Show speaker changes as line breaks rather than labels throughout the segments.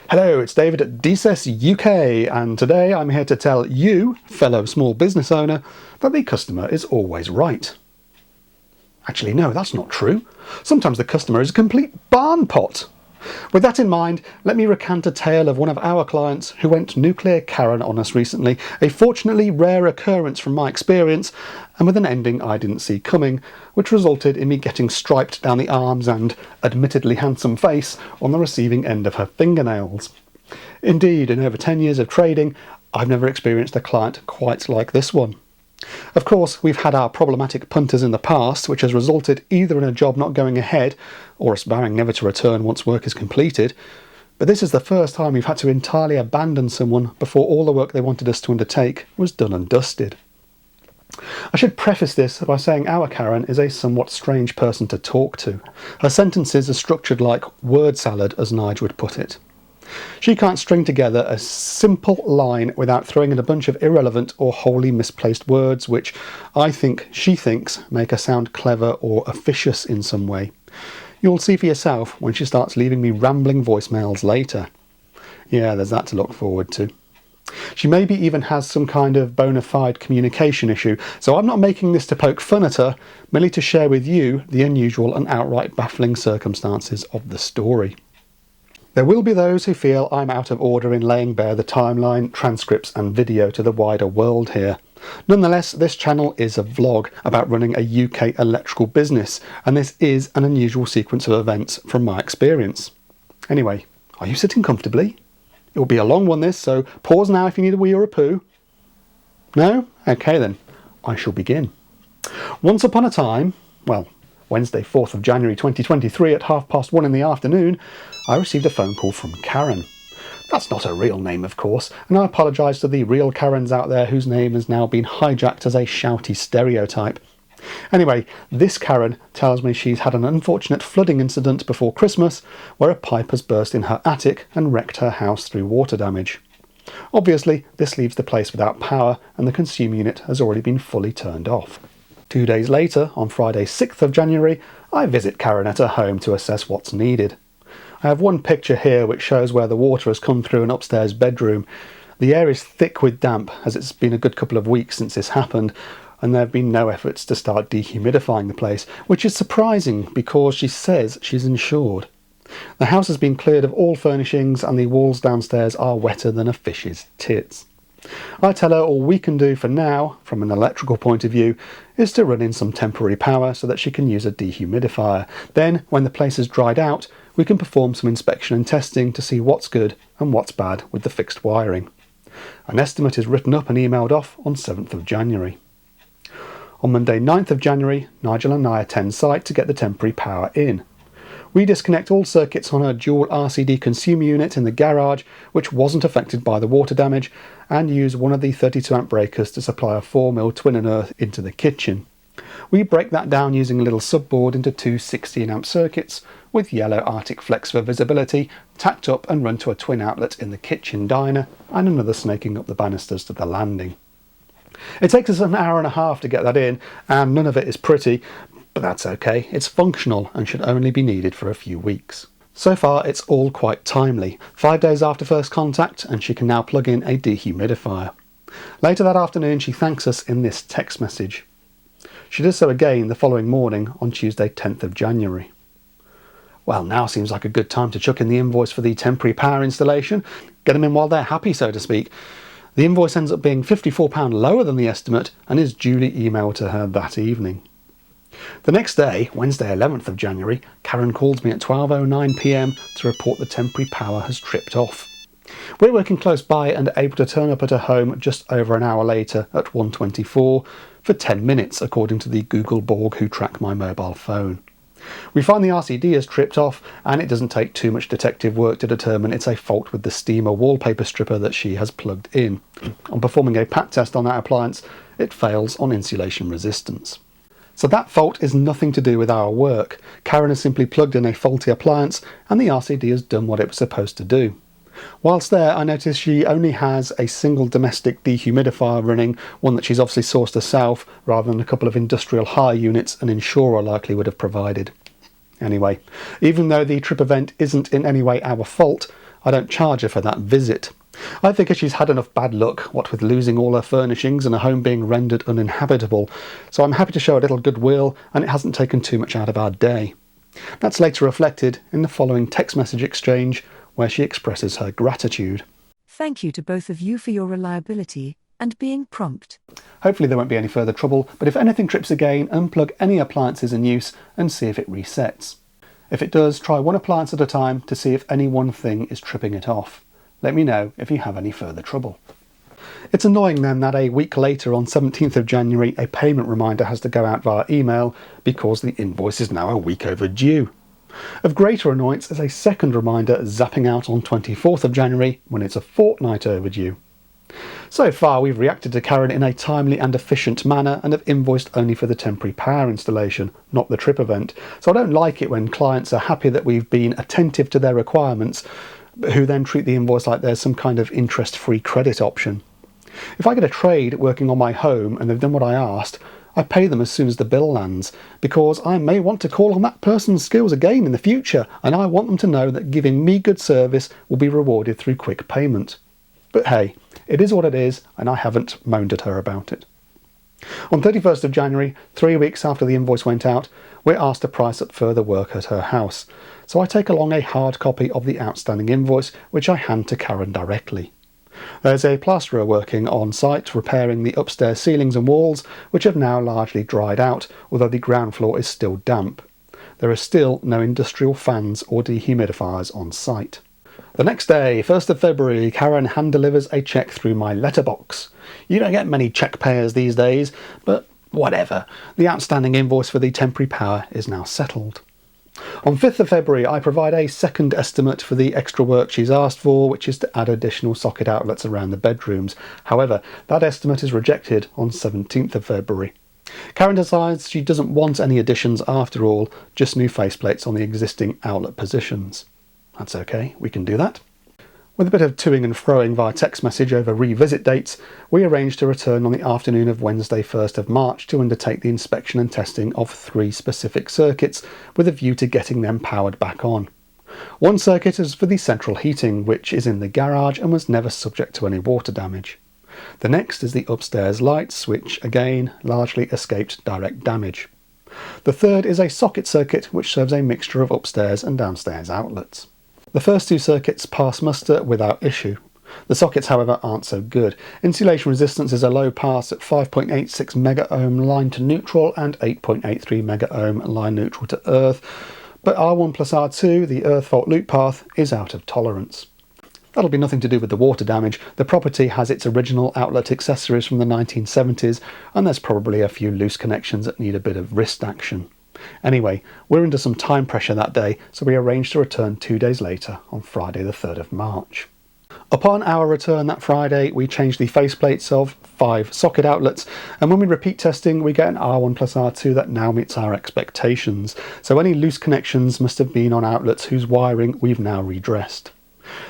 Hello, it's David at DCES UK, and today I'm here to tell you, fellow small business owner, that the customer is always right. Actually, no, that's not true. Sometimes the customer is a complete barn pot. With that in mind, let me recant a tale of one of our clients who went nuclear Karen on us recently, a fortunately rare occurrence from my experience, and with an ending I didn't see coming, which resulted in me getting striped down the arms and admittedly handsome face on the receiving end of her fingernails. Indeed, in over 10 years of trading, I've never experienced a client quite like this one. Of course, we've had our problematic punters in the past, which has resulted either in a job not going ahead or us vowing never to return once work is completed, but this is the first time we've had to entirely abandon someone before all the work they wanted us to undertake was done and dusted. I should preface this by saying our Karen is a somewhat strange person to talk to. Her sentences are structured like word salad, as Nigel would put it. She can't string together a simple line without throwing in a bunch of irrelevant or wholly misplaced words, which she thinks make her sound clever or officious in some way. You'll see for yourself when she starts leaving me rambling voicemails later. Yeah, there's that to look forward to. She maybe even has some kind of bona fide communication issue, so I'm not making this to poke fun at her, merely to share with you the unusual and outright baffling circumstances of the story. There will be those who feel I'm out of order in laying bare the timeline, transcripts and video to the wider world here. Nonetheless, this channel is a vlog about running a UK electrical business, and this is an unusual sequence of events from my experience. Anyway, are you sitting comfortably? It will be a long one this, so pause now if you need a wee or a poo. No? Okay then, I shall begin. Once upon a time, well, Wednesday 4th of January 2023 at 1:30 in the afternoon, I received a phone call from Karen. That's not her real name, of course, and I apologise to the real Karens out there whose name has now been hijacked as a shouty stereotype. Anyway, this Karen tells me she's had an unfortunate flooding incident before Christmas where a pipe has burst in her attic and wrecked her house through water damage. Obviously, this leaves the place without power and the consume unit has already been fully turned off. 2 days later, on Friday 6th of January, I visit Karen at her home to assess what's needed. I have one picture here which shows where the water has come through an upstairs bedroom. The air is thick with damp as it's been a good couple of weeks since this happened, and there have been no efforts to start dehumidifying the place, which is surprising because she says she's insured. The house has been cleared of all furnishings and the walls downstairs are wetter than a fish's tits. I tell her all we can do for now, from an electrical point of view, is to run in some temporary power so that she can use a dehumidifier. Then, when the place has dried out, we can perform some inspection and testing to see what's good and what's bad with the fixed wiring. An estimate is written up and emailed off on 7th of January. On Monday 9th of January, Nigel and I attend site to get the temporary power in. We disconnect all circuits on her dual RCD consumer unit in the garage, which wasn't affected by the water damage, and use one of the 32 amp breakers to supply a 4mm twin and earth into the kitchen. We break that down using a little subboard into two 16 amp circuits with yellow Arctic Flex for visibility, tacked up and run to a twin outlet in the kitchen diner and another snaking up the banisters to the landing. It takes us an hour and a half to get that in, and none of it is pretty, but that's okay, it's functional and should only be needed for a few weeks. So far it's all quite timely, 5 days after first contact, and she can now plug in a dehumidifier. Later that afternoon she thanks us in this text message. She does so again the following morning on Tuesday 10th of January. Well, now seems like a good time to chuck in the invoice for the temporary power installation, get them in while they're happy, so to speak. The invoice ends up being £54 lower than the estimate and is duly emailed to her that evening. The next day, Wednesday 11th of January, Karen calls me at 12:09 PM to report the temporary power has tripped off. We're working close by and able to turn up at her home just over an hour later at 1:24 for 10 minutes, according to the Google Borg who track my mobile phone. We find the RCD has tripped off, and it doesn't take too much detective work to determine it's a fault with the steamer wallpaper stripper that she has plugged in. On performing a pat test on that appliance, it fails on insulation resistance. So that fault is nothing to do with our work. Karen has simply plugged in a faulty appliance and the RCD has done what it was supposed to do. Whilst there, I noticed she only has a single domestic dehumidifier running, one that she's obviously sourced herself, rather than a couple of industrial hire units an insurer likely would have provided. Anyway, even though the trip event isn't in any way our fault, I don't charge her for that visit. I figure she's had enough bad luck, what with losing all her furnishings and a home being rendered uninhabitable, so I'm happy to show a little goodwill, and it hasn't taken too much out of our day. That's later reflected in the following text message exchange, where she expresses her gratitude.
Thank you to both of you for your reliability and being prompt.
Hopefully there won't be any further trouble, but if anything trips again, unplug any appliances in use and see if it resets. If it does, try one appliance at a time to see if any one thing is tripping it off. Let me know if you have any further trouble. It's annoying then that a week later, on 17th of January, a payment reminder has to go out via email because the invoice is now a week overdue. Of greater annoyance is a second reminder zapping out on 24th of January when it's a fortnight overdue. So far we've reacted to Karen in a timely and efficient manner and have invoiced only for the temporary power installation, not the trip event, so I don't like it when clients are happy that we've been attentive to their requirements, but who then treat the invoice like there's some kind of interest-free credit option. If I get a trade working on my home and they've done what I asked, I pay them as soon as the bill lands, because I may want to call on that person's skills again in the future, and I want them to know that giving me good service will be rewarded through quick payment. But hey, it is what it is, and I haven't moaned at her about it. On 31st of January, 3 weeks after the invoice went out, we're asked to price up further work at her house, so I take along a hard copy of the outstanding invoice, which I hand to Karen directly. There's a plasterer working on site repairing the upstairs ceilings and walls, which have now largely dried out, although the ground floor is still damp. There are still no industrial fans or dehumidifiers on site. The next day, 1st of February, Karen hand delivers a cheque through my letterbox. You don't get many cheque payers these days, but whatever. The outstanding invoice for the temporary power is now settled. On 5th of February, I provide a second estimate for the extra work she's asked for, which is to add additional socket outlets around the bedrooms. However, that estimate is rejected on 17th of February. Karen decides she doesn't want any additions after all, just new faceplates on the existing outlet positions. That's okay, we can do that. With a bit of toing and froing via text message over revisit dates, we arranged to return on the afternoon of Wednesday 1st of March to undertake the inspection and testing of 3 specific circuits with a view to getting them powered back on. One circuit is for the central heating, which is in the garage and was never subject to any water damage. The next is the upstairs lights, which again largely escaped direct damage. The third is a socket circuit which serves a mixture of upstairs and downstairs outlets. The first 2 circuits pass muster without issue. The sockets, however, aren't so good. Insulation resistance is a low pass at 5.86 mega ohm line to neutral and 8.83 mega ohm line neutral to earth, but R1 plus R2, the earth fault loop path, is out of tolerance. That'll be nothing to do with the water damage. The property has its original outlet accessories from the 1970s, and there's probably a few loose connections that need a bit of wrist action. Anyway, we're under some time pressure that day, so we arranged to return 2 days later on Friday the 3rd of March. Upon our return that Friday, we changed the faceplates of 5 socket outlets, and when we repeat testing, we get an R1 plus R2 that now meets our expectations, so any loose connections must have been on outlets whose wiring we've now redressed.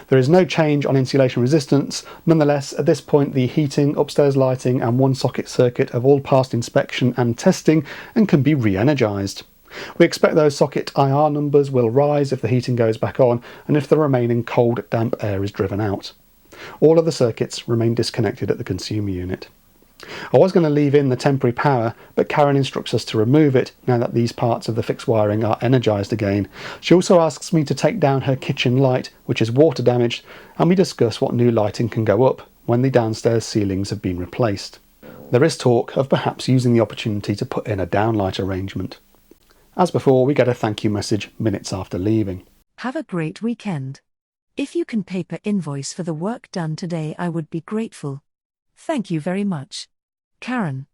There is no change on insulation resistance. Nonetheless, at this point the heating, upstairs lighting and 1 socket circuit have all passed inspection and testing and can be re-energised. We expect those socket IR numbers will rise if the heating goes back on and if the remaining cold, damp air is driven out. All of the circuits remain disconnected at the consumer unit. I was going to leave in the temporary power, but Karen instructs us to remove it now that these parts of the fixed wiring are energised again. She also asks me to take down her kitchen light, which is water damaged, and we discuss what new lighting can go up when the downstairs ceilings have been replaced. There is talk of perhaps using the opportunity to put in a downlight arrangement. As before, we get a thank you message minutes after leaving.
Have a great weekend. If you can paper invoice for the work done today, I would be grateful. Thank you very much. Karen.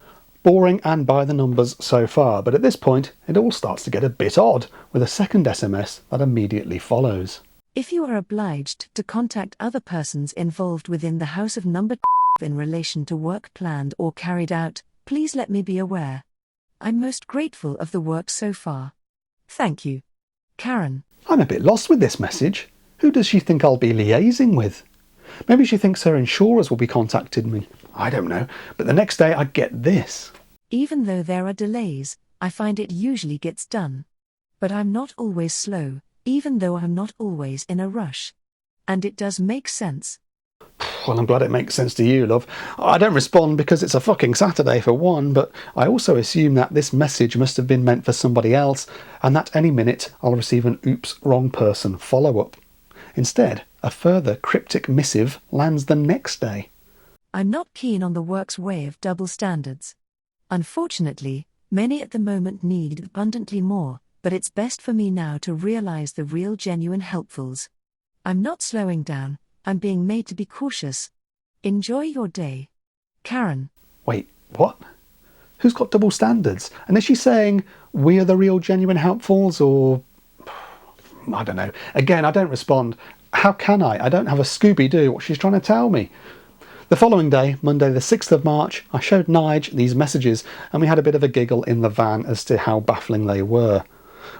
Boring and by the numbers so far, but at this point it all starts to get a bit odd, with a second SMS that immediately follows.
If you are obliged to contact other persons involved within the house of number in relation to work planned or carried out, please let me be aware. I'm most grateful of the work so far. Thank you. Karen.
I'm a bit lost with this message. Who does she think I'll be liaising with? Maybe she thinks her insurers will be contacting me. I don't know, but the next day I get this.
Even though there are delays, I find it usually gets done. But I'm not always slow, even though I'm not always in a rush. And it does make sense.
Well, I'm glad it makes sense to you, love. I don't respond because it's a fucking Saturday for one, but I also assume that this message must have been meant for somebody else, and that any minute I'll receive an oops, wrong person follow-up. Instead, a further cryptic missive lands the next day.
I'm not keen on the work's way of double standards. Unfortunately, many at the moment need abundantly more, but it's best for me now to realize the real genuine helpfuls. I'm not slowing down, I'm being made to be cautious. Enjoy your day. Karen.
Wait, what? Who's got double standards? And is she saying we are the real genuine helpfuls, or... I don't know. Again, I don't respond. How can I? I don't have a Scooby-Doo what she's trying to tell me. The following day, Monday the 6th of March, I showed Nige these messages and we had a bit of a giggle in the van as to how baffling they were.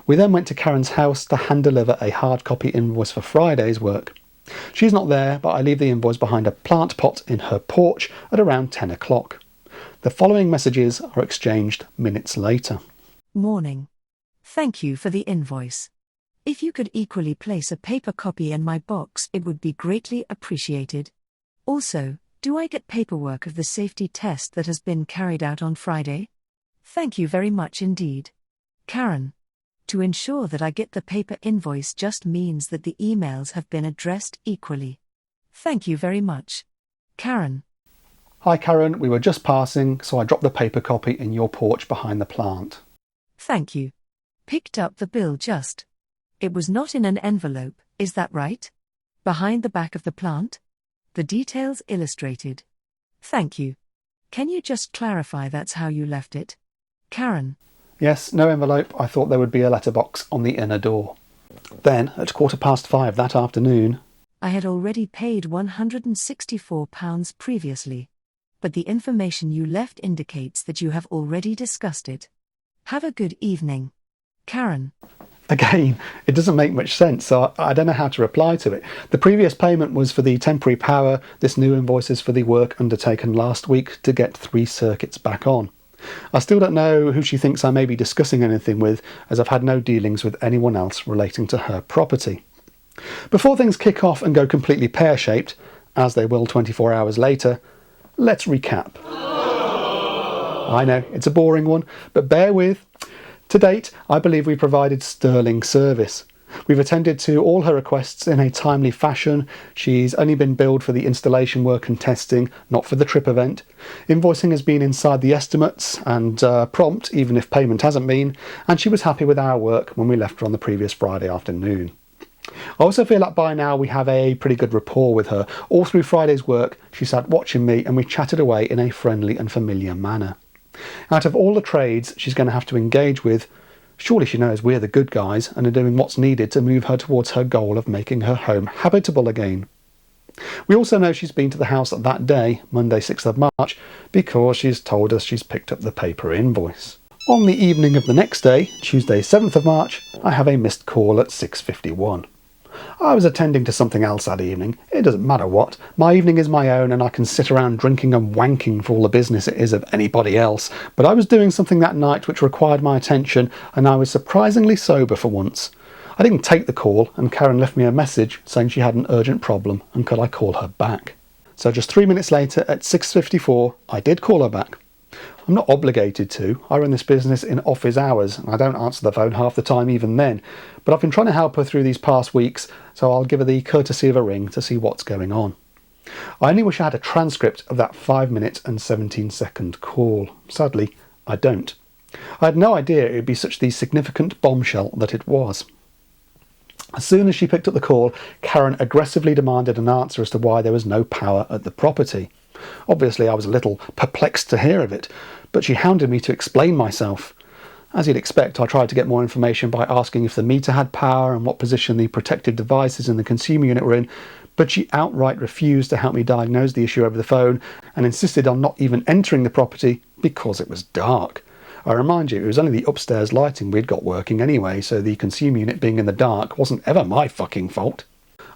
We then went to Karen's house to hand deliver a hard copy invoice for Friday's work. She's not there, but I leave the invoice behind a plant pot in her porch at around 10 o'clock. The following messages are exchanged minutes later.
Morning. Thank you for the invoice. If you could equally place a paper copy in my box, it would be greatly appreciated. Also, do I get paperwork of the safety test that has been carried out on Friday? Thank you very much indeed. Karen. To ensure that I get the paper invoice just means that the emails have been addressed equally. Thank you very much. Karen.
Hi Karen, we were just passing, so I dropped the paper copy in your porch behind the plant.
Thank you. Picked up the bill just. It was not in an envelope, is that right? Behind the back of the plant? The details illustrated. Thank you. Can you just clarify that's how you left it? Karen.
Yes, no envelope. I thought there would be a letterbox on the inner door. Then, at 5:15 that afternoon...
I had already paid £164 previously. But the information you left indicates that you have already discussed it. Have a good evening. Karen.
Again, it doesn't make much sense, so I don't know how to reply to it. The previous payment was for the temporary power. This new invoice is for the work undertaken last week to get 3 circuits back on. I still don't know who she thinks I may be discussing anything with, as I've had no dealings with anyone else relating to her property. Before things kick off and go completely pear-shaped, as they will 24 hours later, let's recap. I know, it's a boring one, but bear with. To date, I believe we provided sterling service. We've attended to all her requests in a timely fashion. She's only been billed for the installation work and testing, not for the trip event. Invoicing has been inside the estimates and prompt, even if payment hasn't been, and she was happy with our work when we left her on the previous Friday afternoon. I also feel like by now we have a pretty good rapport with her. All through Friday's work, she sat watching me and we chatted away in a friendly and familiar manner. Out of all the trades she's going to have to engage with, surely she knows we're the good guys and are doing what's needed to move her towards her goal of making her home habitable again. We also know she's been to the house that day, Monday 6th of March, because she's told us she's picked up the paper invoice. On the evening of the next day, Tuesday 7th of March, I have a missed call at 6:51. I was attending to something else that evening. It doesn't matter what. My evening is my own and I can sit around drinking and wanking for all the business it is of anybody else. But I was doing something that night which required my attention and I was surprisingly sober for once. I didn't take the call and Karen left me a message saying she had an urgent problem and could I call her back. So just 3 minutes later at 6:54 I did call her back. I'm not obligated to. I run this business in office hours and I don't answer the phone half the time even then. But I've been trying to help her through these past weeks, so I'll give her the courtesy of a ring to see what's going on. I only wish I had a transcript of that 5-minute and 17-second call. Sadly, I don't. I had no idea it would be such the significant bombshell that it was. As soon as she picked up the call, Karen aggressively demanded an answer as to why there was no power at the property. Obviously, I was a little perplexed to hear of it, but she hounded me to explain myself. As you'd expect, I tried to get more information by asking if the meter had power and what position the protective devices in the consumer unit were in, but she outright refused to help me diagnose the issue over the phone and insisted on not even entering the property because it was dark. I remind you, it was only the upstairs lighting we'd got working anyway, so the consumer unit being in the dark wasn't ever my fucking fault.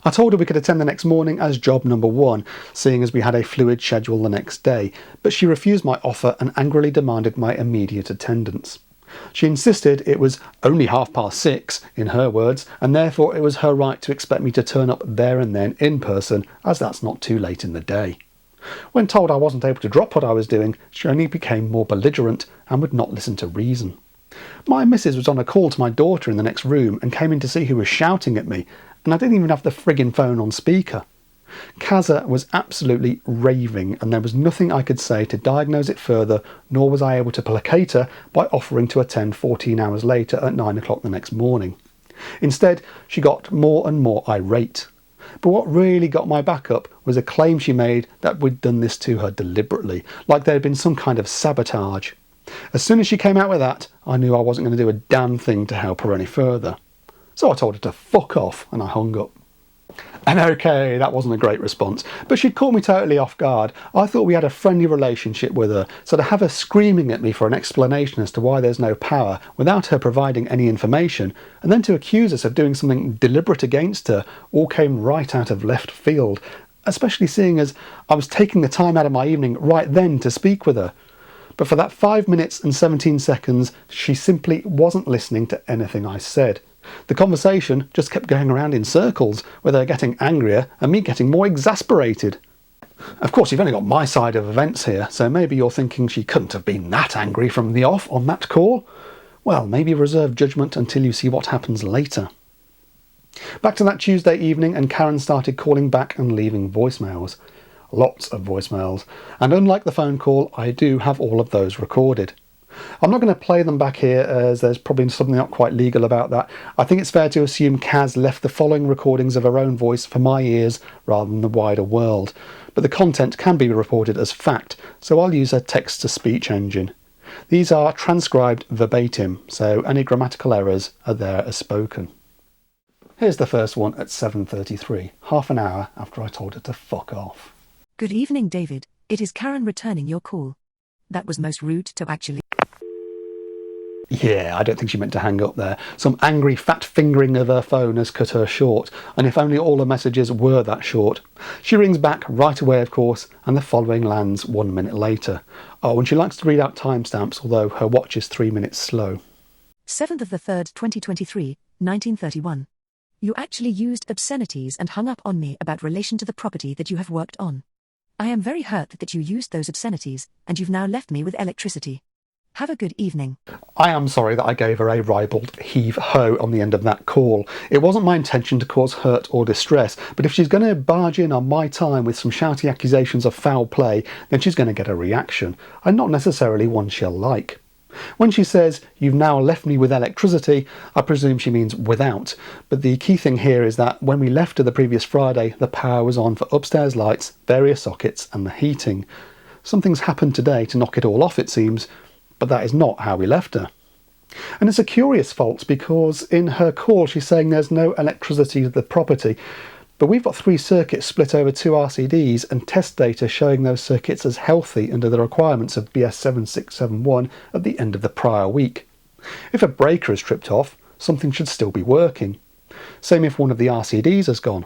I told her we could attend the next morning as job number 1, seeing as we had a fluid schedule the next day, but she refused my offer and angrily demanded my immediate attendance. She insisted it was only 6:30, in her words, and therefore it was her right to expect me to turn up there and then in person, as that's not too late in the day. When told I wasn't able to drop what I was doing, she only became more belligerent and would not listen to reason. My missus was on a call to my daughter in the next room and came in to see who was shouting at me, and I didn't even have the friggin' phone on speaker. Kazza was absolutely raving, and there was nothing I could say to diagnose it further, nor was I able to placate her by offering to attend 14 hours later at 9 o'clock the next morning. Instead, she got more and more irate. But what really got my back up was a claim she made that we'd done this to her deliberately, like there had been some kind of sabotage. As soon as she came out with that, I knew I wasn't going to do a damn thing to help her any further. So I told her to fuck off, and I hung up. And okay, that wasn't a great response, but she'd caught me totally off guard. I thought we had a friendly relationship with her, so to have her screaming at me for an explanation as to why there's no power without her providing any information, and then to accuse us of doing something deliberate against her, all came right out of left field, especially seeing as I was taking the time out of my evening right then to speak with her. But for that 5 minutes and 17 seconds, she simply wasn't listening to anything I said. The conversation just kept going around in circles, with her getting angrier and me getting more exasperated. Of course, you've only got my side of events here, so maybe you're thinking she couldn't have been that angry from the off on that call. Well, maybe reserve judgment until you see what happens later. Back to that Tuesday evening, and Karen started calling back and leaving voicemails. Lots of voicemails, and unlike the phone call, I do have all of those recorded. I'm not going to play them back here, as there's probably something not quite legal about that. I think it's fair to assume Kaz left the following recordings of her own voice for my ears rather than the wider world, but the content can be reported as fact, so I'll use a text-to-speech engine. These are transcribed verbatim, so any grammatical errors are there as spoken. Here's the first one at 7:33, half an hour after I told her to fuck off.
Good evening, David. It is Karen returning your call. That was most rude to actually...
Yeah, I don't think she meant to hang up there. Some angry fat fingering of her phone has cut her short, and if only all her messages were that short. She rings back right away, of course, and the following lands 1 minute later. Oh, and she likes to read out timestamps, although her watch is 3 minutes slow.
7th of the 3rd, 2023, 1931. You actually used obscenities and hung up on me about relation to the property that you have worked on. I am very hurt that you used those obscenities, and you've now left me with electricity. Have a good evening. I
am sorry that I gave her a ribald heave-ho on the end of that call. It wasn't my intention to cause hurt or distress, but if she's going to barge in on my time with some shouty accusations of foul play, then she's going to get a reaction, and not necessarily one she'll like. When she says, "You've now left me with electricity," I presume she means without, but the key thing here is that when we left her the previous Friday, the power was on for upstairs lights, various sockets and the heating. Something's happened today to knock it all off, it seems, but that is not how we left her. And it's a curious fault, because in her call she's saying there's no electricity to the property, but we've got 3 circuits split over 2 RCDs and test data showing those circuits as healthy under the requirements of BS 7671 at the end of the prior week. If a breaker is tripped off, something should still be working. Same if one of the RCDs has gone.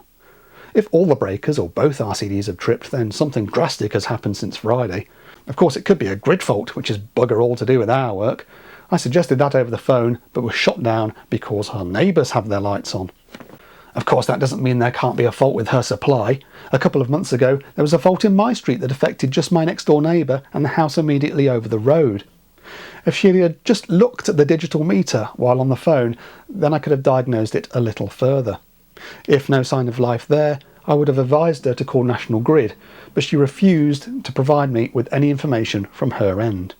If all the breakers or both RCDs have tripped, then something drastic has happened since Friday. Of course, it could be a grid fault, which is bugger all to do with our work. I suggested that over the phone, but was shot down because her neighbours have their lights on. Of course, that doesn't mean there can't be a fault with her supply. A couple of months ago, there was a fault in my street that affected just my next door neighbour and the house immediately over the road. If she had just looked at the digital meter while on the phone, then I could have diagnosed it a little further. If no sign of life there, I would have advised her to call National Grid, but she refused to provide me with any information from her end.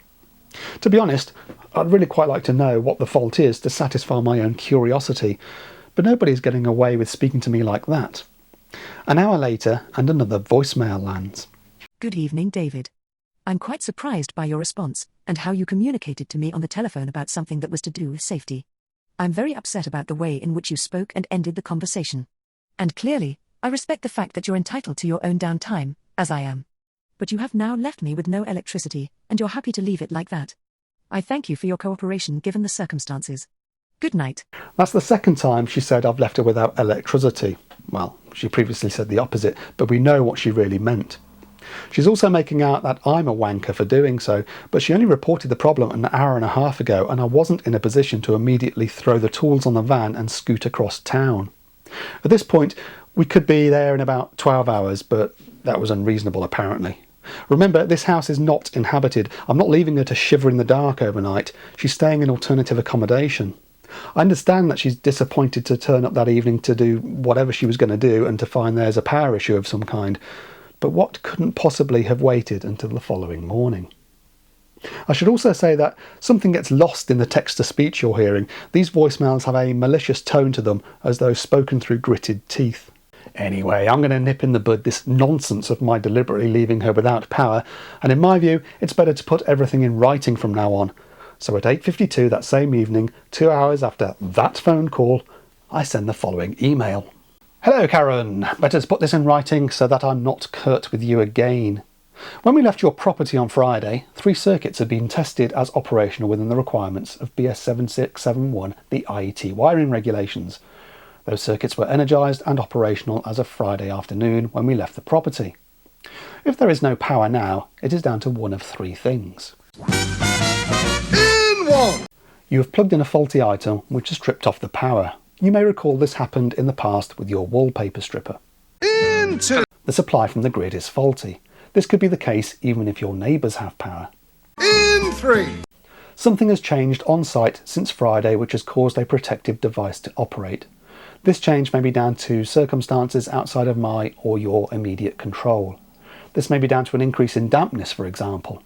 To be honest, I'd really quite like to know what the fault is to satisfy my own curiosity, but nobody's getting away with speaking to me like that. An hour later, and another voicemail lands.
Good evening, David. I'm quite surprised by your response, and how you communicated to me on the telephone about something that was to do with safety. I'm very upset about the way in which you spoke and ended the conversation. And clearly, I respect the fact that you're entitled to your own downtime, as I am. But you have now left me with no electricity, and you're happy to leave it like that. I thank you for your cooperation given the circumstances. Good night.
That's the second time she said I've left her without electricity. Well, she previously said the opposite, but we know what she really meant. She's also making out that I'm a wanker for doing so, but she only reported the problem an hour and a half ago, and I wasn't in a position to immediately throw the tools on the van and scoot across town. At this point, we could be there in about 12 hours, but that was unreasonable apparently. Remember, this house is not inhabited. I'm not leaving her to shiver in the dark overnight. She's staying in alternative accommodation. I understand that she's disappointed to turn up that evening to do whatever she was going to do and to find there's a power issue of some kind. But what couldn't possibly have waited until the following morning? I should also say that something gets lost in the text-to-speech you're hearing. These voicemails have a malicious tone to them, as though spoken through gritted teeth. Anyway, I'm going to nip in the bud this nonsense of my deliberately leaving her without power, and in my view, it's better to put everything in writing from now on. So at 8:52 that same evening, 2 hours after that phone call, I send the following email. Hello Karen, better to put this in writing so that I'm not curt with you again. When we left your property on Friday, 3 circuits had been tested as operational within the requirements of BS 7671, the IET wiring regulations. Those circuits were energised and operational as of Friday afternoon when we left the property. If there is no power now, it is down to one of 3 things. In one! You have plugged in a faulty item which has tripped off the power. You may recall this happened in the past with your wallpaper stripper. In 2! The supply from the grid is faulty. This could be the case even if your neighbours have power. In 3! Something has changed on site since Friday which has caused a protective device to operate. This change may be down to circumstances outside of my or your immediate control. This may be down to an increase in dampness, for example.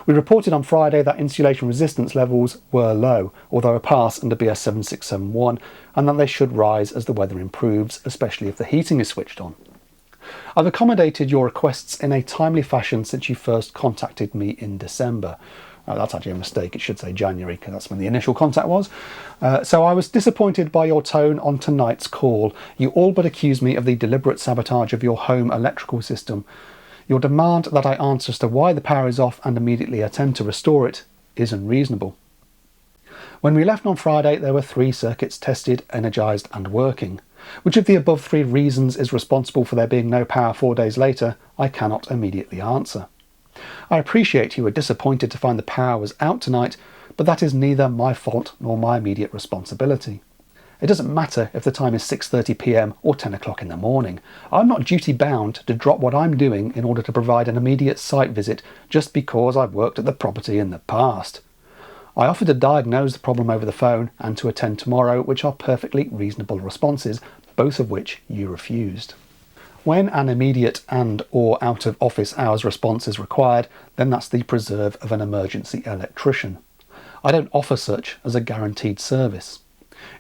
We reported on Friday that insulation resistance levels were low, although a pass under BS 7671, and that they should rise as the weather improves, especially if the heating is switched on. I've accommodated your requests in a timely fashion since you first contacted me in December. That's actually a mistake, it should say January, because that's when the initial contact was. So I was disappointed by your tone on tonight's call. You all but accused me of the deliberate sabotage of your home electrical system. Your demand that I answer as to why the power is off and immediately attend to restore it is unreasonable. When we left on Friday, there were 3 circuits tested, energised and working. Which of the above 3 reasons is responsible for there being no power 4 days later, I cannot immediately answer. I appreciate you were disappointed to find the power was out tonight, but that is neither my fault nor my immediate responsibility. It doesn't matter if the time is 6:30 p.m. or 10 o'clock in the morning. I'm not duty bound to drop what I'm doing in order to provide an immediate site visit just because I've worked at the property in the past. I offered to diagnose the problem over the phone and to attend tomorrow, which are perfectly reasonable responses, both of which you refused. When an immediate and or out of office hours response is required, then that's the preserve of an emergency electrician. I don't offer such as a guaranteed service.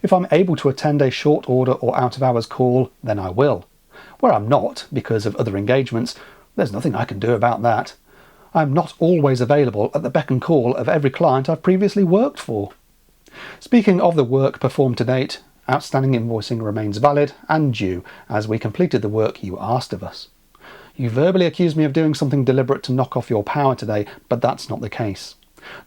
If I'm able to attend a short order or out of hours call, then I will. Where I'm not, because of other engagements, there's nothing I can do about that. I'm not always available at the beck and call of every client I've previously worked for. Speaking of the work performed to date, outstanding invoicing remains valid and due as we completed the work you asked of us. You verbally accused me of doing something deliberate to knock off your power today, but that's not the case.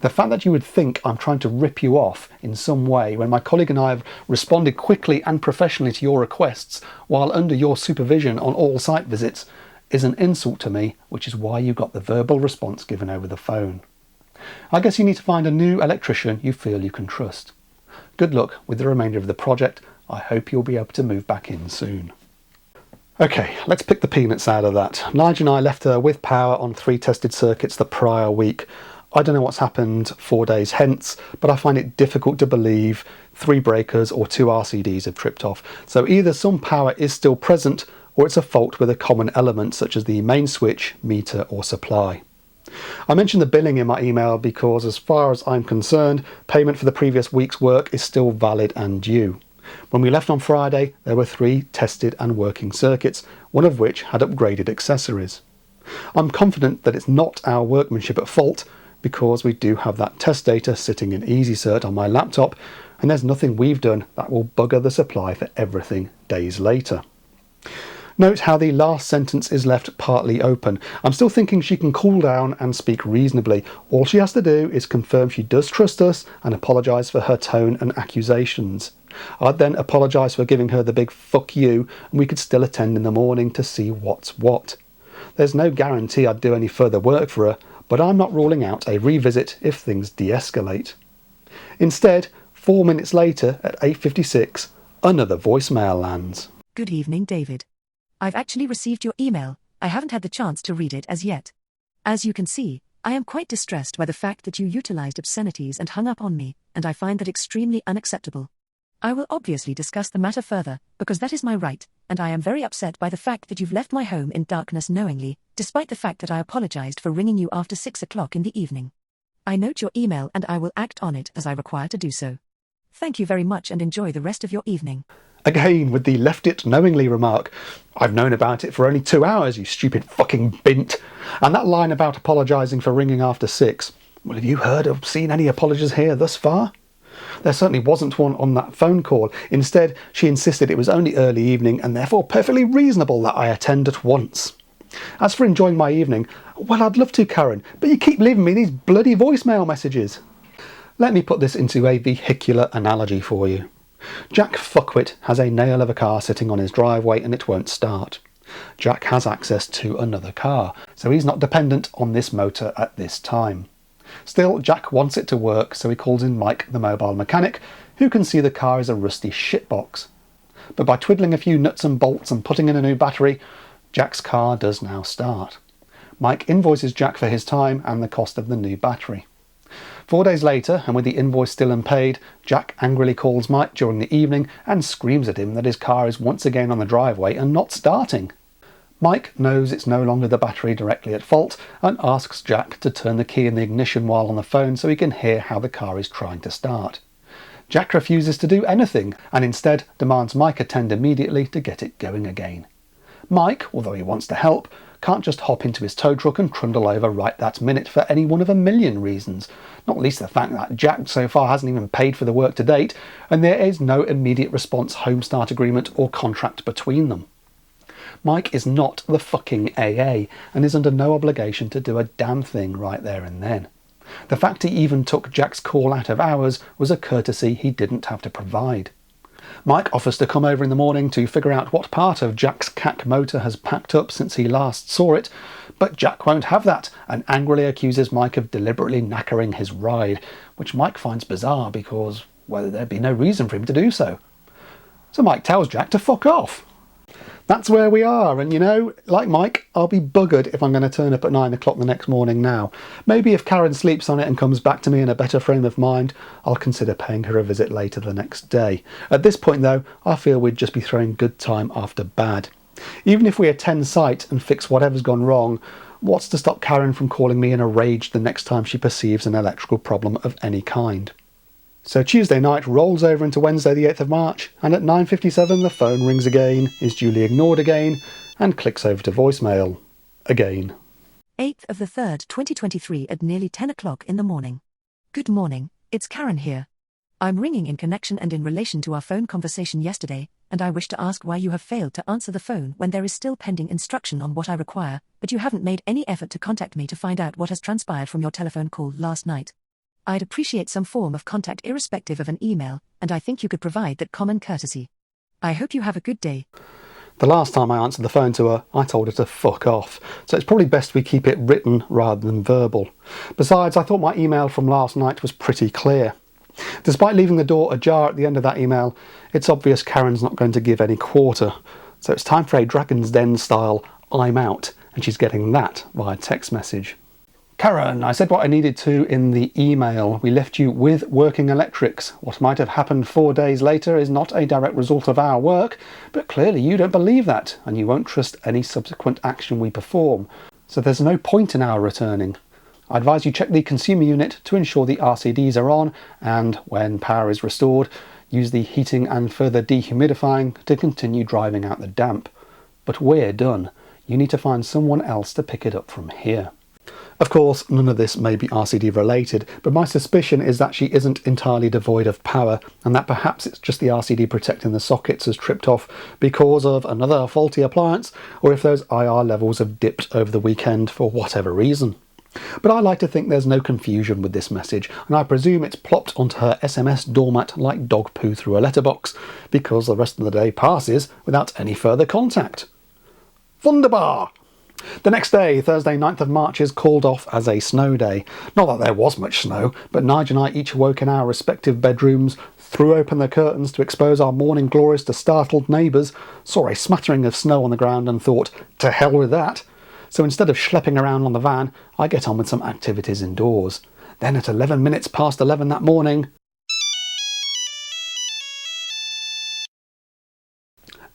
The fact that you would think I'm trying to rip you off in some way when my colleague and I have responded quickly and professionally to your requests while under your supervision on all site visits is an insult to me, which is why you got the verbal response given over the phone. I guess you need to find a new electrician you feel you can trust. Good luck with the remainder of the project. I hope you'll be able to move back in soon. Okay, let's pick the peanuts out of that. Nigel and I left her with power on 3 tested circuits the prior week. I don't know what's happened 4 days hence, but I find it difficult to believe 3 breakers or 2 RCDs have tripped off. So either some power is still present or it's a fault with a common element such as the main switch, meter or supply. I mentioned the billing in my email because as far as I'm concerned, payment for the previous week's work is still valid and due. When we left on Friday, there were 3 tested and working circuits, one of which had upgraded accessories. I'm confident that it's not our workmanship at fault because we do have that test data sitting in EasyCert on my laptop and there's nothing we've done that will bugger the supply for everything days later. Note how the last sentence is left partly open. I'm still thinking she can cool down and speak reasonably. All she has to do is confirm she does trust us and apologise for her tone and accusations. I'd then apologise for giving her the big fuck you and we could still attend in the morning to see what's what. There's no guarantee I'd do any further work for her, but I'm not ruling out a revisit if things de-escalate. Instead, 4 minutes later, at 8:56, another voicemail lands.
Good evening, David. I've actually received your email. I haven't had the chance to read it as yet. As you can see, I am quite distressed by the fact that you utilized obscenities and hung up on me, and I find that extremely unacceptable. I will obviously discuss the matter further, because that is my right, and I am very upset by the fact that you've left my home in darkness knowingly, despite the fact that I apologized for ringing you after 6 o'clock in the evening. I note your email and I will act on it as I require to do so. Thank you very much and enjoy the rest of your evening.
Again with the left it knowingly remark. I've known about it for only 2 hours, you stupid fucking bint. And that line about apologising for ringing after 6. Well, have you heard or seen any apologies here thus far? There certainly wasn't one on that phone call. Instead, she insisted it was only early evening and therefore perfectly reasonable that I attend at once. As for enjoying my evening, well, I'd love to, Karen, but you keep leaving me these bloody voicemail messages. Let me put this into a vehicular analogy for you. Jack Fuckwit has a nail of a car sitting on his driveway and it won't start. Jack has access to another car, so he's not dependent on this motor at this time. Still, Jack wants it to work, so he calls in Mike, the mobile mechanic, who can see the car is a rusty shitbox. But by twiddling a few nuts and bolts and putting in a new battery, Jack's car does now start. Mike invoices Jack for his time and the cost of the new battery. 4 days later, and with the invoice still unpaid, Jack angrily calls Mike during the evening and screams at him that his car is once again on the driveway and not starting. Mike knows it's no longer the battery directly at fault and asks Jack to turn the key in the ignition while on the phone so he can hear how the car is trying to start. Jack refuses to do anything and instead demands Mike attend immediately to get it going again. Mike, although he wants to help, can't just hop into his tow truck and trundle over right that minute for any one of a million reasons, not least the fact that Jack so far hasn't even paid for the work to date and there is no immediate response home start agreement or contract between them. Mike is not the fucking AA and is under no obligation to do a damn thing right there and then. The fact he even took Jack's call out of hours was a courtesy he didn't have to provide. Mike offers to come over in the morning to figure out what part of Jack's CAC motor has packed up since he last saw it, but Jack won't have that and angrily accuses Mike of deliberately knackering his ride, which Mike finds bizarre because, well, there'd be no reason for him to do so. So Mike tells Jack to fuck off. That's where we are, and you know, like Mike, I'll be buggered if I'm going to turn up at 9 o'clock the next morning now. Maybe if Karen sleeps on it and comes back to me in a better frame of mind, I'll consider paying her a visit later the next day. At this point though, I feel we'd just be throwing good time after bad. Even if we attend site and fix whatever's gone wrong, what's to stop Karen from calling me in a rage the next time she perceives an electrical problem of any kind? So Tuesday night rolls over into Wednesday the 8th of March, and at 9:57 the phone rings again, is duly ignored again, and clicks over to voicemail. Again.
8th of the 3rd, 2023 at nearly 10 o'clock in the morning. Good morning, it's Karen here. I'm ringing in connection and in relation to our phone conversation yesterday, and I wish to ask why you have failed to answer the phone when there is still pending instruction on what I require, but you haven't made any effort to contact me to find out what has transpired from your telephone call last night. I'd appreciate some form of contact irrespective of an email, and I think you could provide that common courtesy. I hope you have a good day.
The last time I answered the phone to her, I told her to fuck off, so it's probably best we keep it written rather than verbal. Besides, I thought my email from last night was pretty clear. Despite leaving the door ajar at the end of that email, it's obvious Karen's not going to give any quarter, so it's time for a Dragon's Den style I'm out, and she's getting that via text message. Karen, I said what I needed to in the email. We left you with working electrics. What might have happened 4 days later is not a direct result of our work, but clearly you don't believe that, and you won't trust any subsequent action we perform. So there's no point in our returning. I advise you check the consumer unit to ensure the RCDs are on, and when power is restored, use the heating and further dehumidifying to continue driving out the damp. But we're done. You need to find someone else to pick it up from here. Of course, none of this may be RCD related, but my suspicion is that she isn't entirely devoid of power, and that perhaps it's just the RCD protecting the sockets has tripped off because of another faulty appliance, or if those IR levels have dipped over the weekend for whatever reason. But I like to think there's no confusion with this message, and I presume it's plopped onto her SMS doormat like dog poo through a letterbox, because the rest of the day passes without any further contact. Wunderbar! The next day, Thursday 9th of March, is called off as a snow day. Not that there was much snow, but Nigel and I each awoke in our respective bedrooms, threw open the curtains to expose our morning glories to startled neighbours, saw a smattering of snow on the ground and thought, to hell with that. So instead of schlepping around on the van, I get on with some activities indoors. Then at 11 minutes past 11 that morning...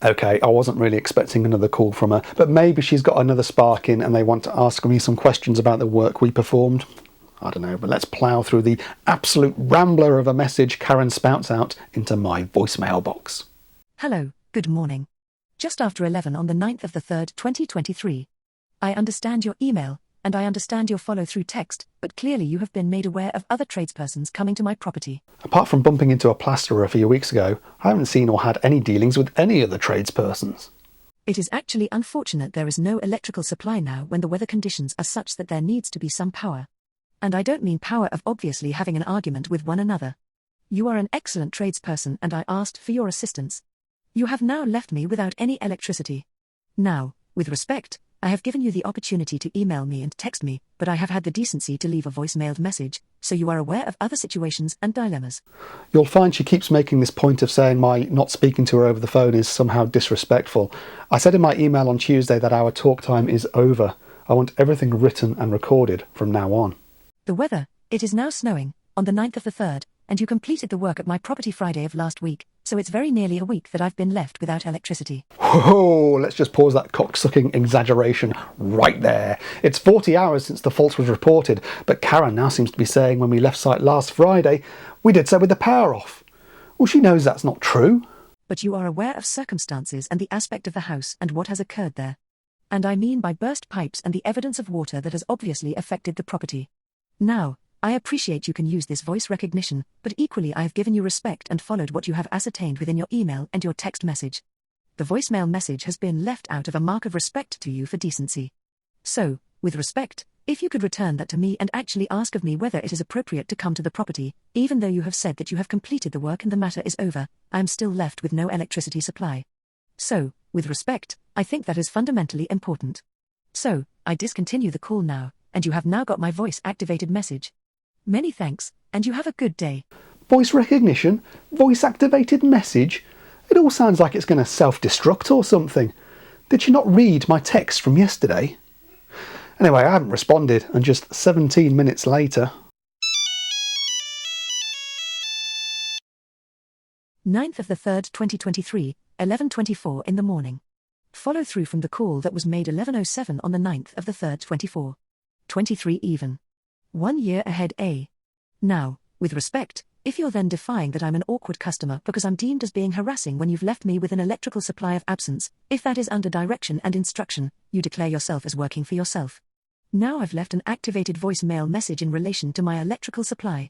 OK, I wasn't really expecting another call from her, but maybe she's got another spark in and they want to ask me some questions about the work we performed. I don't know, but let's plough through the absolute rambler of a message Karen spouts out into my voicemail box.
Hello, good morning. Just after 11 on the 9th of the 3rd, 2023. I understand your email, and I understand your follow-through text, but clearly you have been made aware of other tradespersons coming to my property.
Apart from bumping into a plasterer a few weeks ago, I haven't seen or had any dealings with any other tradespersons.
It is actually unfortunate there is no electrical supply now when the weather conditions are such that there needs to be some power. And I don't mean power of obviously having an argument with one another. You are an excellent tradesperson and I asked for your assistance. You have now left me without any electricity. Now, with respect, I have given you the opportunity to email me and text me, but I have had the decency to leave a voicemailed message, so you are aware of other situations and dilemmas.
You'll find she keeps making this point of saying my not speaking to her over the phone is somehow disrespectful. I said in my email on Tuesday that our talk time is over. I want everything written and recorded from now on.
The weather, it is now snowing, on the 9th of the 3rd, and you completed the work at my property Friday of last week, so it's very nearly a week that I've been left without electricity.
Whoa, let's just pause that cocksucking exaggeration right there. It's 40 hours since the fault was reported, but Karen now seems to be saying when we left site last Friday, we did so with the power off. Well, she knows that's not true.
But you are aware of circumstances and the aspect of the house and what has occurred there. And I mean by burst pipes and the evidence of water that has obviously affected the property. Now, I appreciate you can use this voice recognition, but equally I have given you respect and followed what you have ascertained within your email and your text message. The voicemail message has been left out of a mark of respect to you for decency. So, with respect, if you could return that to me and actually ask of me whether it is appropriate to come to the property, even though you have said that you have completed the work and the matter is over, I am still left with no electricity supply. So, with respect, I think that is fundamentally important. So, I discontinue the call now, and you have now got my voice-activated message. Many thanks, and you have a good day.
Voice recognition? Voice-activated message? It all sounds like it's going to self-destruct or something. Did she not read my text from yesterday? Anyway, I haven't responded, and just 17 minutes later...
9th of the 3rd, 2023, 11:24 in the morning. Follow through from the call that was made 11:07 on the 9th of the 3rd, 24. 23 even. 1 year ahead A. Now, with respect, if you're then defying that I'm an awkward customer because I'm deemed as being harassing when you've left me with an electrical supply of absence, if that is under direction and instruction, you declare yourself as working for yourself. Now I've left an activated voicemail message in relation to my electrical supply.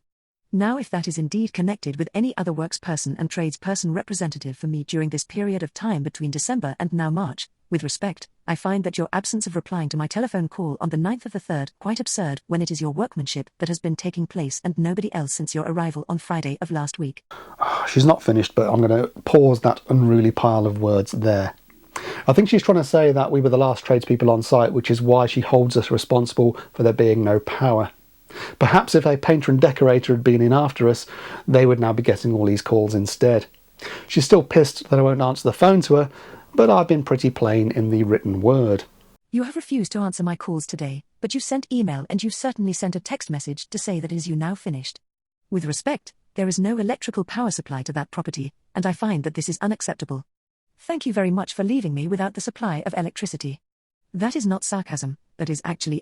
Now if that is indeed connected with any other worksperson and tradesperson representative for me during this period of time between December and now March, with respect, I find that your absence of replying to my telephone call on the 9th of the 3rd quite absurd when it is your workmanship that has been taking place and nobody else since your arrival on Friday of last week.
She's not finished, but I'm going to pause that unruly pile of words there. I think she's trying to say that we were the last tradespeople on site, which is why she holds us responsible for there being no power. Perhaps if a painter and decorator had been in after us, they would now be getting all these calls instead. She's still pissed that I won't answer the phone to her, but I've been pretty plain in the written word.
You have refused to answer my calls today, but you sent email and you certainly sent a text message to say that it is you now finished. With respect, there is no electrical power supply to that property, and I find that this is unacceptable. Thank you very much for leaving me without the supply of electricity. That is not sarcasm, that is actually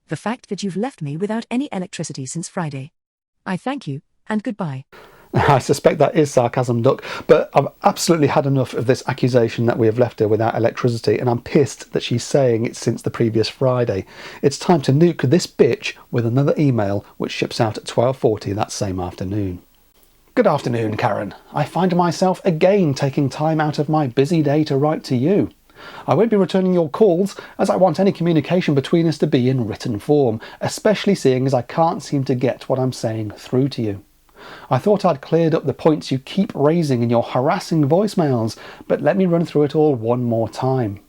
the fact that you've left me without any electricity since Friday. I thank you, and goodbye.
I suspect that is sarcasm, Duck, but I've absolutely had enough of this accusation that we have left her without electricity, and I'm pissed that she's saying it since the previous Friday. It's time to nuke this bitch with another email, which ships out at 12:40 that same afternoon. Good afternoon, Karen. I find myself again taking time out of my busy day to write to you. I won't be returning your calls, as I want any communication between us to be in written form, especially seeing as I can't seem to get what I'm saying through to you. I thought I'd cleared up the points you keep raising in your harassing voicemails, but let me run through it all one more time.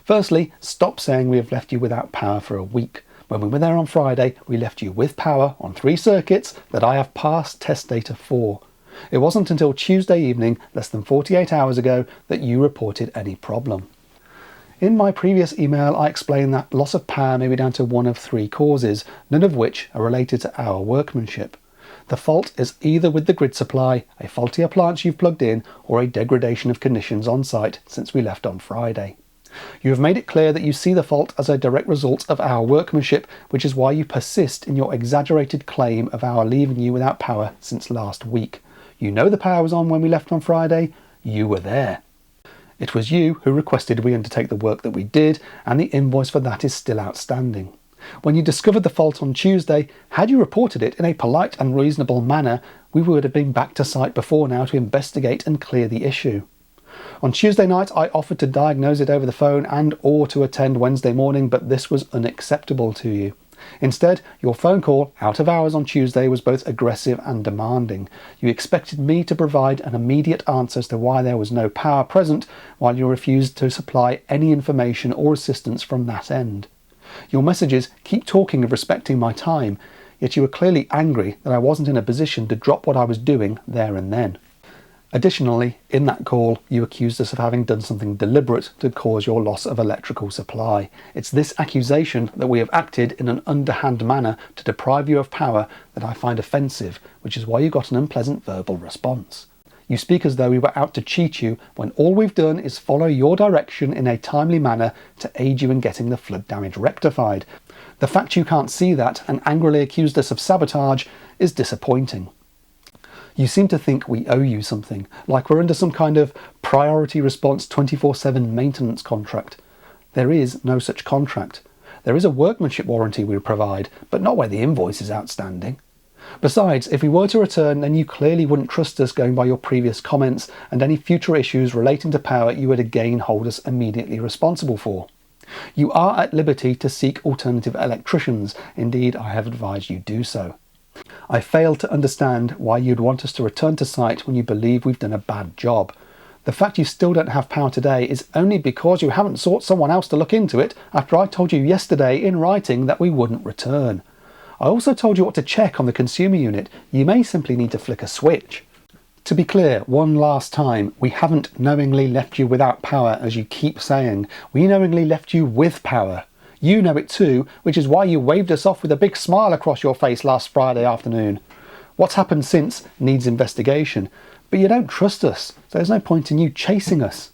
Firstly, stop saying we have left you without power for a week. When we were there on Friday, we left you with power on 3 circuits that I have past test data for. It wasn't until Tuesday evening, less than 48 hours ago, that you reported any problem. In my previous email, I explained that loss of power may be down to one of 3 causes, none of which are related to our workmanship. The fault is either with the grid supply, a faulty appliance you've plugged in, or a degradation of conditions on site since we left on Friday. You have made it clear that you see the fault as a direct result of our workmanship, which is why you persist in your exaggerated claim of our leaving you without power since last week. You know the power was on when we left on Friday. You were there. It was you who requested we undertake the work that we did, and the invoice for that is still outstanding. When you discovered the fault on Tuesday, had you reported it in a polite and reasonable manner, we would have been back to site before now to investigate and clear the issue. On Tuesday night, I offered to diagnose it over the phone and or to attend Wednesday morning, but this was unacceptable to you. Instead, your phone call out of hours on Tuesday was both aggressive and demanding. You expected me to provide an immediate answer as to why there was no power present, while you refused to supply any information or assistance from that end. Your messages keep talking of respecting my time, yet you were clearly angry that I wasn't in a position to drop what I was doing there and then. Additionally, in that call, you accused us of having done something deliberate to cause your loss of electrical supply. It's this accusation that we have acted in an underhand manner to deprive you of power that I find offensive, which is why you got an unpleasant verbal response. You speak as though we were out to cheat you, when all we've done is follow your direction in a timely manner to aid you in getting the flood damage rectified. The fact you can't see that and angrily accused us of sabotage is disappointing. You seem to think we owe you something, like we're under some kind of priority response 24/7 maintenance contract. There is no such contract. There is a workmanship warranty we provide, but not where the invoice is outstanding. Besides, if we were to return, then you clearly wouldn't trust us going by your previous comments, and any future issues relating to power you would again hold us immediately responsible for. You are at liberty to seek alternative electricians. Indeed, I have advised you do so. I fail to understand why you'd want us to return to site when you believe we've done a bad job. The fact you still don't have power today is only because you haven't sought someone else to look into it after I told you yesterday in writing that we wouldn't return. I also told you what to check on the consumer unit. You may simply need to flick a switch. To be clear, one last time, we haven't knowingly left you without power as you keep saying. We knowingly left you with power. You know it too, which is why you waved us off with a big smile across your face last Friday afternoon. What's happened since needs investigation, but you don't trust us, so there's no point in you chasing us.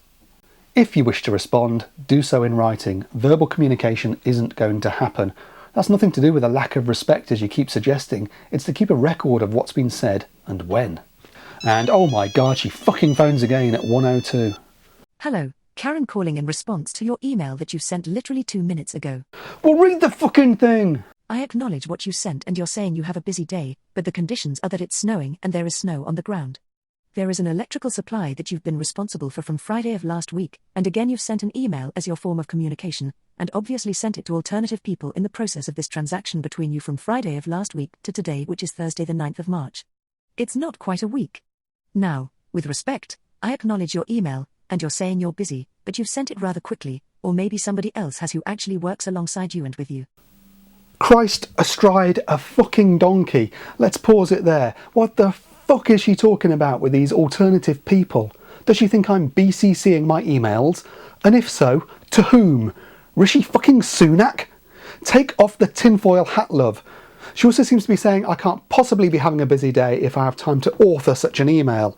If you wish to respond, do so in writing. Verbal communication isn't going to happen. That's nothing to do with a lack of respect as you keep suggesting. It's to keep a record of what's been said and when. And oh my god, she fucking phones again at 1:02.
Hello, Karen calling in response to your email that you sent literally 2 minutes ago.
Well, read the fucking thing!
I acknowledge what you sent and you're saying you have a busy day, but the conditions are that it's snowing and there is snow on the ground. There is an electrical supply that you've been responsible for from Friday of last week, and again you've sent an email as your form of communication, and obviously sent it to alternative people in the process of this transaction between you from Friday of last week to today, which is Thursday the 9th of March. It's not quite a week. Now, with respect, I acknowledge your email, and you're saying you're busy, but you've sent it rather quickly, or maybe somebody else has who actually works alongside you and with you.
Christ astride a fucking donkey. Let's pause it there. What the fuck is she talking about with these alternative people? Does she think I'm BCCing my emails? And if so, to whom? Rishi fucking Sunak? Take off the tinfoil hat, love. She also seems to be saying I can't possibly be having a busy day if I have time to author such an email.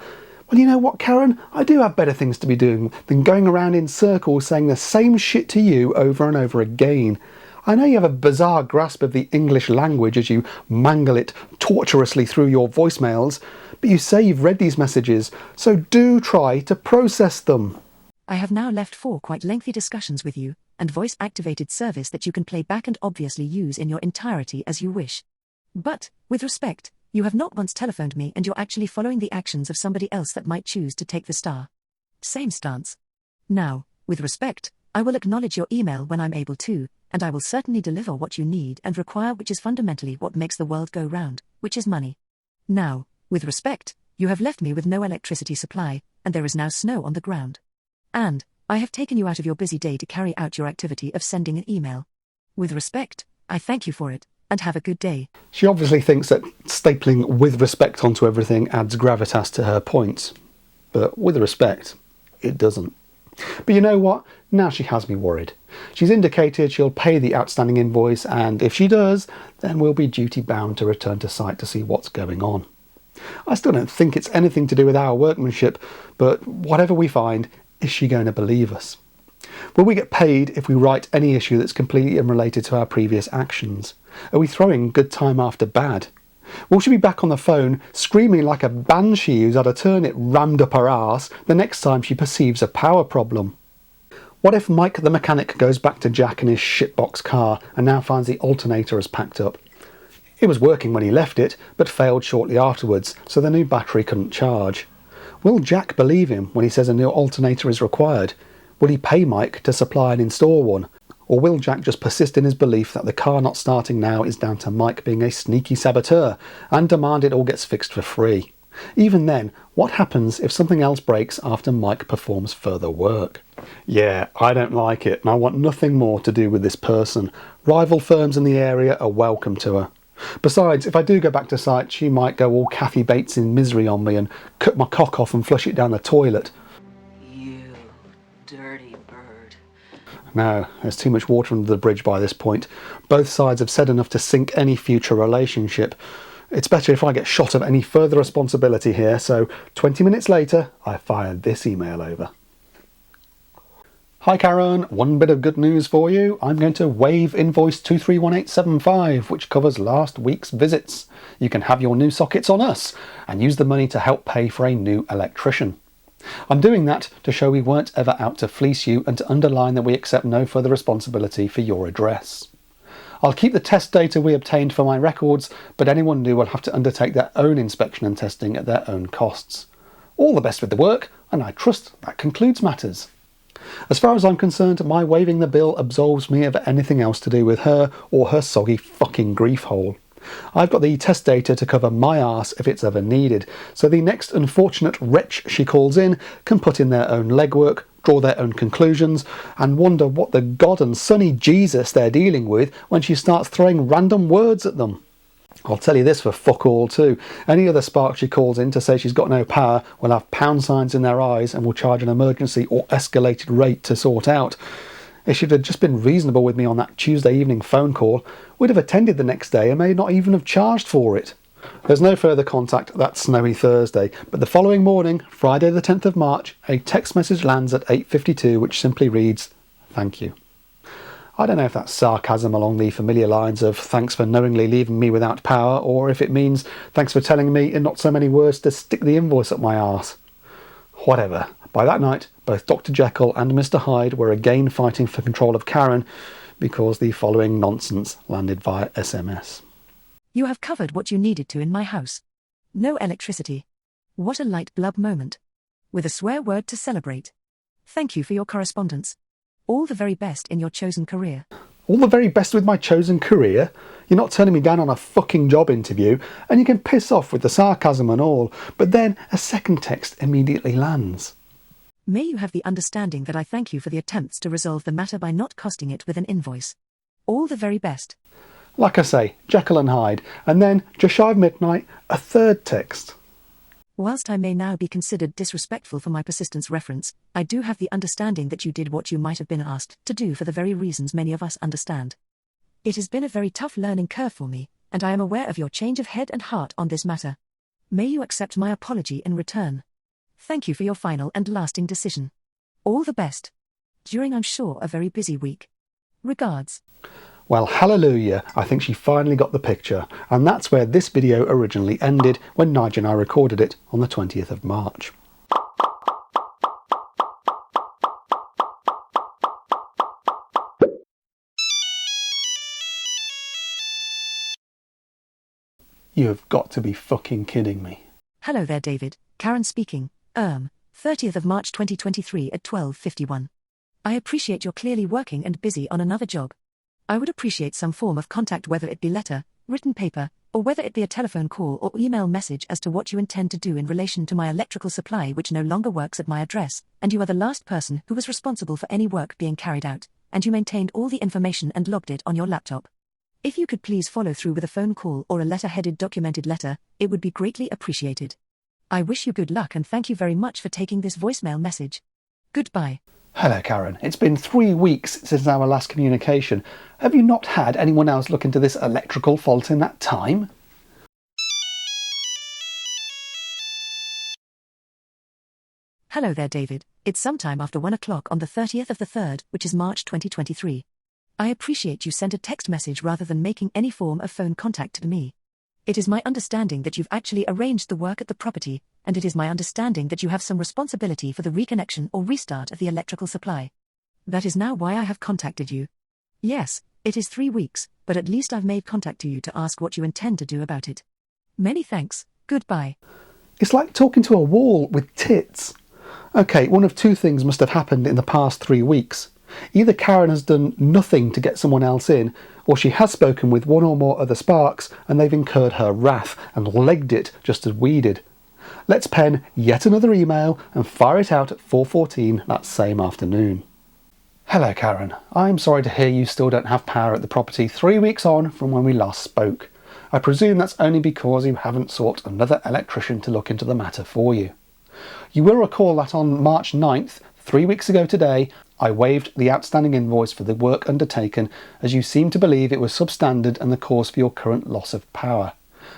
Well, you know what, Karen? I do have better things to be doing than going around in circles saying the same shit to you over and over again. I know you have a bizarre grasp of the English language as you mangle it tortuously through your voicemails, but you say you've read these messages, so do try to process them.
I have now left 4 quite lengthy discussions with you, and voice-activated service that you can play back and obviously use in your entirety as you wish. But, with respect, you have not once telephoned me and you're actually following the actions of somebody else that might choose to take the star. Same stance. Now, with respect, I will acknowledge your email when I'm able to, and I will certainly deliver what you need and require, which is fundamentally what makes the world go round, which is money. Now, with respect, you have left me with no electricity supply, and there is now snow on the ground. And, I have taken you out of your busy day to carry out your activity of sending an email. With respect, I thank you for it, and have a good day.
She obviously thinks that stapling with respect onto everything adds gravitas to her points. But with respect, it doesn't. But you know what? Now she has me worried. She's indicated she'll pay the outstanding invoice, and if she does, then we'll be duty bound to return to site to see what's going on. I still don't think it's anything to do with our workmanship, but whatever we find, is she going to believe us? Will we get paid if we write any issue that's completely unrelated to our previous actions? Are we throwing good time after bad? Will she be back on the phone screaming like a banshee who's had a turnip rammed up her arse the next time she perceives a power problem? What if Mike the mechanic goes back to Jack and his shitbox car and now finds the alternator has packed up? It was working when he left it, but failed shortly afterwards, so the new battery couldn't charge. Will Jack believe him when he says a new alternator is required? Will he pay Mike to supply and install one? Or will Jack just persist in his belief that the car not starting now is down to Mike being a sneaky saboteur and demand it all gets fixed for free? Even then, what happens if something else breaks after Mike performs further work? Yeah, I don't like it, and I want nothing more to do with this person. Rival firms in the area are welcome to her. Besides, if I do go back to site, she might go all Kathy Bates in misery on me and cut my cock off and flush it down the toilet.
You dirty bird.
No, there's too much water under the bridge by this point. Both sides have said enough to sink any future relationship. It's better if I get shot of any further responsibility here, so 20 minutes later, I fired this email over. Hi Karen, one bit of good news for you. I'm going to waive invoice 231875, which covers last week's visits. You can have your new sockets on us and use the money to help pay for a new electrician. I'm doing that to show we weren't ever out to fleece you and to underline that we accept no further responsibility for your address. I'll keep the test data we obtained for my records, but anyone new will have to undertake their own inspection and testing at their own costs. All the best with the work, and I trust that concludes matters. As far as I'm concerned, my waiving the bill absolves me of anything else to do with her or her soggy fucking grief hole. I've got the test data to cover my arse if it's ever needed, so the next unfortunate wretch she calls in can put in their own legwork, draw their own conclusions, and wonder what the God and Sonny Jesus they're dealing with when she starts throwing random words at them. I'll tell you this for fuck all too. Any other spark she calls in to say she's got no power will have pound signs in their eyes and will charge an emergency or escalated rate to sort out. If she'd have just been reasonable with me on that Tuesday evening phone call, we'd have attended the next day and may not even have charged for it. There's no further contact that snowy Thursday, but the following morning, Friday the 10th of March, a text message lands at 8:52 which simply reads, "Thank you." I don't know if that's sarcasm along the familiar lines of thanks for knowingly leaving me without power, or if it means thanks for telling me in not so many words to stick the invoice up my arse. Whatever. By that night, both Dr. Jeckyll and Mr. Hyde were again fighting for control of Karen because the following nonsense landed via SMS.
You have covered what you needed to in my house. No electricity. What a light blub moment. With a swear word to celebrate. Thank you for your correspondence. All the very best in your chosen career.
All the very best with my chosen career? You're not turning me down on a fucking job interview, and you can piss off with the sarcasm and all, but then a second text immediately lands.
May you have the understanding that I thank you for the attempts to resolve the matter by not costing it with an invoice. All the very best.
Like I say, Jeckyll and Hyde, and then, just shy of midnight, a third text.
Whilst I may now be considered disrespectful for my persistence reference, I do have the understanding that you did what you might have been asked to do for the very reasons many of us understand. It has been a very tough learning curve for me, and I am aware of your change of head and heart on this matter. May you accept my apology in return. Thank you for your final and lasting decision. All the best. During, I'm sure, a very busy week. Regards.
Well, hallelujah, I think she finally got the picture, and that's where this video originally ended when Nigel and I recorded it on the 20th of March. You have got to be fucking kidding me.
Hello there, David. Karen speaking. 30th of March 2023 at 12:51. I appreciate you're clearly working and busy on another job. I would appreciate some form of contact, whether it be letter, written paper, or whether it be a telephone call or email message as to what you intend to do in relation to my electrical supply which no longer works at my address, and you are the last person who was responsible for any work being carried out, and you maintained all the information and logged it on your laptop. If you could please follow through with a phone call or a letter-headed documented letter, it would be greatly appreciated. I wish you good luck and thank you very much for taking this voicemail message. Goodbye.
Hello, Karen. It's been 3 weeks since our last communication. Have you not had anyone else look into this electrical fault in that time?
Hello there, David. It's sometime after 1 o'clock on the 30th of the 3rd, which is March 2023. I appreciate you sent a text message rather than making any form of phone contact to me. It is my understanding that you've actually arranged the work at the property, and it is my understanding that you have some responsibility for the reconnection or restart of the electrical supply. That is now why I have contacted you. Yes, it is 3 weeks, but at least I've made contact to you to ask what you intend to do about it. Many thanks. Goodbye.
It's like talking to a wall with tits. Okay, one of two things must have happened in the past 3 weeks. Either Karen has done nothing to get someone else in, or she has spoken with one or more other sparks and they've incurred her wrath and legged it just as we did. Let's pen yet another email and fire it out at 4:14 that same afternoon. Hello, Karen. I'm sorry to hear you still don't have power at the property 3 weeks on from when we last spoke. I presume that's only because you haven't sought another electrician to look into the matter for you. You will recall that on March 9th, 3 weeks ago today, I waived the outstanding invoice for the work undertaken as you seem to believe it was substandard and the cause for your current loss of power.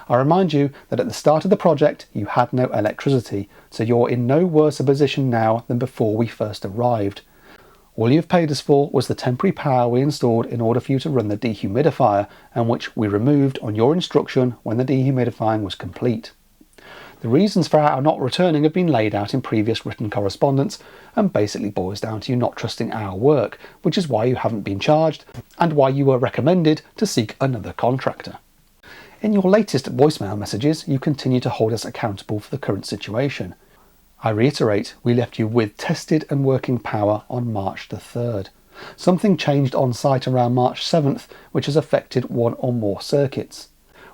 I remind you that at the start of the project you had no electricity, so you're in no worse a position now than before we first arrived. All you've paid us for was the temporary power we installed in order for you to run the dehumidifier, and which we removed on your instruction when the dehumidifying was complete. The reasons for our not returning have been laid out in previous written correspondence and basically boils down to you not trusting our work, which is why you haven't been charged and why you were recommended to seek another contractor. In your latest voicemail messages, you continue to hold us accountable for the current situation. I reiterate, we left you with tested and working power on March the 3rd. Something changed on site around March 7th, which has affected one or more circuits.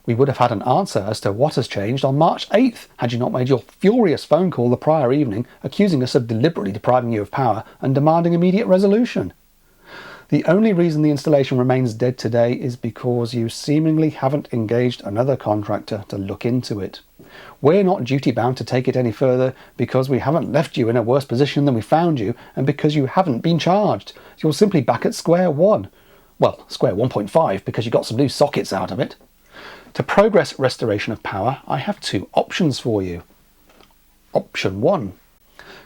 We would have had an answer as to what has changed on March 8th had you not made your furious phone call the prior evening accusing us of deliberately depriving you of power and demanding immediate resolution. The only reason the installation remains dead today is because you seemingly haven't engaged another contractor to look into it. We're not duty bound to take it any further because we haven't left you in a worse position than we found you and because you haven't been charged. You're simply back at square one. Well, square 1.5 because you got some new sockets out of it. To progress restoration of power, I have two options for you. Option 1.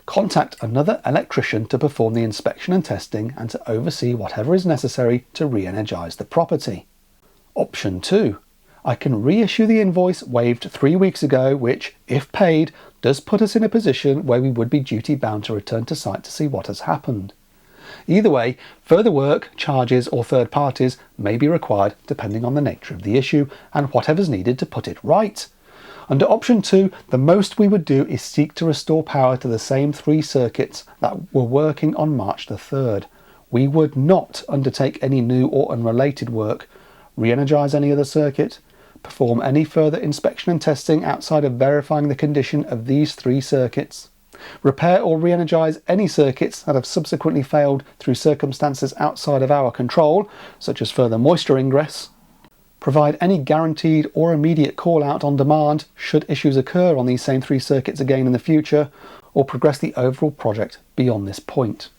Contact another electrician to perform the inspection and testing and to oversee whatever is necessary to re-energise the property. Option 2. I can reissue the invoice waived 3 weeks ago, which, if paid, does put us in a position where we would be duty bound to return to site to see what has happened. Either way, further work, charges or third parties may be required depending on the nature of the issue and whatever's needed to put it right. Under option 2, the most we would do is seek to restore power to the same 3 circuits that were working on March the 3rd. We would not undertake any new or unrelated work, re-energise any other circuit, perform any further inspection and testing outside of verifying the condition of these 3 circuits, repair or re-energise any circuits that have subsequently failed through circumstances outside of our control, such as further moisture ingress, provide any guaranteed or immediate call out on demand should issues occur on these same 3 circuits again in the future, or progress the overall project beyond this point.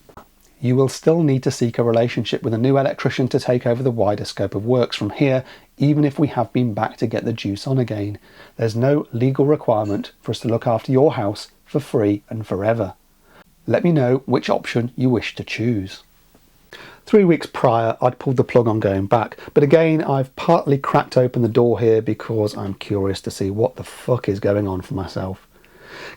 You will still need to seek a relationship with a new electrician to take over the wider scope of works from here, even if we have been back to get the juice on again. There's no legal requirement for us to look after your house for free and forever. Let me know which option you wish to choose. 3 weeks prior, I'd pulled the plug on going back, but again, I've partly cracked open the door here because I'm curious to see what the fuck is going on for myself.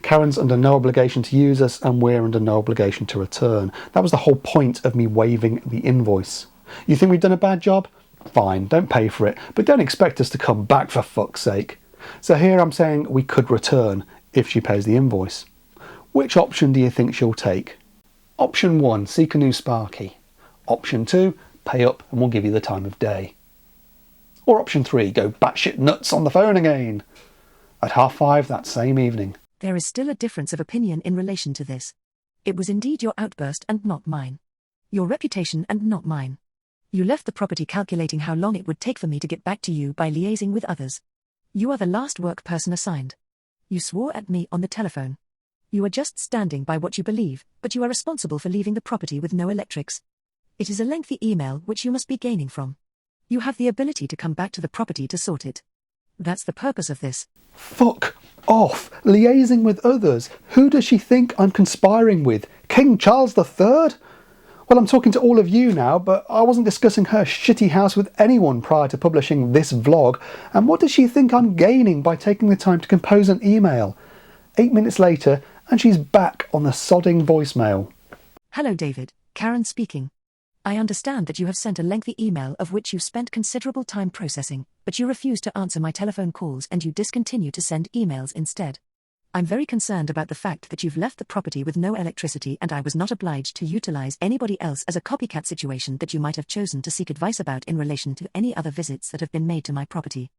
Karen's under no obligation to use us and we're under no obligation to return. That was the whole point of me waiving the invoice. You think we've done a bad job? Fine, don't pay for it, but don't expect us to come back for fuck's sake. So here I'm saying we could return if she pays the invoice. Which option do you think she'll take? Option 1, seek a new Sparky. Option 2, pay up and we'll give you the time of day. Or option 3, go batshit nuts on the phone again. At 5:30 that same evening.
There is still a difference of opinion in relation to this. It was indeed your outburst and not mine. Your reputation and not mine. You left the property calculating how long it would take for me to get back to you by liaising with others. You are the last work person assigned. You swore at me on the telephone. You are just standing by what you believe, but you are responsible for leaving the property with no electrics. It is a lengthy email which you must be gaining from. You have the ability to come back to the property to sort it. That's the purpose of this.
Fuck off! Liaising with others? Who does she think I'm conspiring with? King Charles III? Well, I'm talking to all of you now, but I wasn't discussing her shitty house with anyone prior to publishing this vlog, and what does she think I'm gaining by taking the time to compose an email? 8 minutes later, and she's back on the sodding voicemail.
Hello David, Karen speaking. I understand that you have sent a lengthy email of which you've spent considerable time processing, but you refuse to answer my telephone calls and you discontinue to send emails instead. I'm very concerned about the fact that you've left the property with no electricity and I was not obliged to utilize anybody else as a copycat situation that you might have chosen to seek advice about in relation to any other visits that have been made to my property.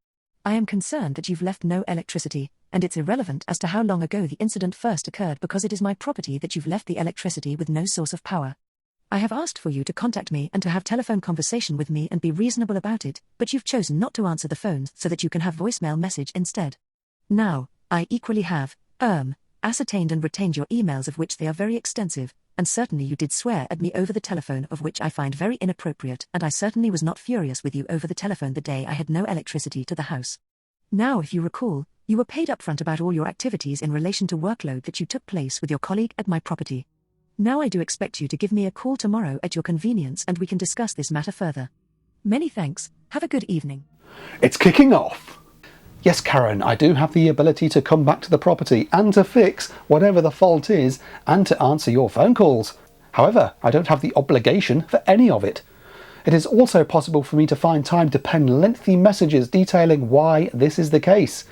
I am concerned that you've left no electricity, and it's irrelevant as to how long ago the incident first occurred because it is my property that you've left the electricity with no source of power. I have asked for you to contact me and to have telephone conversation with me and be reasonable about it, but you've chosen not to answer the phone so that you can have voicemail message instead. Now, I equally have, ascertained and retained your emails of which they are very extensive, and certainly you did swear at me over the telephone of which I find very inappropriate, and I certainly was not furious with you over the telephone the day I had no electricity to the house. Now if you recall, you were paid upfront about all your activities in relation to workload that you took place with your colleague at my property. Now I do expect you to give me a call tomorrow at your convenience and we can discuss this matter further. Many thanks, have a good evening.
It's kicking off! Yes, Karen, I do have the ability to come back to the property and to fix whatever the fault is and to answer your phone calls. However, I don't have the obligation for any of it. It is also possible for me to find time to pen lengthy messages detailing why this is the case.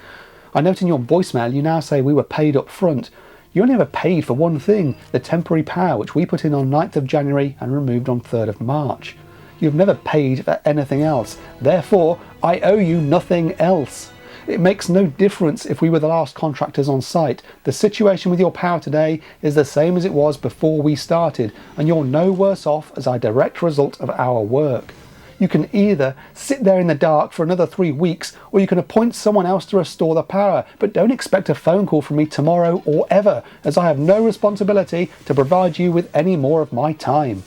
I note in your voicemail you now say we were paid up front. You only ever paid for one thing, the temporary power which we put in on 9th of January and removed on 3rd of March. You've never paid for anything else, therefore I owe you nothing else. It makes no difference if we were the last contractors on site. The situation with your power today is the same as it was before we started, and you're no worse off as a direct result of our work. You can either sit there in the dark for another 3 weeks, or you can appoint someone else to restore the power, but don't expect a phone call from me tomorrow or ever, as I have no responsibility to provide you with any more of my time.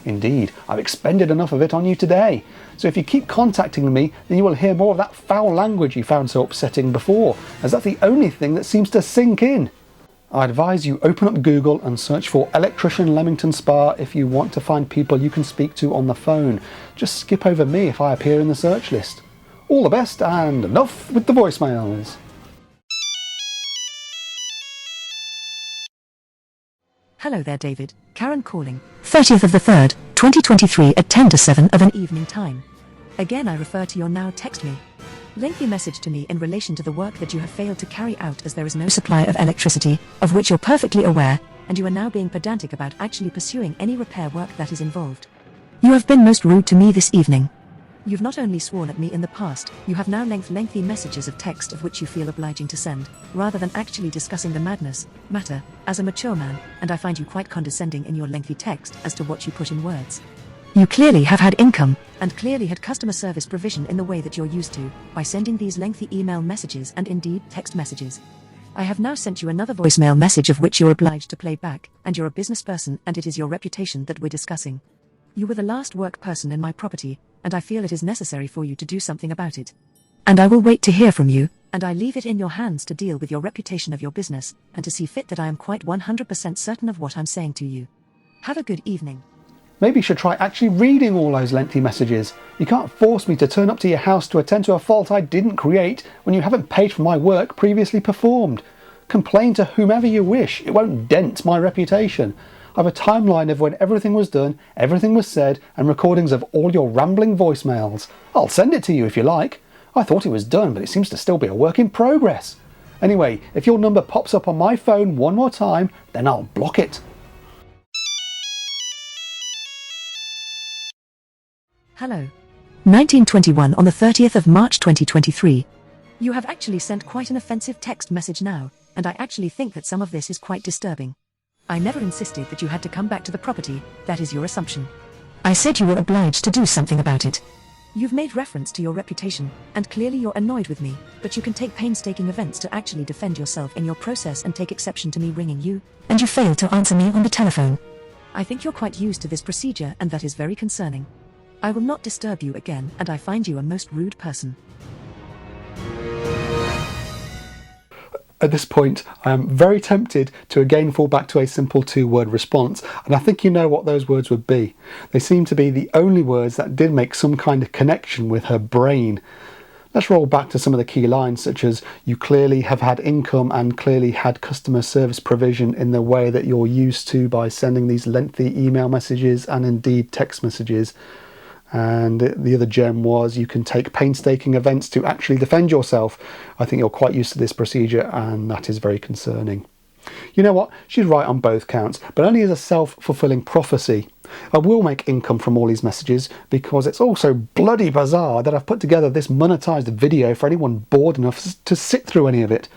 Indeed, I've expended enough of it on you today. So if you keep contacting me, then you will hear more of that foul language you found so upsetting before, as that's the only thing that seems to sink in. I advise you open up Google and search for Electrician Leamington Spa if you want to find people you can speak to on the phone. Just skip over me if I appear in the search list. All the best, and enough with the voicemails.
Hello there David, Karen calling, 30th of the 3rd, 2023 at 10 to 7 of an evening time. Again I refer to your now text me. Lengthy message to me in relation to the work that you have failed to carry out as there is no supply of electricity, of which you're perfectly aware, and you are now being pedantic about actually pursuing any repair work that is involved. You have been most rude to me this evening. You've not only sworn at me in the past, you have now lengthy messages of text of which you feel obliging to send, rather than actually discussing the matter, as a mature man, and I find you quite condescending in your lengthy text as to what you put in words. You clearly have had income, and clearly had customer service provision in the way that you're used to, by sending these lengthy email messages and indeed text messages. I have now sent you another voicemail message of which you're obliged to play back, and you're a business person and it is your reputation that we're discussing. You were the last work person in my property, and I feel it is necessary for you to do something about it. And I will wait to hear from you, and I leave it in your hands to deal with your reputation of your business, and to see fit that I am quite 100% certain of what I'm saying to you. Have a good evening.
Maybe you should try actually reading all those lengthy messages. You can't force me to turn up to your house to attend to a fault I didn't create when you haven't paid for my work previously performed. Complain to whomever you wish, it won't dent my reputation. I have a timeline of when everything was done, everything was said, and recordings of all your rambling voicemails. I'll send it to you if you like. I thought it was done, but it seems to still be a work in progress. Anyway, if your number pops up on my phone one more time, then I'll block it.
Hello. 1921 on the 30th of March 2023. You have actually sent quite an offensive text message now, and I actually think that some of this is quite disturbing. I never insisted that you had to come back to the property, that is your assumption. I said you were obliged to do something about it. You've made reference to your reputation, and clearly you're annoyed with me, but you can take painstaking events to actually defend yourself in your process and take exception to me ringing you, and you failed to answer me on the telephone. I think you're quite used to this procedure, and that is very concerning. I will not disturb you again, and I find you a most rude person.
At this point, I am very tempted to again fall back to a simple two-word response, and I think you know what those words would be. They seem to be the only words that did make some kind of connection with her brain. Let's roll back to some of the key lines, such as, you clearly have had income and clearly had customer service provision in the way that you're used to by sending these lengthy email messages and indeed text messages. And the other gem was, you can take painstaking events to actually defend yourself. I think you're quite used to this procedure, and that is very concerning. You know what? She's right on both counts, but only as a self-fulfilling prophecy. I will make income from all these messages because it's all so bloody bizarre that I've put together this monetized video for anyone bored enough to sit through any of it.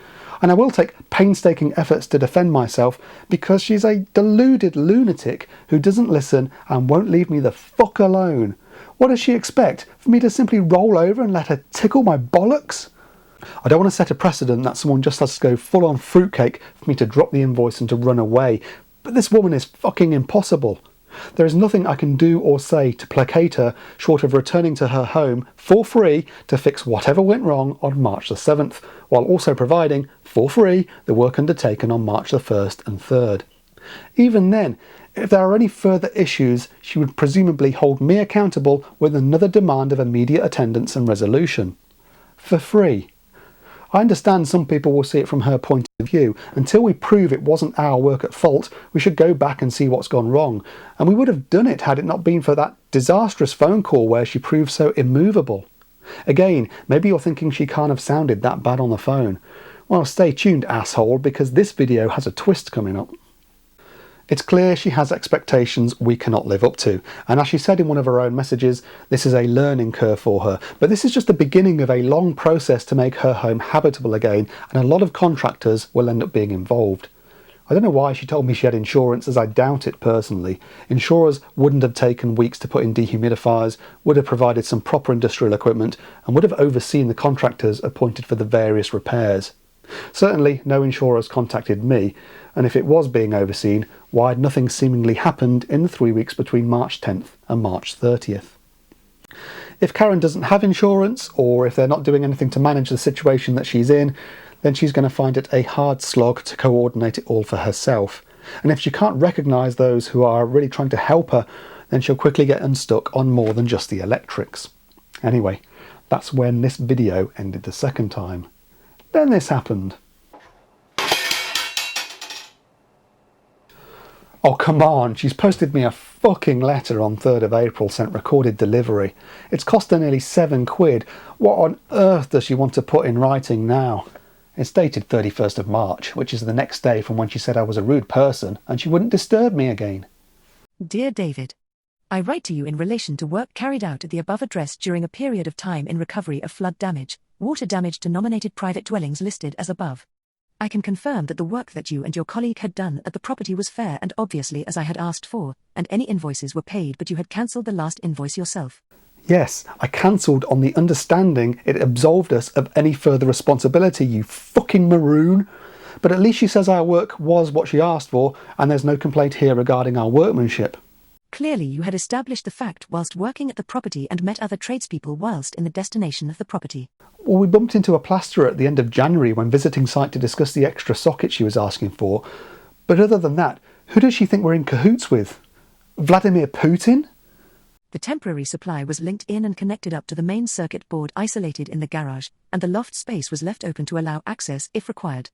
And I will take painstaking efforts to defend myself because she's a deluded lunatic who doesn't listen and won't leave me the fuck alone. What does she expect? For me to simply roll over and let her tickle my bollocks? I don't want to set a precedent that someone just has to go full on fruitcake for me to drop the invoice and to run away, but this woman is fucking impossible. There is nothing I can do or say to placate her short of returning to her home for free to fix whatever went wrong on March the 7th, while also providing, for free, the work undertaken on March the 1st and 3rd. Even then, if there are any further issues, she would presumably hold me accountable with another demand of immediate attendance and resolution. For free. I understand some people will see it from her point of view. Until we prove it wasn't our work at fault, we should go back and see what's gone wrong. And we would have done it had it not been for that disastrous phone call where she proved so immovable. Again, maybe you're thinking she can't have sounded that bad on the phone. Well, stay tuned, asshole, because this video has a twist coming up. It's clear she has expectations we cannot live up to, and as she said in one of her own messages, this is a learning curve for her, but this is just the beginning of a long process to make her home habitable again, and a lot of contractors will end up being involved. I don't know why she told me she had insurance, as I doubt it personally. Insurers wouldn't have taken weeks to put in dehumidifiers, would have provided some proper industrial equipment, and would have overseen the contractors appointed for the various repairs. Certainly no insurers contacted me, and if it was being overseen, why had nothing seemingly happened in the 3 weeks between March 10th and March 30th? If Karen doesn't have insurance, or if they're not doing anything to manage the situation that she's in, then she's going to find it a hard slog to coordinate it all for herself. And if she can't recognise those who are really trying to help her, then she'll quickly get unstuck on more than just the electrics. Anyway, that's when this video ended the second time. Then this happened. Oh, come on, she's posted me a fucking letter on 3rd of April sent recorded delivery. It's cost her nearly £7. What on earth does she want to put in writing now? It's dated 31st of March, which is the next day from when she said I was a rude person and she wouldn't disturb me again.
Dear David, I write to you in relation to work carried out at the above address during a period of time in recovery of flood damage, water damage to nominated private dwellings listed as above. I can confirm that the work that you and your colleague had done at the property was fair and obviously as I had asked for, and any invoices were paid, but you had cancelled the last invoice yourself.
Yes, I cancelled on the understanding it absolved us of any further responsibility, you fucking maroon. But at least she says our work was what she asked for, and there's no complaint here regarding our workmanship.
Clearly you had established the fact whilst working at the property and met other tradespeople whilst in the destination of the property.
Well, we bumped into a plasterer at the end of January when visiting site to discuss the extra socket she was asking for. But other than that, who does she think we're in cahoots with? Vladimir Putin?
The temporary supply was linked in and connected up to the main circuit board isolated in the garage, and the loft space was left open to allow access if required.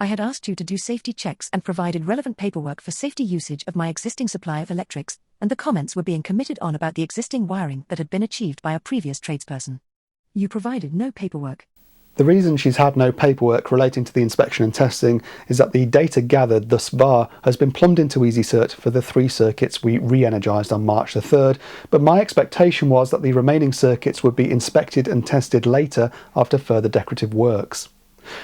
I had asked you to do safety checks and provided relevant paperwork for safety usage of my existing supply of electrics, and the comments were being committed on about the existing wiring that had been achieved by a previous tradesperson. You provided no paperwork.
The reason she's had no paperwork relating to the inspection and testing is that the data gathered thus far has been plumbed into EasyCert for the 3 circuits we re-energised on March the 3rd, but my expectation was that the remaining circuits would be inspected and tested later after further decorative works.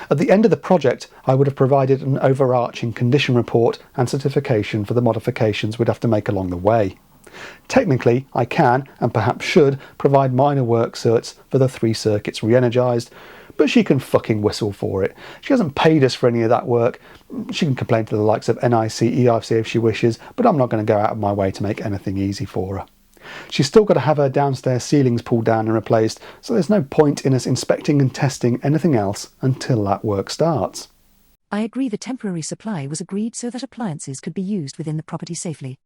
At the end of the project, I would have provided an overarching condition report and certification for the modifications we'd have to make along the way. Technically, I can, and perhaps should, provide minor work certs for the 3 circuits re-energised, but she can fucking whistle for it. She hasn't paid us for any of that work. She can complain to the likes of NIC, EIC if she wishes, but I'm not going to go out of my way to make anything easy for her. She's still got to have her downstairs ceilings pulled down and replaced, so there's no point in us inspecting and testing anything else until that work starts.
I agree the temporary supply was agreed so that appliances could be used within the property safely.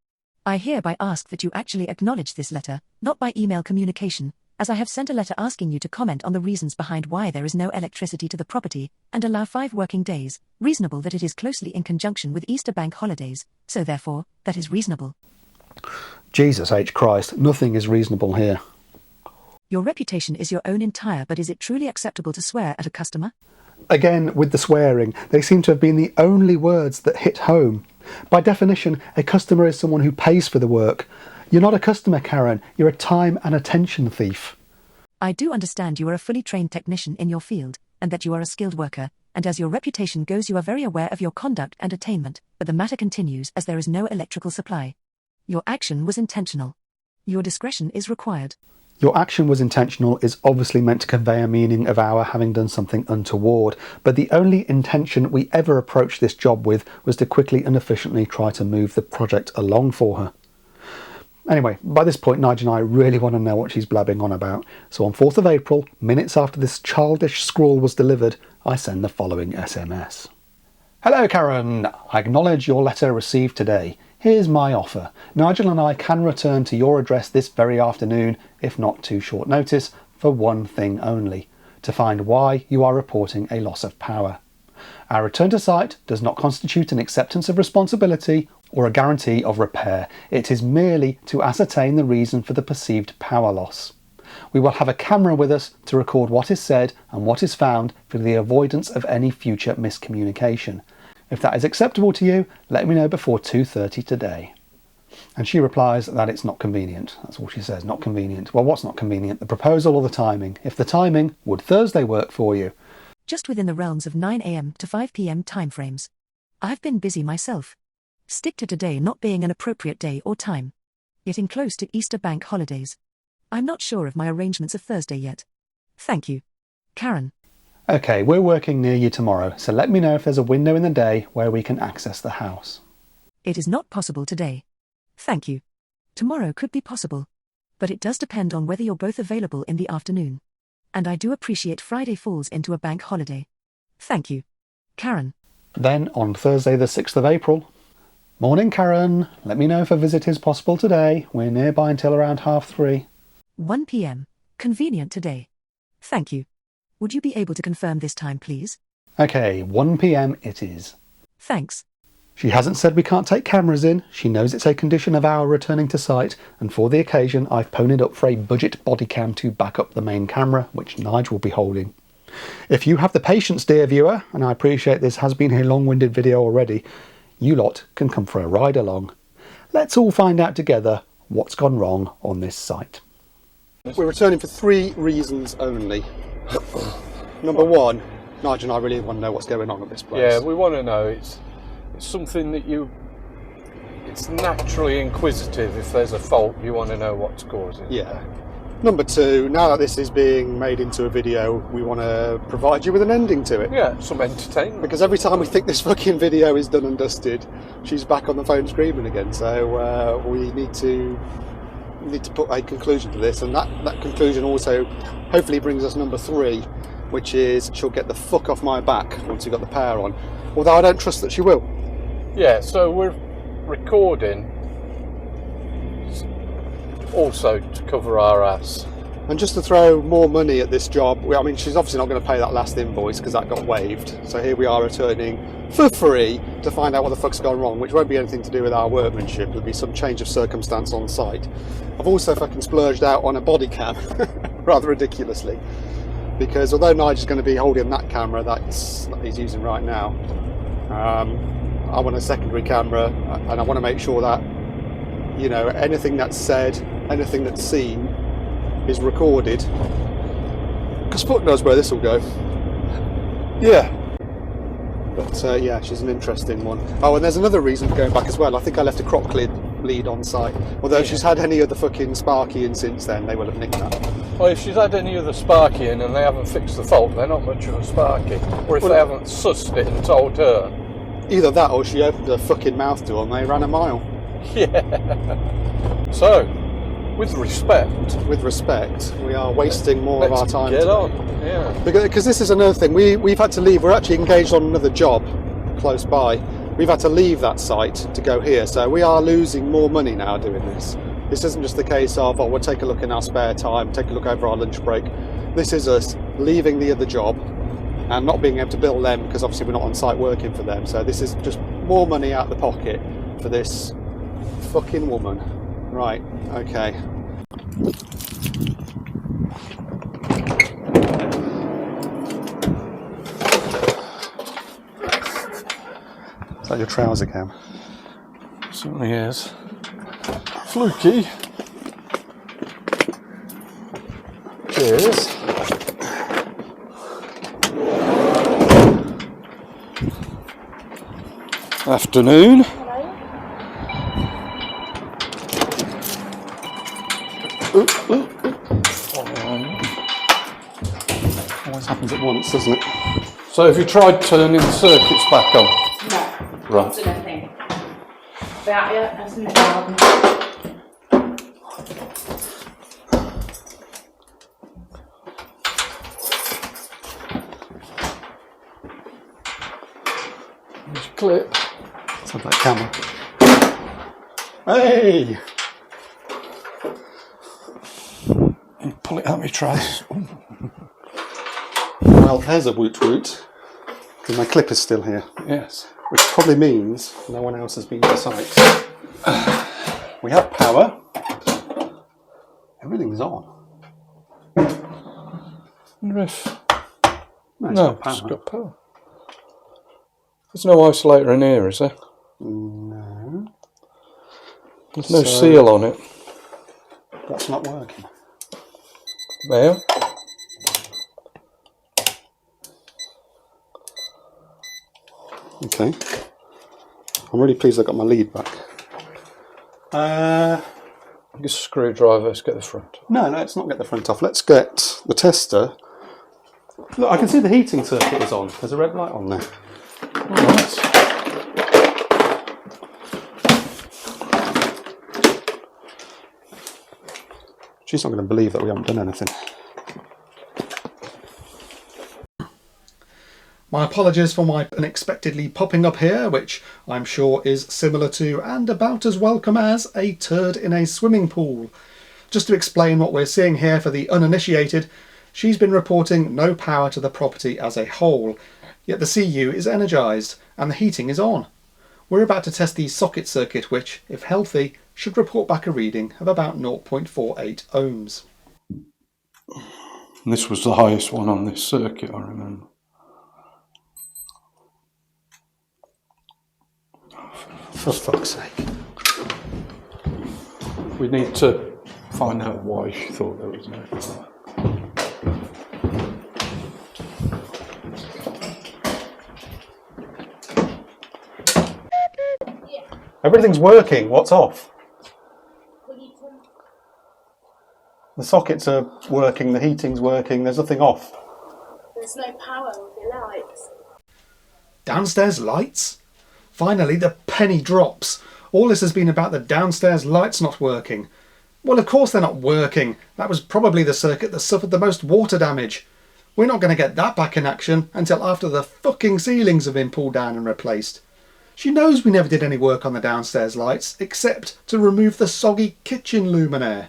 I hereby ask that you actually acknowledge this letter, not by email communication, as I have sent a letter asking you to comment on the reasons behind why there is no electricity to the property, and allow 5 working days, reasonable that it is closely in conjunction with Easter bank holidays, so therefore, that is reasonable.
Jesus H. Christ, nothing is reasonable here.
Your reputation is your own entire, but is it truly acceptable to swear at a customer?
Again, with the swearing, they seem to have been the only words that hit home. By definition, a customer is someone who pays for the work. You're not a customer, Karen. You're a time and attention thief.
I do understand you are a fully trained technician in your field, and that you are a skilled worker, and as your reputation goes you are very aware of your conduct and attainment, but the matter continues as there is no electrical supply. Your action was intentional. Your discretion is required.
Your action was intentional is obviously meant to convey a meaning of our having done something untoward, but the only intention we ever approached this job with was to quickly and efficiently try to move the project along for her. Anyway, by this point Nigel and I really want to know what she's blabbing on about, so on 4th of April, minutes after this childish scrawl was delivered, I send the following SMS. Hello Karen, I acknowledge your letter received today. Here's my offer. Nigel and I can return to your address this very afternoon, if not too short notice, for one thing only, to find why you are reporting a loss of power. Our return to site does not constitute an acceptance of responsibility or a guarantee of repair. It is merely to ascertain the reason for the perceived power loss. We will have a camera with us to record what is said and what is found for the avoidance of any future miscommunication. If that is acceptable to you, let me know before 2:30 today. And she replies that it's not convenient. That's all she says, not convenient. Well, what's not convenient? The proposal or the timing? If the timing, would Thursday work for you?
Just within the realms of 9 AM to 5 PM timeframes. I've been busy myself. Stick to today not being an appropriate day or time. Getting close to Easter bank holidays. I'm not sure of my arrangements of Thursday yet. Thank you. Karen.
Okay, we're working near you tomorrow, so let me know if there's a window in the day where we can access the house.
It is not possible today. Thank you. Tomorrow could be possible. But it does depend on whether you're both available in the afternoon. And I do appreciate Friday falls into a bank holiday. Thank you. Karen.
Then on Thursday the 6th of April. Morning Karen, let me know if a visit is possible today. We're nearby until around 3:30.
1 PM. Convenient today. Thank you. Would you be able to confirm this time, please?
Okay, 1 PM it is.
Thanks.
She hasn't said we can't take cameras in. She knows it's a condition of our returning to site, and for the occasion I've ponied up for a budget body cam to back up the main camera, which Nigel will be holding. If you have the patience, dear viewer, and I appreciate this has been a long-winded video already, you lot can come for a ride along. Let's all find out together what's gone wrong on this site. We're returning for 3 reasons only. Number 1, Nigel and I really want to know what's going on at this place.
Yeah, we want to know. It's something that it's naturally inquisitive. If there's a fault, you want to know what's causing it.
Yeah. Number 2, now that this is being made into a video, we want to provide you with an ending to it.
Yeah, some entertainment.
Because every time we think this fucking video is done and dusted, she's back on the phone screaming again. So we need to put a conclusion to this, and that conclusion also hopefully brings us number 3, which is she'll get the fuck off my back once you've got the power on. Although I don't trust that she will.
Yeah, so we're recording also to cover our ass.
And just to throw more money at this job, I mean, she's obviously not going to pay that last invoice because that got waived. So here we are returning for free to find out what the fuck's gone wrong, which won't be anything to do with our workmanship. It'll be some change of circumstance on site. I've also fucking splurged out on a body cam, rather ridiculously. because although Nigel's going to be holding that camera that he's using right now, I want a secondary camera, and I want to make sure that, you know, anything that's said, anything that's seen is recorded, because fuck knows where this will go. Yeah. But yeah, she's an interesting one. Oh, and there's another reason for going back as well. I think I left a crop lead on site. Although if she's had any of the fucking Sparky in since then, they will have nicked that.
Well, if she's had any of the Sparky in and they haven't fixed the fault, they're not much of a Sparky. Or if they haven't sussed it and told her.
Either that, or she opened her fucking mouth door and they ran a mile.
Yeah. So, with respect,
we are wasting more of our time.
Get on. Yeah.
Because this is another thing. We've had to leave. We're actually engaged on another job close by. We've had to leave that site to go here, so we are losing more money now doing this. This isn't just the case of, oh, we'll take a look in our spare time, take a look over our lunch break. This is us leaving the other job and not being able to bill them, because obviously we're not on site working for them. So this is just more money out of the pocket for this fucking woman. Right, okay. Is that your trouser cam?
Certainly is. Fluky. Cheers. Afternoon.
Always happens at once, doesn't it?
So have you tried turning the circuits back on?
No.
Right.
Do nothing. Be out yet? That's in the garden.
There's your clip.
Let's have that camera. Hey!
And pull it out my trash.
Well, there's a woot woot. Because my clip is still here.
Yes.
Which probably means no one else has been to site. We have power. Everything's on.
Wonder if...
No,
No, it's got power. There's no isolator in here, is there?
No.
There's no seal on it.
That's not working.
There.
Okay. I'm really pleased I got my lead back.
Just a screwdriver, let's get the front.
No, let's not get the front off. Let's get the tester. Look, I can see the heating circuit is on. There's a red light on there.
Alright.
She's not going to believe that we haven't done anything. My apologies for my unexpectedly popping up here, which I'm sure is similar to and about as welcome as a turd in a swimming pool. Just to explain what we're seeing here for the uninitiated, she's been reporting no power to the property as a whole, yet the CU is energised and the heating is on. We're about to test the socket circuit, which, if healthy, should report back a reading of about 0.48 ohms.
This was the highest one on this circuit, I remember.
For fuck's sake.
We need to find out why she thought there was no power.
Everything's working. What's off? The sockets are working, the heating's working, there's nothing off.
There's no power with the lights.
Downstairs lights? Finally, the penny drops. All this has been about the downstairs lights not working. Well, of course they're not working. That was probably the circuit that suffered the most water damage. We're not going to get that back in action until after the fucking ceilings have been pulled down and replaced. She knows we never did any work on the downstairs lights, except to remove the soggy kitchen luminaire.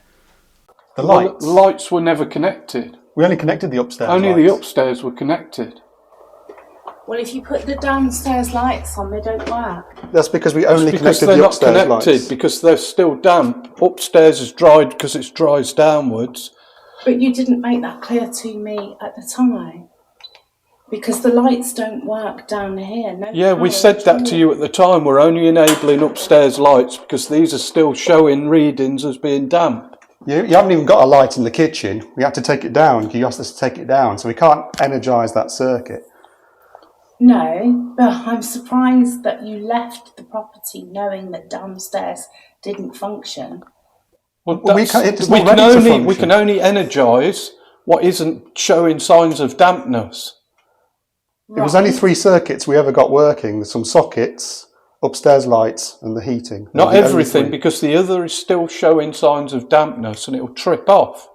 The lights?
Well, the lights were never connected.
We only connected the upstairs
Only
lights.
the upstairs were connected.
Well, if you put the downstairs lights on, they don't work.
That's because we only
Because
connected
they're
the
not
upstairs
connected,
lights.
because they're still damp. Upstairs is dried because it dries downwards.
But you didn't make that clear to me at the time. Because the lights don't work down here. No
Yeah, we
power
said
at
that to
all.
you at the time. We're only enabling upstairs lights because these are still showing readings as being damp.
You haven't even got a light in the kitchen. We had to take it down. You asked us to take it down, so we can't energise that circuit.
No, but I'm surprised that you left the property knowing that downstairs didn't function.
Well,
Well, we
can only energise what isn't showing signs of dampness.
It was only 3 circuits we ever got working. Some sockets, upstairs lights and the heating.
Not everything, because the other is still showing signs of dampness and it'll trip off.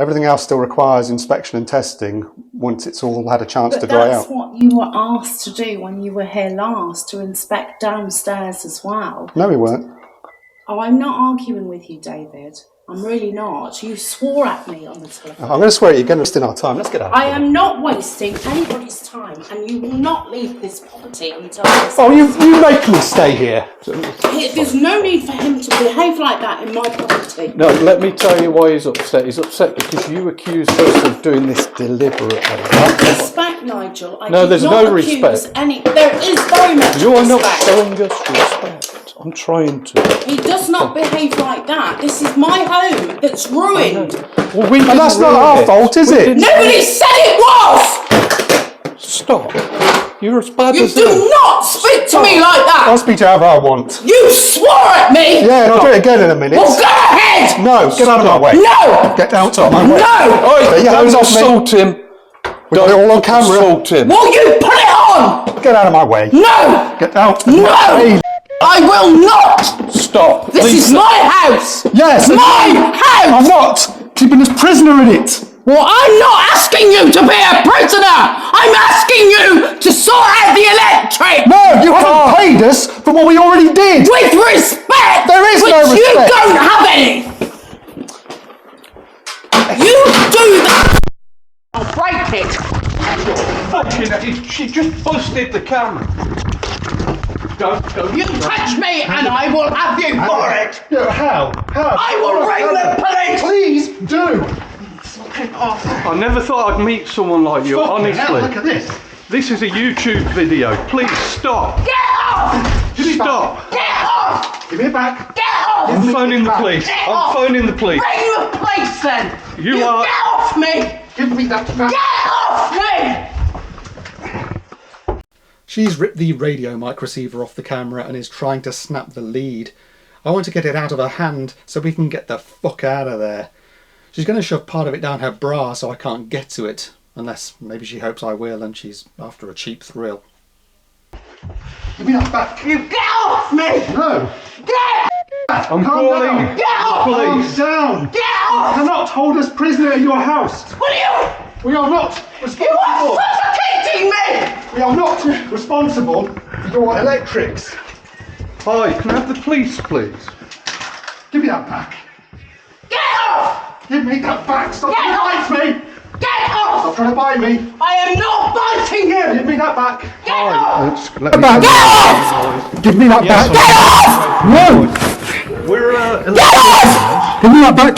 Everything else still requires inspection and testing once it's all had a chance
But
to dry
that's
out.
what you were asked to do when you were here last, to inspect downstairs as well.
No, we weren't.
Oh, I'm not arguing with you, David. I'm really not. You swore at me on the telephone.
I'm going to swear at you again, wasting our time. Let's get out of
I
here.
am not wasting anybody's time, and you will not leave this property until this.
Oh, you make me stay here.
There's no need for him to behave like that in my property.
No, let me tell you why he's upset. He's upset because you accused us of doing this deliberately.
Respect, Nigel.
No, there's no
accuse
respect.
There is very much
You're
respect.
not showing us respect. I'm trying to.
He does not behave like that. This is my home that's ruined.
Well,
And that's not our fault, is it?
Nobody said it was!
Stop. You're as bad
You
as
do
them.
not speak to me like
I'll
that!
speak to however I want.
You swore at me!
Yeah, and I'll do it again in a minute.
Well, go ahead!
No, get out of my way.
No!
Get out of my way.
No!
Get your hands
Don't
off me.
assault him.
We've got it all on camera.
Assault him.
Will you put it on?
Get out of my way.
No!
Get out.
No! I will not!
Stop.
This is my house!
Yes.
My house!
I'm not keeping us prisoner in it.
Well, I'm not asking you to be a prisoner! I'm asking you to sort out the electric!
No, you haven't paid us for what we already did.
With respect!
There is
which
no
you
respect.
don't have any! You do that! I'll break it!
She just busted the camera. Don't.
You touch me and I will have you for it!
How?
I will ring the police!
Please do.
I never thought I'd meet someone like you, honestly.
Look at this.
This is a YouTube video. Please stop.
Get off!
Stop.
Get off!
Give me it back.
Get off!
I'm phoning the police.
Get
I'm
off!
phoning the police.
Ring the police then!
You are-
Get off me!
Give me that back.
Get off me!
She's ripped the radio mic receiver off the camera and is trying to snap the lead. I want to get it out of her hand so we can get the fuck out of there. She's going to shove part of it down her bra so I can't get to it. Unless maybe she hopes I will and she's after a cheap thrill. Give me that back.
You get off me!
No.
Get
I'm calling.
Get off!
Police.
Down.
Get off!
You cannot hold us prisoner in your house.
What are you?
We are not
You
responsible.
are suffocating me!
We are not responsible for your electrics.
Hi, can I have the police, please?
Give me that back.
Get off!
Give me that back. Stop
Get
trying to
off!
bite me.
Get off!
Stop trying to bite me.
I am not biting you!
Give me that back.
Get off!
Let me
Back. Give me that back.
Get off!
No.
We're
Give me that back.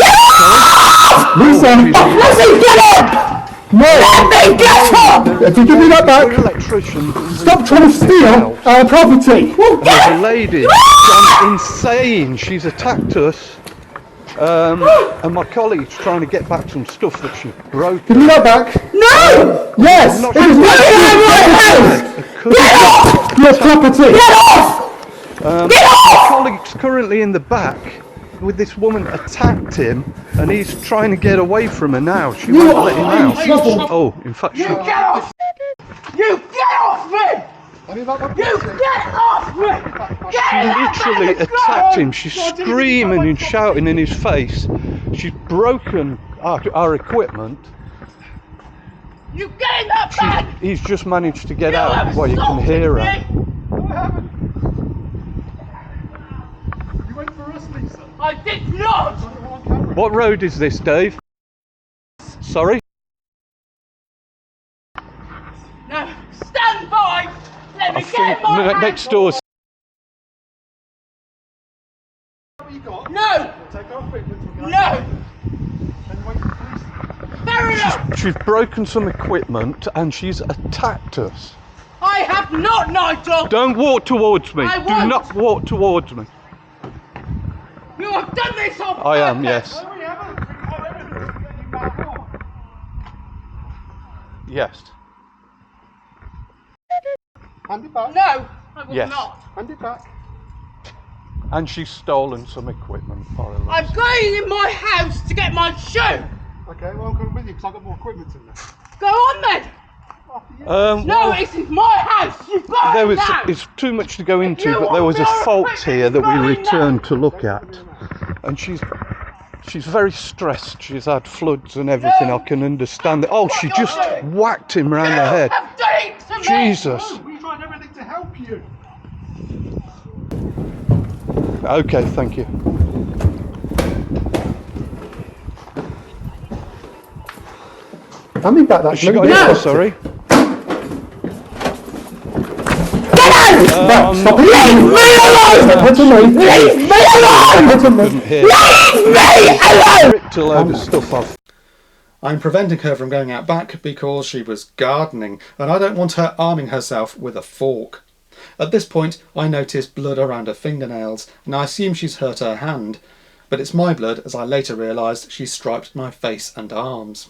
Lisa.
Listen, get up!
No.
Let me get up!
If you give me that back.
electrician.
Stop trying to steal our property.
There's a lady gone insane. She's attacked us. And my colleague's trying to get back some stuff that she broke.
Give me that back.
No!
Yes.
not
It is
Get
your property.
Get off!
My colleague's currently in the back with this woman attacked him and he's trying to get away from her now. She won't let him out. Oh, in fact, she...
You get off! You get off me! You get off me!
She literally attacked him. She's screaming and shouting in his face. She's broken our equipment.
You get in that bag!
He's just managed to get out while you can hear her.
You went for us, Lisa.
I did not!
What road is this, Dave? Sorry?
No, stand by! Let me
I
get
think
in my hand.
next door's...
No!
Take our equipment.
No!
And wait for the police.
she's broken some equipment and she's attacked us.
I have not, Nigel!
Don't walk towards me.
I
Do
won't.
not walk towards me.
You have done this on purpose!
I am, yes.
No, we haven't. We've got evidence to get you back on.
Yes.
Hand it back.
No, I will
Yes.
not.
Hand it back.
And she's stolen some equipment.
I'm going in my house to get my shoe!
Okay, well I'm coming with you because I've got more equipment in there.
Go on then! No,
well,
this is my house! You've got
there
it
was,
now!
it's too much to go into,
you
but there was a
want your
fault
equipment,
here that we
it's mine
returned
now.
to look at. And she's very stressed. She's had floods and everything.
No.
I can understand that. Oh,
What
she
you're
just
doing.
whacked him round the head.
Have done it to me!
Jesus.
No, we tried everything to help you.
Okay, thank you.
Hand me back that
She got
blue
hit,
bit.
sorry.
Stop. Leave me alone! Put him in. Leave me alone! Put him in.
Couldn't hear. Leave me alone! Ripped a load of stuff off.
I'm preventing her from going out back because she was gardening, and I don't want her arming herself with a fork. At this point, I notice blood around her fingernails, and I assume she's hurt her hand. But it's my blood, as I later realised she's striped my face and arms.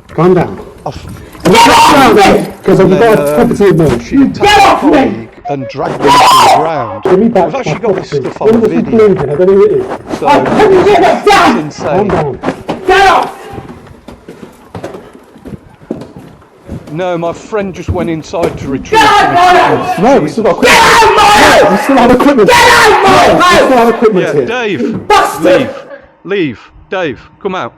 Calm down. Get off me! Because I've got a property of mine.
She attacked a colleague and dragged him to the ground.
Give me back
We've actually
my
got this
property.
stuff on
What is
video.
this I don't know who it is.
So
I couldn't get it down!
it's
Calm
insane.
down. Get off!
No, my friend just went inside to retrieve
Get out
some
my
equipment.
house! No, we still got equipment. Get out my house! We still have equipment. Get out my house! We still have equipment
Yeah,
here.
Dave,
Bastard!
leave. Dave, come out.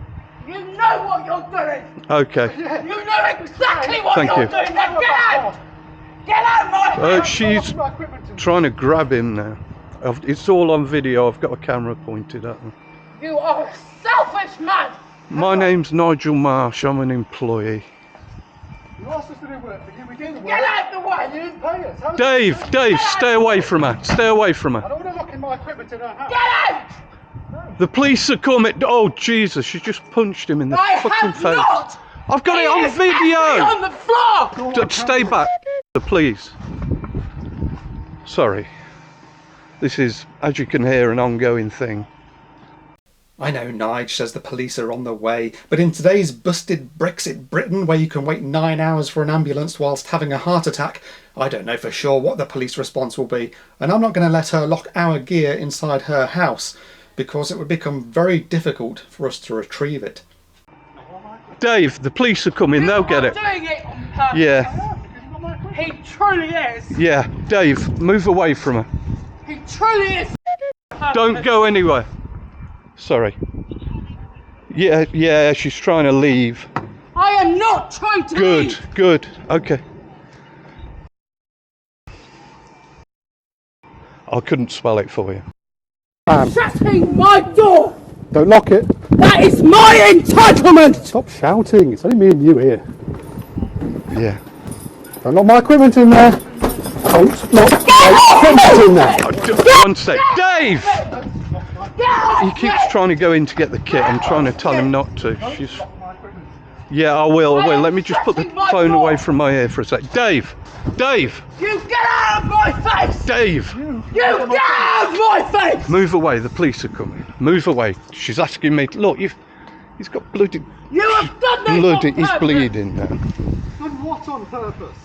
You know what you're doing!
Okay.
You know exactly what
Thank
you're
you.
doing! Now get out! Get out my house!
She's trying to grab him now. It's all on video. I've got a camera pointed at him.
You are a selfish man!
My name's Nigel Marsh. I'm an employee.
You asked us to do work for you, we did the work.
Get out the way!
You didn't pay us. How
Dave, stay away from her. Stay away from
I
her.
don't want to lock in my equipment in her house.
Get out!
The police are coming. Oh, Jesus, she just punched him in the
I
fucking
have
face.
not!
I've got it on
He is actually
video.
on the floor!
Stay back, please. Sorry. This is, as you can hear, an ongoing thing.
I know Nige says the police are on the way, but in today's busted Brexit Britain, where you can wait 9 hours for an ambulance whilst having a heart attack, I don't know for sure what the police response will be, and I'm not going to let her lock our gear inside her house, because it would become very difficult for us to retrieve it.
Dave, the police are coming. They'll get it.
Doing it on purpose.
Yeah,
He truly is.
yeah. Dave, move away from her.
He truly is.
Don't go anywhere. Sorry. Yeah, she's trying to leave.
I am not trying to leave.
Good. Okay. I couldn't spell it for you.
Shutting my door.
Don't lock it.
That is my entitlement.
Stop shouting. It's only me and you here.
Yeah.
Don't lock my equipment in there. Don't lock my equipment in there.
One sec. Dave! He keeps trying to go in to get the kit. I'm trying to tell him not to. Yeah, I will. Let me just put the phone away from my ear for a sec. Dave!
You get out of my face.
Dave!
You get out of my face.
Move away, the police are coming. Move away. She's asking me. Look, he's got bloody
You have done this
blood.
on
He's
purpose.
bleeding now.
And what on purpose?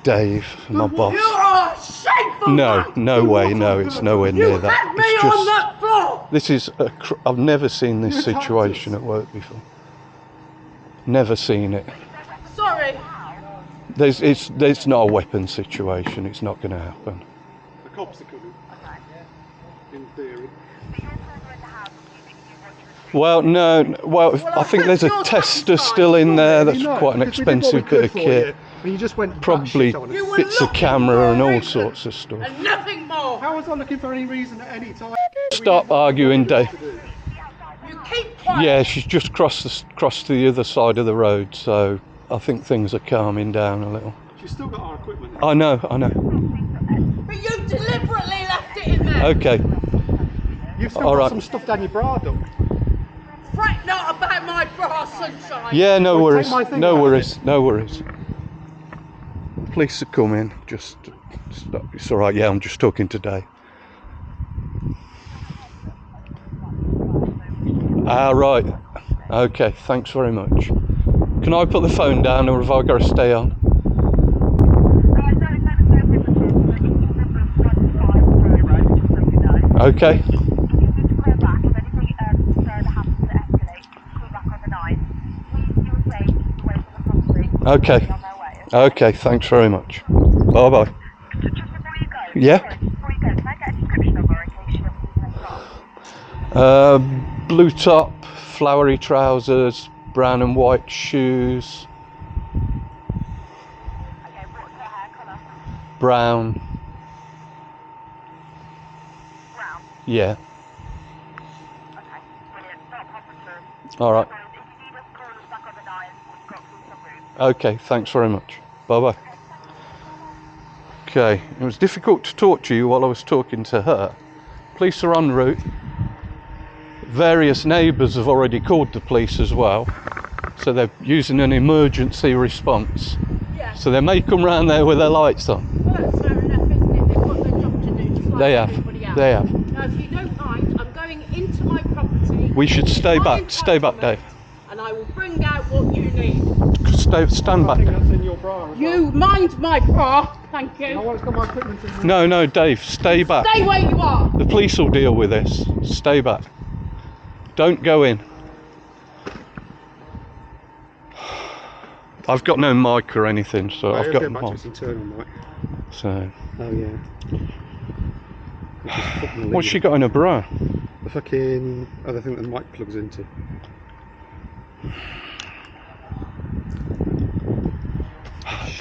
Dave, my boss.
You are a shameful man.
No way. No, it's nowhere
You
near that.
had me
It's
on
just.
that floor.
This is. I've never seen this situation at work before. Never seen it.
Sorry.
There's not a weapon situation. It's not going to happen.
The cops are coming. In theory.
Well, no. Well, I think there's a tester still in there. That's
No,
quite an
because we did what we
expensive
could
bit of
for
kit.
you, and you just went
Probably
batshit on us.
You were
bits of
looking
camera
for
and
a
all
reason.
sorts of stuff.
And nothing more.
How was I looking for any reason at any time?
Stop arguing, Dave.
You keep quiet.
Yeah, she's just crossed to the other side of the road, so I think things are calming down a little.
She's still got our equipment.
I know.
But you deliberately left it in there.
Okay.
You've still
All
got
right.
some stuff down your bra, duck.
Fret not about my bra, sunshine.
Yeah, no
Well,
worries.
take my thing
No
out.
worries. No worries. Police are coming. Just stop. It's all right. Yeah, I'm just talking to Dave. Ah, right. Okay. Thanks very much. Can I put the phone down, or have I got to stay on? Okay. Okay. Okay, thanks very much. Bye bye. Yeah? Blue top, flowery trousers, brown and white shoes. Brown. Yeah. Alright. Okay, thanks very much. Bye bye. Okay, it was difficult to talk to you while I was talking to her. Police are en route. Various neighbours have already called the police as well, so they're using an emergency response.
Yeah.
So they may come round there with their lights on.
Well, that's fair enough, isn't it? They've got their job to do, just like
They have.
everybody else.
They have.
Now, if you don't mind, I'm going into my property.
We should
It's
stay
my
back. Stay back,
entitlement,
Dave.
And I will bring out what you need.
Stand
I think
back.
that's in your bra as
You
well.
mind my bra, thank you.
No, it's got my equipment in there.
No, no, Dave, stay back.
Stay where you are.
The police will deal with this. Stay back. Don't go in. I've got no mic or anything, so I've got
back to its
mic.
internal mic.
So,
Oh yeah.
what's she got in her bra?
The fucking other thing that the mic plugs into.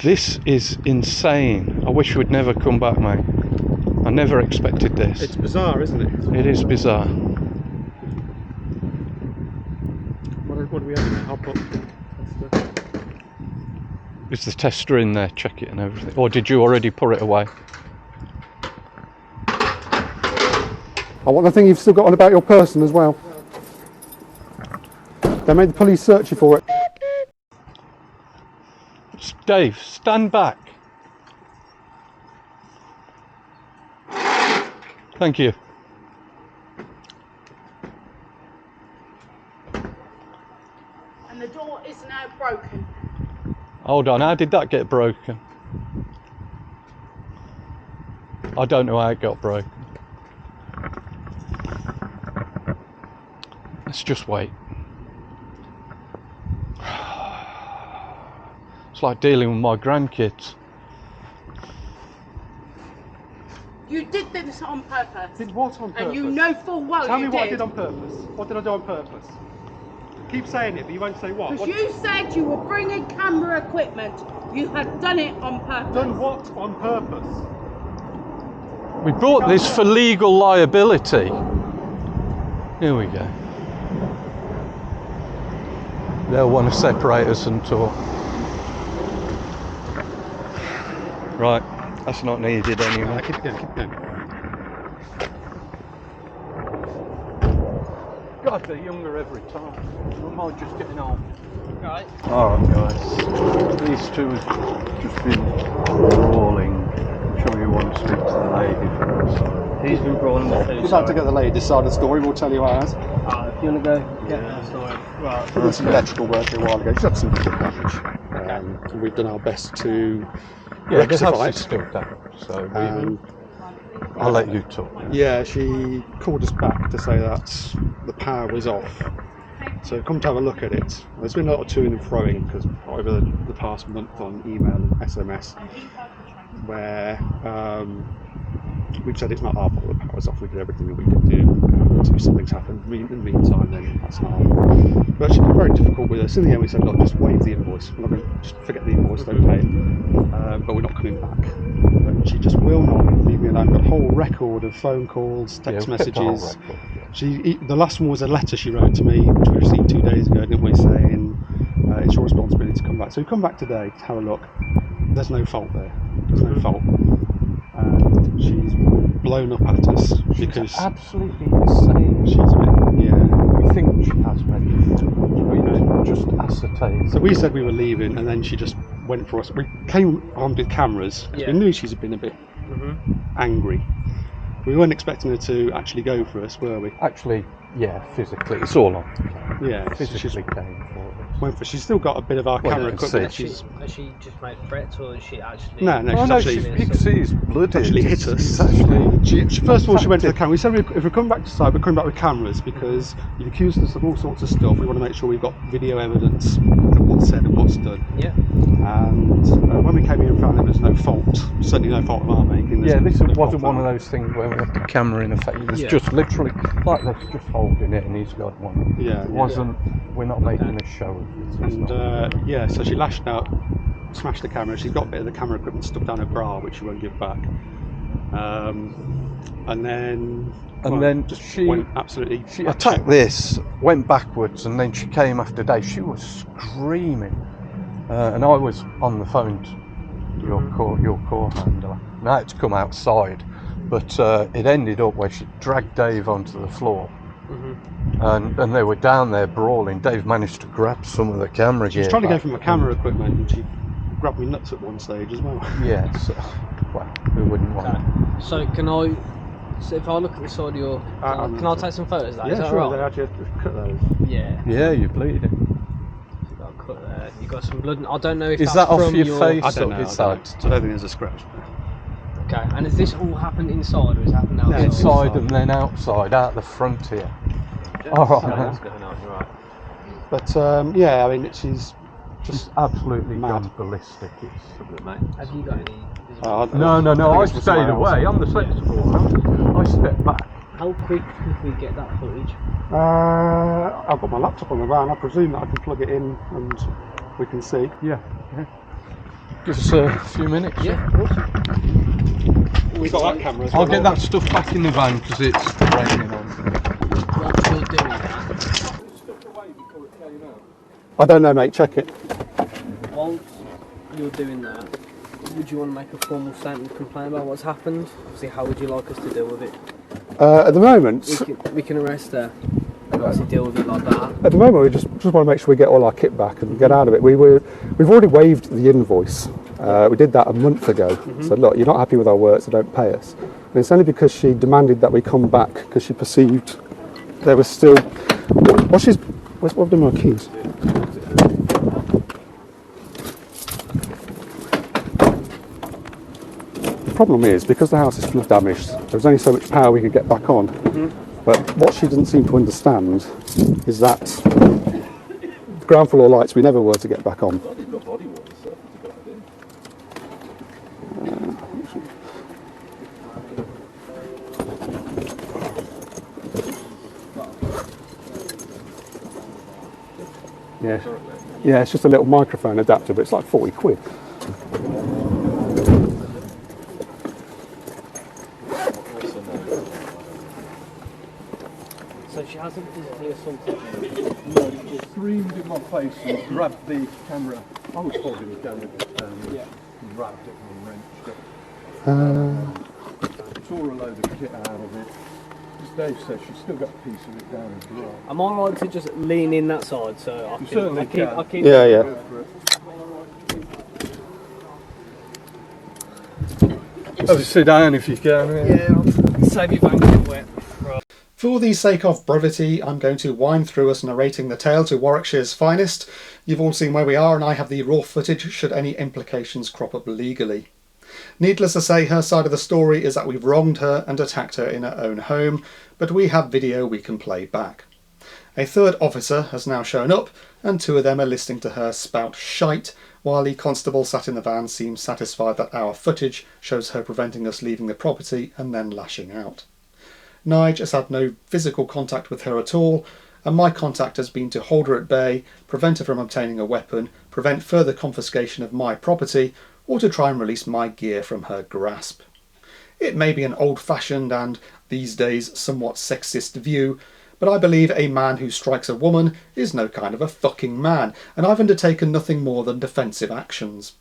This is insane. I wish we'd never come back, mate. I never expected this.
It's bizarre, isn't it?
It is bizarre.
What do we have now? I'll put
Is the tester in there? Check it and everything. Or did you already put it away?
I want the thing you've still got on about your person as well. They made the police search you for it.
Dave, stand back. Thank you.
And the door is now broken.
Hold on, how did that get broken? I don't know how it got broken. Let's just wait. It's like dealing with my grandkids.
You did this on purpose.
Did what on purpose?
And you know full well
Tell
you
me what I
did.
did on purpose. What did I do on purpose? Keep saying it, but you won't say what.
Because you said you were bringing camera equipment. You had done it on purpose.
Done what on purpose?
We bought this for legal liability. Here we go. They'll want to separate us and talk. Right, that's not needed anymore.
Keep going, keep going.
God, they're younger every time. Or am I just getting old?
Right.
Alright guys, these two have just been brawling. I'm sure you want to speak to the lady first.
Who's been brawling with who?
You'd like to get the lady's side of the story, we'll tell you ours.
If you want to go get the story. Right.
We did some electrical work here a while ago, just had some damage. And we've done our best to rectify it.
still damage, so
Um,
I'll let you talk.
Yeah, she called us back to say that the power was off. So come to have a look at it. There's been a lot of toing and froing because over the past month on email and SMS, where we've said it's not our fault the power's off. We did everything that we could do. So if something's happened in the meantime, then that's not our fault. But she's been very difficult with us. In the end, we said, look, just waive the invoice. We're not going to just forget the invoice, don't pay it. But we're not coming back. But she just will not leave me alone. Got a whole record of phone calls, text messages. The last one was a letter she wrote to me, which we received 2 days ago, didn't we, saying it's your responsibility to come back. So we come back today to have a look. There's no fault there. There's no fault. And she's blown up at us because
absolutely insane.
she's a bit, yeah.
think she has mentioned it. We didn't just ascertain.
So we said we were leaving, and then she just went for us. We came armed with cameras.
Yeah.
We knew she's been a bit angry. We weren't expecting her to actually go for us, were we?
Actually, yeah, physically, it's all on.
Yeah,
Physically came for us.
went for. She's still got a bit of our
Well,
camera
you can
equipment.
see.
Has she just made threats, or is she actually?
No,
Oh
she's
no,
actually
you can see it's bloody.
actually hit us.
It's actually.
She, first of all, she went to the camera. We said if we come back to site, we're coming back with cameras because you've accused us of all sorts of stuff. We want to make sure we've got video evidence of what's said and what's done.
Yeah.
And when we came here and found there was no fault, certainly no fault of our making.
Yeah, this
no
wasn't
fault
one of
found.
those things where we had the camera in effect. It was
Yeah.
just literally like this, just holding it, and he's got one.
Yeah,
It wasn't. We're not making a show of it. It's not.
And yeah, so she lashed out, smashed the camera. She's got a bit of the camera equipment stuck down her bra, which she won't give back. And then
just
she went absolutely.
She attacked this, went backwards, and then she came after Dave. She was screaming, and I was on the phone to your core handler. And I had to come outside, but it ended up where she dragged Dave onto the floor, and they were down there brawling. Dave managed to grab some of the camera gear.
She was trying to go
back,
from the camera equipment, and she grabbed me nuts at one stage as well.
Yes, well, who wouldn't want it?
So so if I look at the side of your, can I take some photos of that?
Yeah,
Is that
sure.
right?
They actually cut those.
Yeah.
Yeah, you're bleeding.
You got a cut there. You got some blood. I don't know if
Is
that's
that off
from
your face?
I don't know.
It's
I
like
don't think there's a scratch.
Okay. And has this all happened inside, or has it happened outside?
inside and then outside, out the front here. All right.
What's going on? Right.
But yeah, I mean, she's
Just absolutely
mad.
gone ballistic. It's
Have you got any?
no. I
think it's from
stayed
somewhere
away.
else.
I'm the sensible. I stepped back.
How quick could we get that footage?
I've got my laptop on the van. I presume that I can plug it in and we can see.
Yeah. Give us a few minutes.
Yeah, of course.
We've got that camera as
I'll
well.
get that stuff back in the van because it's raining on.
Whilst you're doing that,
I don't know, mate. Check it.
whilst you're doing that, would you want to make a formal statement, complain about what's happened? See, how would you like us to deal with it?
At the moment,
We can arrest her and obviously deal with it like that.
we just want to make sure we get all our kit back and get out of it. We've already waived the invoice. We did that a month ago. So look, you're not happy with our work, so don't pay us. And it's only because she demanded that we come back because she perceived there was still. What have I done with my keys? The problem is, because the house is flood damaged, there was only so much power we could get back on. But what she didn't seem to understand is that ground floor lights we never were to get back on. Yeah, it's just a little microphone adapter, but it's like 40 quid.
So she hasn't physically assaulted you?
Screamed in my face and grabbed the camera. I was holding the camera and grabbed it and wrenched it. Tore a load of kit out of it. As Dave says, she's still got a piece of it down as well.
Am I right to just lean in that side so I
certainly can.
I keep
Yeah.
Just sit down if you can.
Yeah, I'll save your van getting wet.
For the sake of brevity, I'm going to wind through us narrating the tale to Warwickshire's finest. You've all seen where we are, and I have the raw footage should any implications crop up legally. Needless to say, her side of the story is that we've wronged her and attacked her in her own home, but we have video we can play back. A third officer has now shown up, and two of them are listening to her spout shite, while the constable sat in the van seems satisfied that our footage shows her preventing us leaving the property and then lashing out. Nige has had no physical contact with her at all, and my contact has been to hold her at bay, prevent her from obtaining a weapon, prevent further confiscation of my property, or to try and release my gear from her grasp. It may be an old-fashioned and, these days, somewhat sexist view, but I believe a man who strikes a woman is no kind of a fucking man, and I've undertaken nothing more than defensive actions.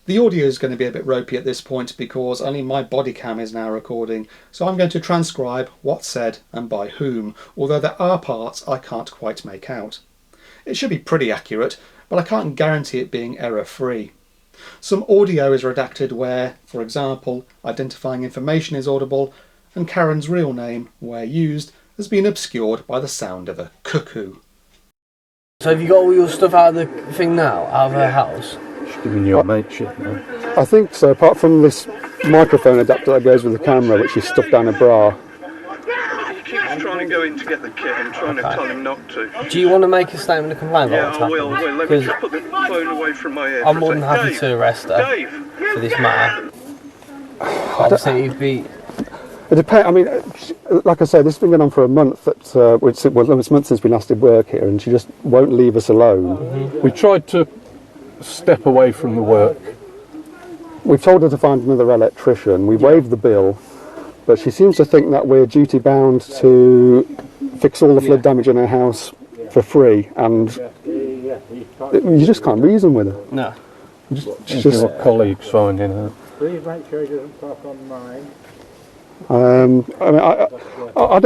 The audio is going to be a bit ropey at this point because only my body cam is now recording, so I'm going to transcribe what's said and by whom, although there are parts I can't quite make out. It should be pretty accurate, but I can't guarantee it being error-free. Some audio is redacted where, for example, identifying information is audible, and Karen's real name, where used, has been obscured by the sound of a cuckoo.
So have you got all your stuff out of the thing now, out of her house?
She's giving you a mate shit, man.
I think so, apart from this microphone adapter that goes with the camera, which is stuffed down a bra.
He keeps trying to go in to get the kit. I'm trying to tell him not to.
Do you want to make a statement of complaint about what's happened?
Yeah, I will. Let me just put the phone away from my ear.
I'm more than happy to arrest her for this matter. Obviously, you'd be...
It depends. I mean, like I say, this has been going on for a month. It's a month since we last did work here, and she just won't leave us alone.
Mm-hmm. We tried to step away from the work.
We've told her to find another electrician. We waived the bill, but she seems to think that we're duty bound to fix all the flood damage in her house for free, and you just can't reason with her.
No.
She's just colleagues finding her.
Please make sure he doesn't park on mine.
I mean, I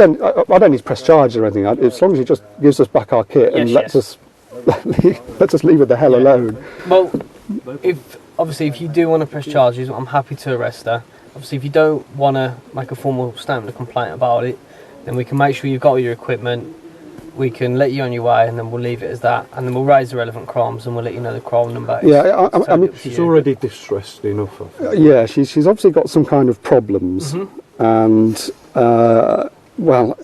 don't need to press charges or anything. As long as he just gives us back our kit and lets us leave her the hell alone.
Well, if you do want to press charges, I'm happy to arrest her. Obviously, if you don't want to make a formal statement of complaint about it, then we can make sure you've got all your equipment. We can let you on your way, and then we'll leave it as that, and then we'll raise the relevant crimes, and we'll let you know the crime number.
Yeah, I mean,
she's already distressed enough.
Yeah, she's obviously got some kind of problems, and well,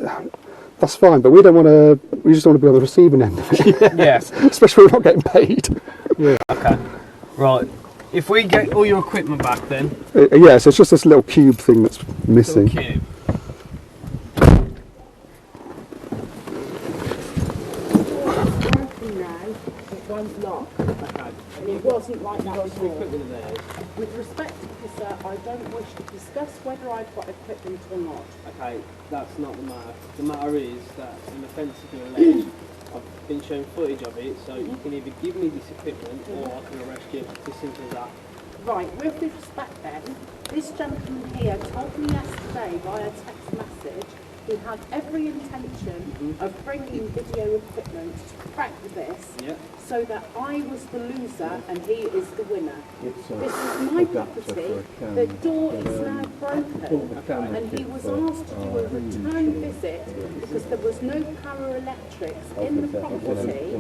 that's fine. But we don't want to. We just want to be on the receiving end of it.
Yes.
Especially when we're not getting paid.
Yeah. Okay. Right. If we get all your equipment back, then.
Yeah, so it's just this little cube thing that's missing.
Little cube.
It wasn't like that before. With respect, officer, I don't wish to discuss whether I've got equipment or not.
Okay, that's not the matter. The matter is that an offence has been alleged. I've been shown footage of it, so you can either give me this equipment or I can arrest you. It's as simple as that.
Right, with respect then, this gentleman here told me yesterday via text message he had every intention of bringing video equipment to crack this so that I was the loser and he is the winner. This is my property, the door is now broken and he was asked to do a return visit because there was no power electrics in the property,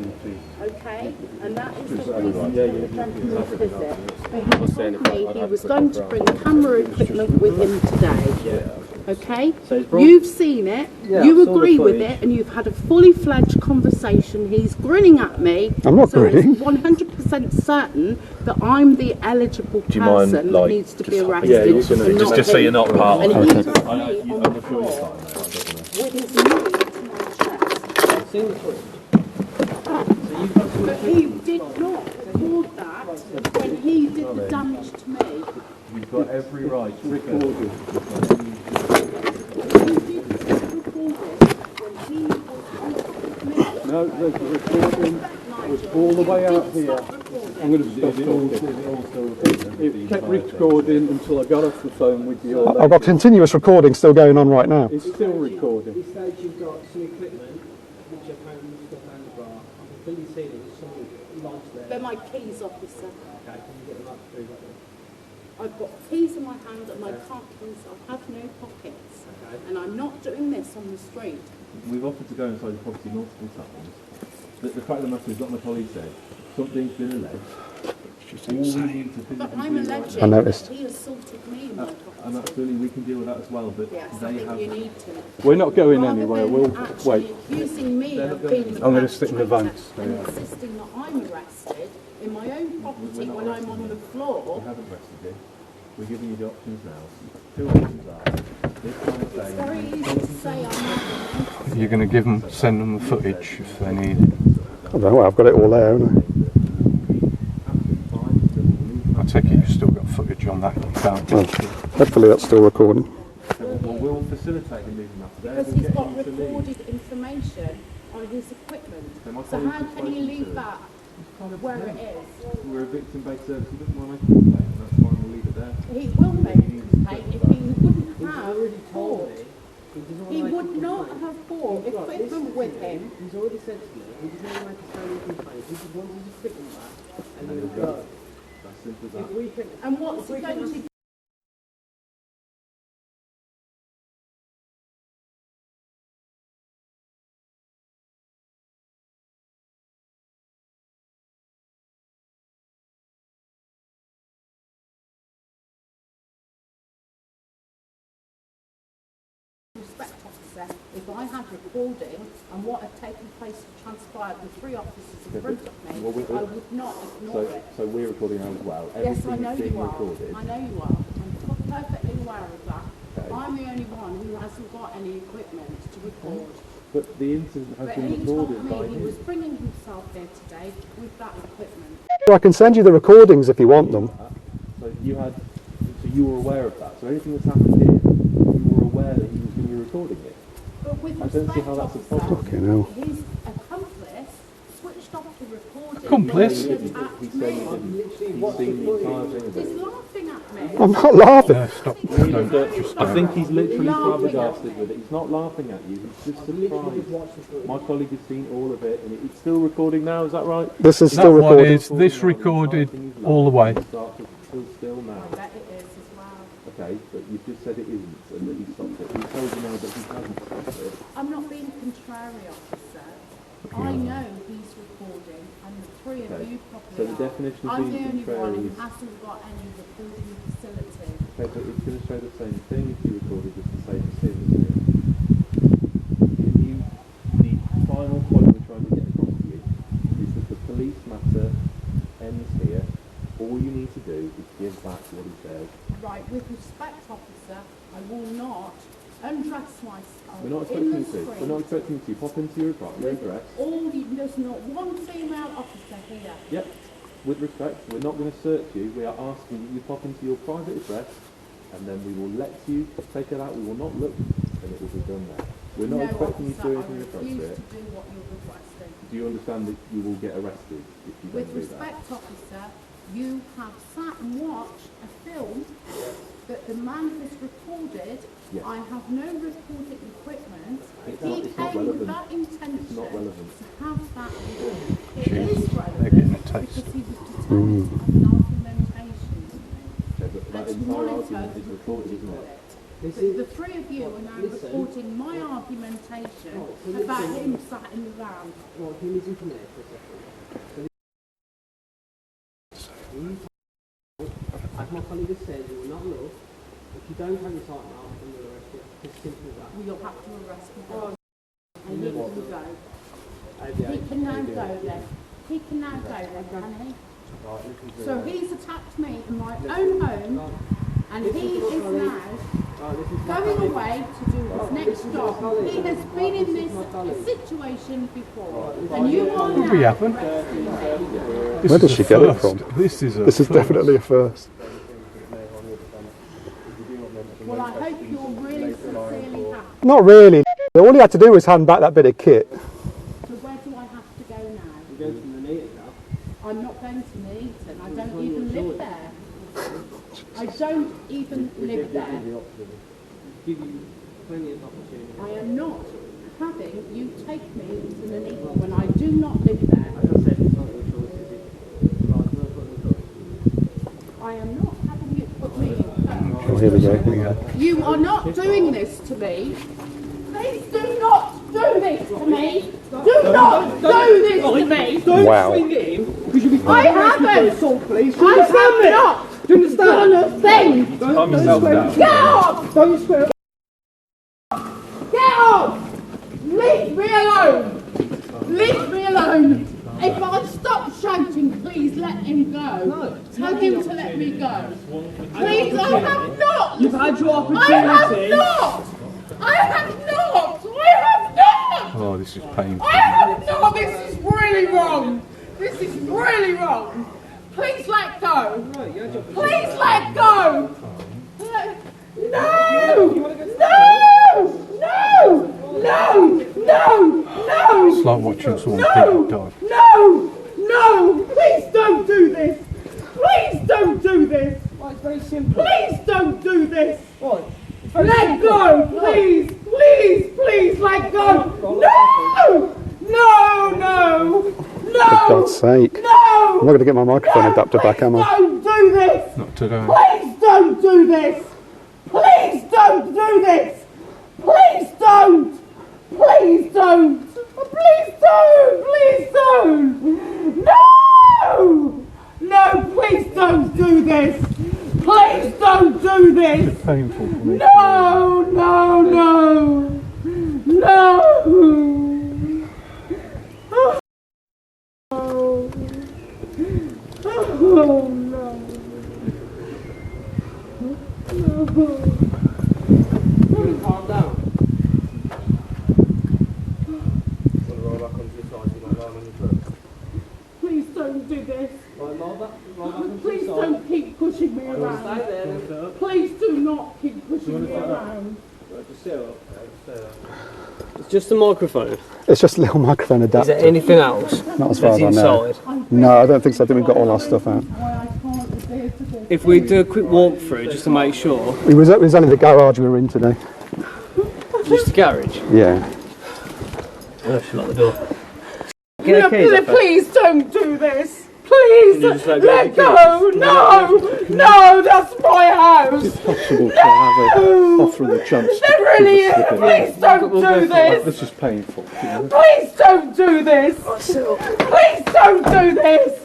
okay, and that is the reason for the gentleman's visit. But he told me he was going to bring camera equipment with him today. Okay, you've seen it, you agree with it, and you've had a fully fledged conversation. He's grinning at me.
I'm not grinning.
It's 100% certain that I'm the eligible person who needs to be arrested.
Just so you're not part of
it.
it.
And he put me on the floor with his knee to my chest. But he did not record that when he did the damage to me.
You've got every right to record. No, the recording was all the way out here. I'm going to stop. It kept recording until I got off the phone with you.
I've got continuous recording still going on right now.
It's still recording.
This stage you've got some equipment which are found stuff around the bar. I can clearly see there's some lights there.
They're my keys, officer.
Okay, can you get them up through that?
I've got keys in my hand and my car keys. I have no pockets. And I'm not doing this on the street.
We've offered to go inside the property multiple times. The fact of the matter is, like my colleague said, something's been alleged.
But I'm alleging
I noticed.
that he assaulted me in my property.
And absolutely, we can deal with that as well. But
Yes, I
they
think
have.
you need to.
We're not going
Rather
anywhere.
than
We'll
actually
wait.
accusing me of being
I'm going to sit in the van.
and insisting that I'm arrested in my own property when I'm on the
We
floor.
haven't arrested you. We're giving you the options now. Two options are this kind of
It's very easy to say I'm not.
You're going to send them the footage if they need it.
I don't know, I've got it all there, haven't
I take it you've still got footage on that. You can't.
I? Hopefully that's still recording.
Well, we'll facilitate the moving up there.
Because he's got recorded information on his equipment. So how can he leave that where it is.
We're a victim-based service. He doesn't want to make a complaint, and that's fine. We'll leave it there.
He will make a complaint if he wouldn't have bought. He would not have bought equipment with him.
He's already said to me, he doesn't want to make a standing complaint. He just wants his equipment back, and then he'll go.
That's simple as that.
If we can,
And what's he going to do? Respect officer, if I had recording and what had taken place transpired with 3 officers in front of me, I would not ignore it.
So we're recording now as well.
Yes, I
Everything
know
is being
you are.
recorded.
I know you are. I'm perfectly aware of that.
Okay.
I'm the only one who hasn't got any equipment to record.
But the incident has
But
been
he told
recorded by
me he was
him.
bringing himself here today with that equipment.
I can send you the recordings if you want them.
So you were aware of that. So anything that's happened here, you were aware that he was going to be recording it.
But with
I don't see
respect,
how that's a
officer,
problem.
Fucking hell.
his accomplice switched off the recording.
Accomplice?
when he
He
attacked
said
me.
he didn't. He's seen the entire thing of
He's
it.
laughing at me.
I'm not laughing.
I think he's literally flabbergasted with it. He's not laughing at you. He's just surprised. My colleague has seen all of it, and it's still recording now. Is that right?
This is
That
still
one
recording.
is this recorded all the way.
Still now.
I bet it is as well.
Okay, but you've just said it isn't, and that he stopped it. He told you now that he hasn't stopped it.
I'm not being contrary, officer. I know he's recording, and the 3 of
Okay.
you probably
So the
are.
definition of
I'm
being
the only one
contrary
who
is-
hasn't got any recording facility.
Okay, but it's going to show the same thing if you recorded just the same as him, isn't it? The final point we're trying to get across to you is that the police matter ends here. All you need to do is give back what he says.
Right, with respect, officer, I will not undress myself
We're not
in the
expecting you to.
street.
We're not expecting you to. Pop into your address.
There's not one female officer here.
Yep. With respect, we're not going to search you. We are asking that you pop into your private address, and then we will let you take it out. We will not look, and it will be done there. We're not
No,
expecting you to do
officer,
anything
I refuse
appropriate.
to do what you're requesting.
Do you understand that you will get arrested if you
With
don't do that?
respect, officer, you have sat and watched a film that the man has recorded.
Yes.
I have no recording equipment.
It's
He
not- it's not
came with
relevant.
that intention
It's not relevant.
to have that recorded. It is
they're getting a
relevant
taste.
because he was determined to have an argumentation with me.
Okay, but that
And to
entire
monitor
argument
the
is recorded, isn't
recording
it?
of it. The 3 of you are now recording my argumentation about him sat in the van.
well, can you listen to me for a second? As my colleague has said, you will not look. If you don't have your sight now, then you'll arrest you. It's simple as that.
Well, you'll have to arrest me. And he can go.
ABA.
He can now go then. He can now go then, can he? So he's attacked me in my own home, and he is now going away to do his next job. He has been in this situation before, and you are now
We haven't.
arresting me.
Where does she get it from?
This is a
This is definitely a first.
Well, I hope you're really sincerely happy.
Not really. All he had to do was hand back that bit of kit.
So where do I have to go now?
You go to Nuneaton now.
I'm not going to Nuneaton. I don't even live there. I don't even live there.
Give you plenty of opportunity.
I am not having you take me to Nuneaton when I do not live there.
As I said, it's not your choice, is it? Right, no, put the choice.
I am not having you put me in.
Oh, here we go.
You are not doing this to me. Please do not do this to me. Do not do this to me.
Wow.
I haven't. I have not.
Do you understand?
Done a thing.
Calm yourself down.
Get off.
Don't swear.
Get off. Leave me alone. Leave me alone. If I stop shouting, please let him go. Tell him to let me go. Please, I have not.
You've had your
I have
opportunity.
not. I have not. I have not.
Oh, this is painful.
I have not. This is really wrong. This is really wrong. Please let go. Please let go. No. No. No. No. No.
It's like watching someone
No.
die.
No. No! Please don't do this! Please don't do this!
Well, it's very simple.
Please don't do this!
What? It's very
Let
simple.
go! Please! Please! Please let go! No! No! No! No!
For God's sake.
No!
I'm not going to get my microphone adapter back, am I?
Don't do this!
Not today.
Please don't do this! Please don't do this! Please don't! Please don't! Please don't! Please don't! No! No, please don't do this! Please don't do this!
It's painful for me.
No! No! No! No! Oh, oh no!
Calm down.
Please don't do this. Please
Please
don't keep pushing me around.
Stay there then.
Please do not keep pushing me around.
It's just a microphone.
It's just a little microphone
Is
adapter.
there anything else?
Not as far
That's
as I know.
inside.
No, I don't think so. I think we've got all our stuff out.
Why I can't adhere to this.
If we do a quick walkthrough just to make sure.
It was only the garage we were in today.
Just the garage.
Yeah.
Oh, she locked the door.
No,
Get the keys off her.
please don't do this. Please
Can you just let
let
go
go. No, no, that's my house.
Is it possible to have a offer the chance to
There really is.
slip in?
Please don't do this.
This is painful. You know?
Please don't do this. Please don't do this.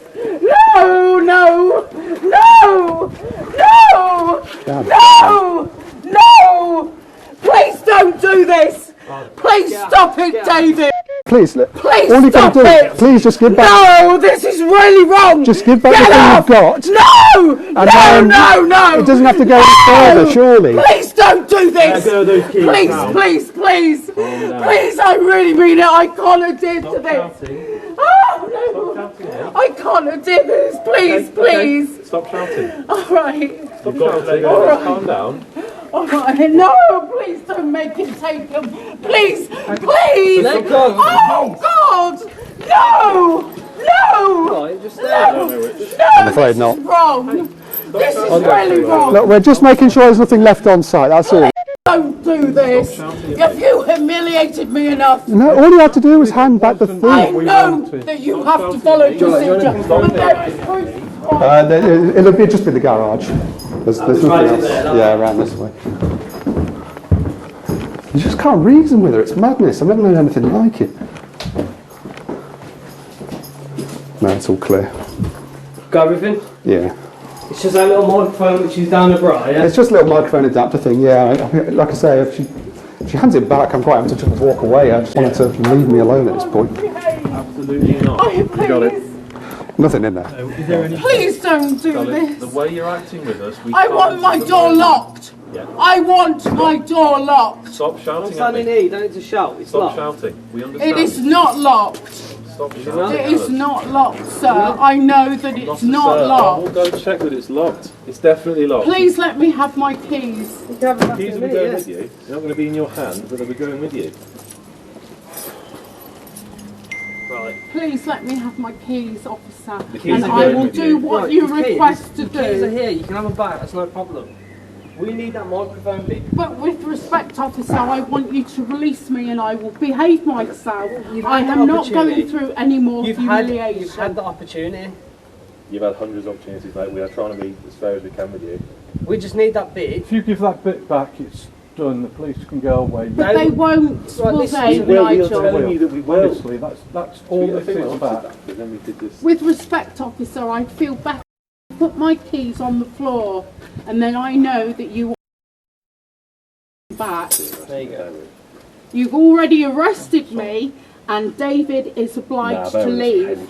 No, no, no, no,
God.
no, no. Please don't do this. Please stop it, David.
Please,
Please
all you can
stop
do,
it.
please just give back.
No, this is really wrong.
Just give back
Get
the thing
off.
you've got.
No, no,
then
no, no.
It doesn't have to go any further, surely.
Please don't do this.
Go those keys
Please,
now.
please, please. Please, I really mean it. I can't adhere to this. Oh, no. I can't adhere to this. Please, please.
Stop shouting.
All right.
You've got to let
All
go.
right.
Calm down.
All right. No, please don't make him take them. Please, please.
Let go.
Oh, God. No. No.
Right, just
No.
there.
No.
I'm afraid not.
This is wrong. This is really wrong.
Look, we're just making sure there's nothing left on site, that's all.
Don't do this. If you humiliated me enough,
No, all you had to do was hand back the
I
thing.
know that you have to follow procedure, but there is proof.
It'll just be the garage. There's nothing else. Yeah, around this way. You just can't reason with her. It's madness. I've never known anything like it. No, it's all clear.
Got everything?
Yeah.
It's just that little microphone which is down the bra, yeah?
It's just a little microphone adapter thing, yeah. Like I say, if she hands it back, I'm quite happy to just walk away. I just wanted to leave me alone at this point.
Absolutely not.
Please,
Nothing in there.
please don't do
Darling, the
this.
way you're acting with us, we
I
can't
want my
just
door
allow you-
locked.
Yeah.
I want my door locked.
Stop
I'm
shouting at
standing
me.
here, you don't need to shout, it's
Stop
locked.
shouting. We understand.
It is not locked.
Stop
not?
shouting.
It
at
is
us.
not locked, sir. I know that it's not
Sir, I will
locked.
go check that it's locked. It's definitely locked.
Please let me have my keys.
You can have it back
Keys
in a
will be
minute,
going
yeah.
with you. They're not going to be in your hand, but they'll be going with you.
Right.
Please let me have my keys, officer,
keys
and
are
I
going
will
with
do
you.
what
Right,
you
the keys-
request to
the keys are
do.
here, you can have them back, that's no problem. We need that microphone bit.
But with respect, officer, I want you to release me and I will behave myself.
You've
I
had
am
the
not going
opportunity.
through any more
You've
humiliation.
had the opportunity.
You've had hundreds of opportunities, mate. We are trying to be as fair as we can with you.
We just need that bit.
If you give that bit back, it's done. The police can go away.
But they won't,
Right,
will
listen
they,
to me.
Nigel?
telling you that we will.
Honestly, that's all this is about.
But then we did this.
With respect, officer, I feel better. Put my keys on the floor and then I know that you will back.
There you go.
You've already arrested me and David is obliged to leave.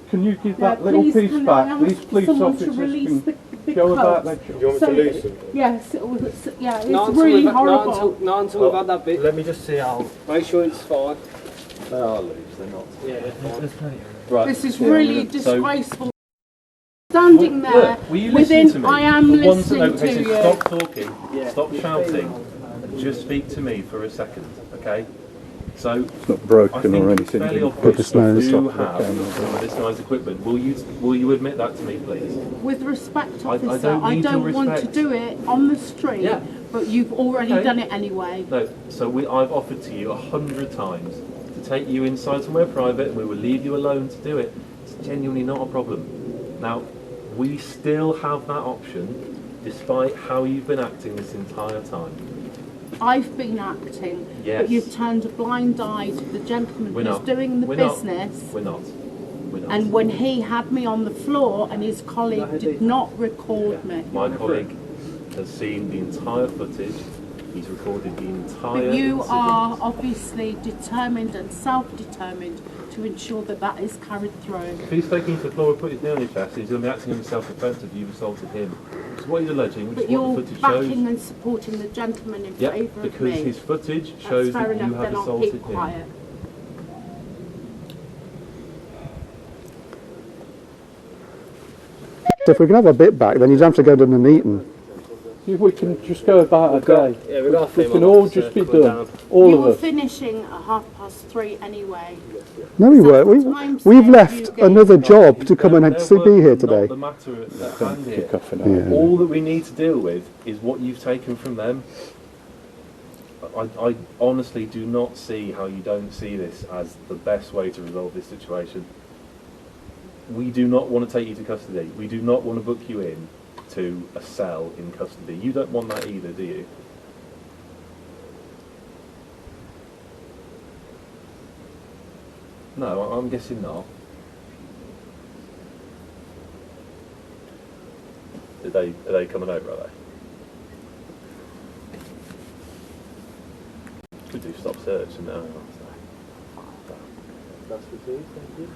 Can you give
Yeah,
that little
please,
piece
can I
back?
ask
These police
someone to
officers
release
can
the
go about
cuffs?
their job.
You want me to lose them?
Yes, it was, yeah, it's
Not until
really
we've-
horrible.
Not until we've had that bit.
Let me just see how.
Make sure it's fine.
They are loose, they're not.
Yeah.
Right.
This is
yeah,
really
so-
disgraceful. Standing there,
Look, will you listen
within,
to me?
I am
For once,
listening
okay,
to
so
you.
Stop talking, stop shouting, and just speak to me for a second, okay? So
It's not broken or anything.
fairly
do you?
obvious
Goodness knows.
you have some of this guy's equipment. Will you admit that to me, please?
With respect,
I
officer,
don't
I
need
don't
your
want to
respect.
do it on the street,
Yeah.
but you've already
Okay.
done it anyway.
No. So I've offered to you 100 times to take you inside somewhere private, and we will leave you alone to do it. It's genuinely not a problem. Now, we still have that option, despite how you've been acting this entire time.
I've been acting,
Yes.
but you've turned a blind eye to the gentleman
We're
who's
not.
doing the
We're not.
business.
We're not. We're not.
And when he had me on the floor and his colleague did not record me.
My colleague has seen the entire footage. He's recorded the entire
But you
incident.
are obviously determined and self-determined to ensure that that is carried through.
If he's taking to the floor and put his knee on his chest, he's going to be acting in self-defence if you've assaulted him. Which is what he's alleging, which
But
is
you're
what the footage shows.
backing and supporting the gentleman in
Yep,
favour of
because
me.
his footage
That's
shows
fair
that you
enough,
have
then I'll
assaulted
keep
him.
quiet.
So if we can have a bit back, then you'd have to go to Nuneaton.
If we can just go about a day,
Yeah, we've got a
we
female
can all
officer
just be
coming
done,
down.
all
You
of
were
us.
finishing at 3:30 anyway.
No, we
Is that
weren't.
the time
We've
scale
left
you gave
another
me?
job to come and
Their
actually be
words
here
are
today.
Not the matter at hand here.
Kick off an hour.
Yeah.
All that we need to deal with is what you've taken from them. I honestly do not see how you don't see this as the best way to resolve this situation. We do not want to take you to custody. We do not want to book you in to a cell in custody. You don't want that either, do you? No, I'm guessing not. Are they coming over, are they? Could do stop search and now. That's for tea, thank you.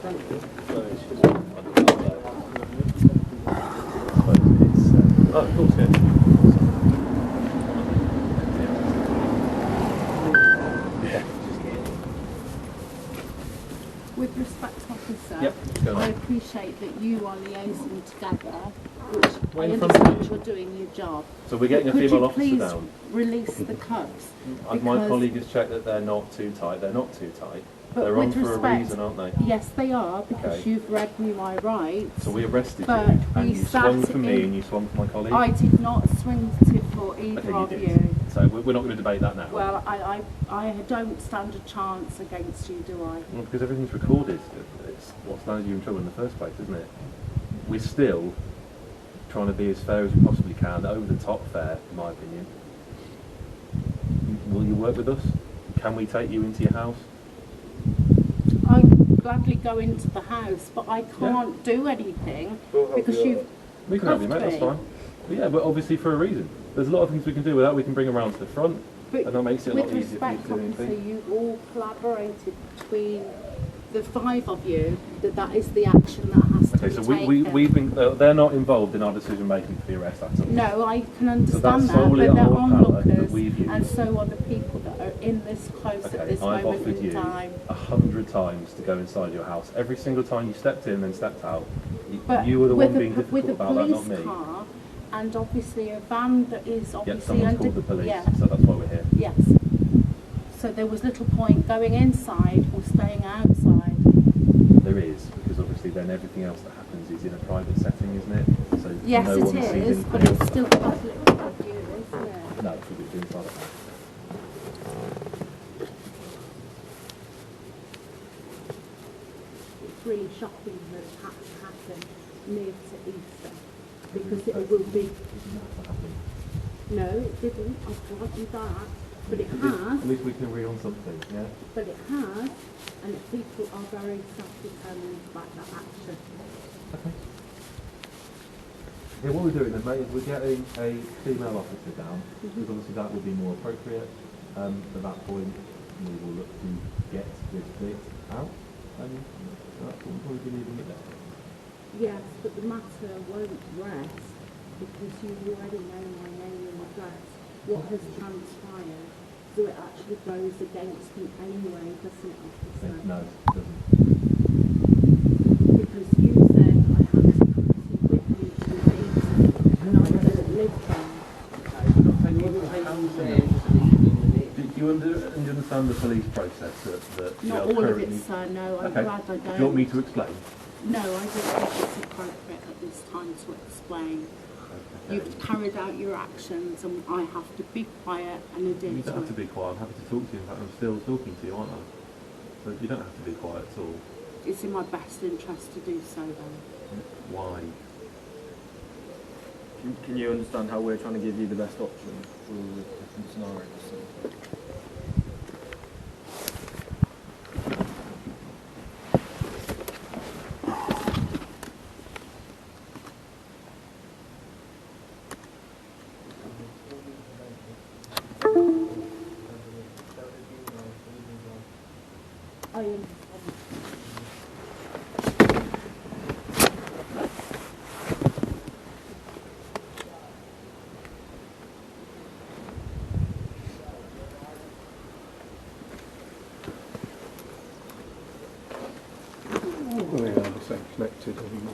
Thank you. Oh, of course, yeah.
With respect, officer,
Yep, go on.
I appreciate that you are liaising together, which
Right
I
in front of
understand
you.
you're doing your job.
So we're getting a
Could
female
you
officer
please
down.
release the cuffs?
My
Because-
colleague has checked that they're not too tight. They're not too tight.
But
They're on
with
for a
respect-
reason, aren't they?
Yes, they are, because
Okay.
you've read me my rights.
So we arrested
But
you, and
we
you
sat
swung for me,
in-
and you swung for my colleague.
I did not swing it for either
Okay, you
of
did.
you.
So we're not going to debate that now.
Well, I don't stand a chance against you, do I?
Well, because everything's recorded. It's what's landed you in trouble in the first place, isn't it? We're still trying to be as fair as we possibly can, over the top fair, in my opinion. Will you work with us? Can we take you into your house?
I gladly go into the house, but I can't do anything because you've
We can have you, mate, that's
cuffed me.
fine. But yeah, but obviously for a reason. There's a lot of things we can do with that. We can bring them around to the front,
But
and that makes it a lot
with
easier for you
respect,
to do
officer,
anything.
you've all collaborated between the 5 of you that is the action that has to
Okay,
be
so
taken.
we've been, they're not involved in our decision making for the arrest at all.
No, I can understand
that's
that,
solely
but they're
our power that
onlookers,
we've used.
and so are the people that are in this close at
Okay,
this
I've
moment
offered
in
you
time.
100 times to go inside your house. Every single time you stepped in and stepped out,
But
you were the
with
one being
with
difficult
a
about that, not
police
me.
car, and obviously a van that is
Yep,
obviously
someone's
under.
called the police,
Yeah,
so that's why we're here.
yes. So there was little point going inside or staying outside.
There is, because obviously then everything else that happens is in a private setting, isn't it? So
Yes,
no
it
one sees
is,
anything
but
else.
it's still quite a little bit of you, isn't it?
No, because it's inside the house.
It's really shocking that it had to happen near to Easter, because it will be. No, it didn't. I'll grant you that, but it has.
At least we can agree on something, yeah?
But it has, and people are very self-determined about that action.
Okay. Yeah, what we're doing then, mate, is we're getting a female officer down, because obviously that would be more appropriate. At that point, we will look to get this bit out, and that's what we'll probably be leaving it there.
Yes, but the matter won't rest because you already know my name and address. What has transpired, so it actually goes against me anyway, doesn't it, officer?
No, it doesn't.
Because you said I had to come with me to Nuneaton, and I don't live there.
Do you understand the police process that
Not
you're
all of
currently...
it, sir, no, I'm
Okay.
glad I don't.
Do you want me to explain?
No, I don't think it's appropriate at this time to explain. You've carried out your actions and I have to be quiet and adhere
You
to
don't have to
it.
be quiet. I'm happy to talk to you. In fact, I'm still talking to you, aren't I? So you don't have to be quiet at all.
It's in my best interest to do so then.
Why?
Can you understand how we're trying to give you the best option for all the different scenarios?
I am.
They are the same connected anymore.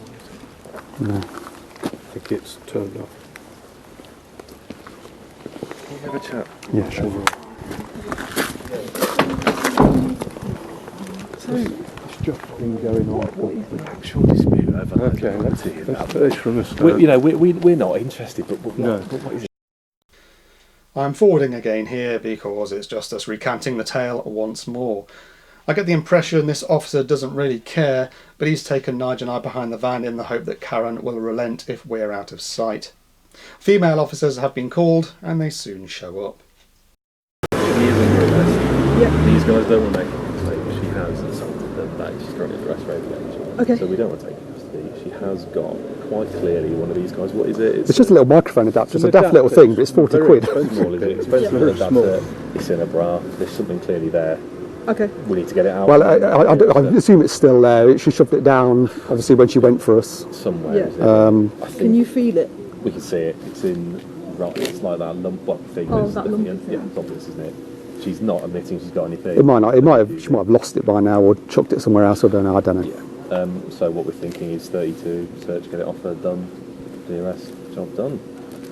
No.
I think it's turned off. Can we have a chat?
Yeah, sure.
So, it's just been going on.
What is the actual dispute over?
Okay, let's finish from the start.
We're not interested, but what,
No.
what is it?
I'm forwarding again here because it's just us recanting the tale once more. I get the impression this officer doesn't really care, but he's taken Nigel and I behind the van in the hope that Karen will relent if we're out of sight. Female officers have been called and they soon show up.
She is under arrest. Yeah. These guys don't want to make a mistake. She has assaulted them back. She's currently under arrest for overreaction. Okay. So we don't want to take her to custody. She has got quite clearly one of these guys. What is it?
It's just a little microphone adapter. It's a daft little thing, but it's 40 quid.
Small, is it? Expensive adapter. It's in a bra. There's something clearly there.
Okay.
We need to get it out.
Well, I assume it's still there. She shoved it down, obviously, when she went for us.
Somewhere.
Yeah.
I think
Can you feel it?
we can see it. It's in right. It's like that lump thing.
Oh,
that's
that
looking
lumpy
at-
thing.
Yeah, it's obvious, isn't it? She's not admitting she's got anything.
It might not. It might have. She might have lost it by now, or chucked it somewhere else. I don't know. I don't know.
Yeah. So what we're thinking is 32. Search, get it off her, done. The arrest, job done.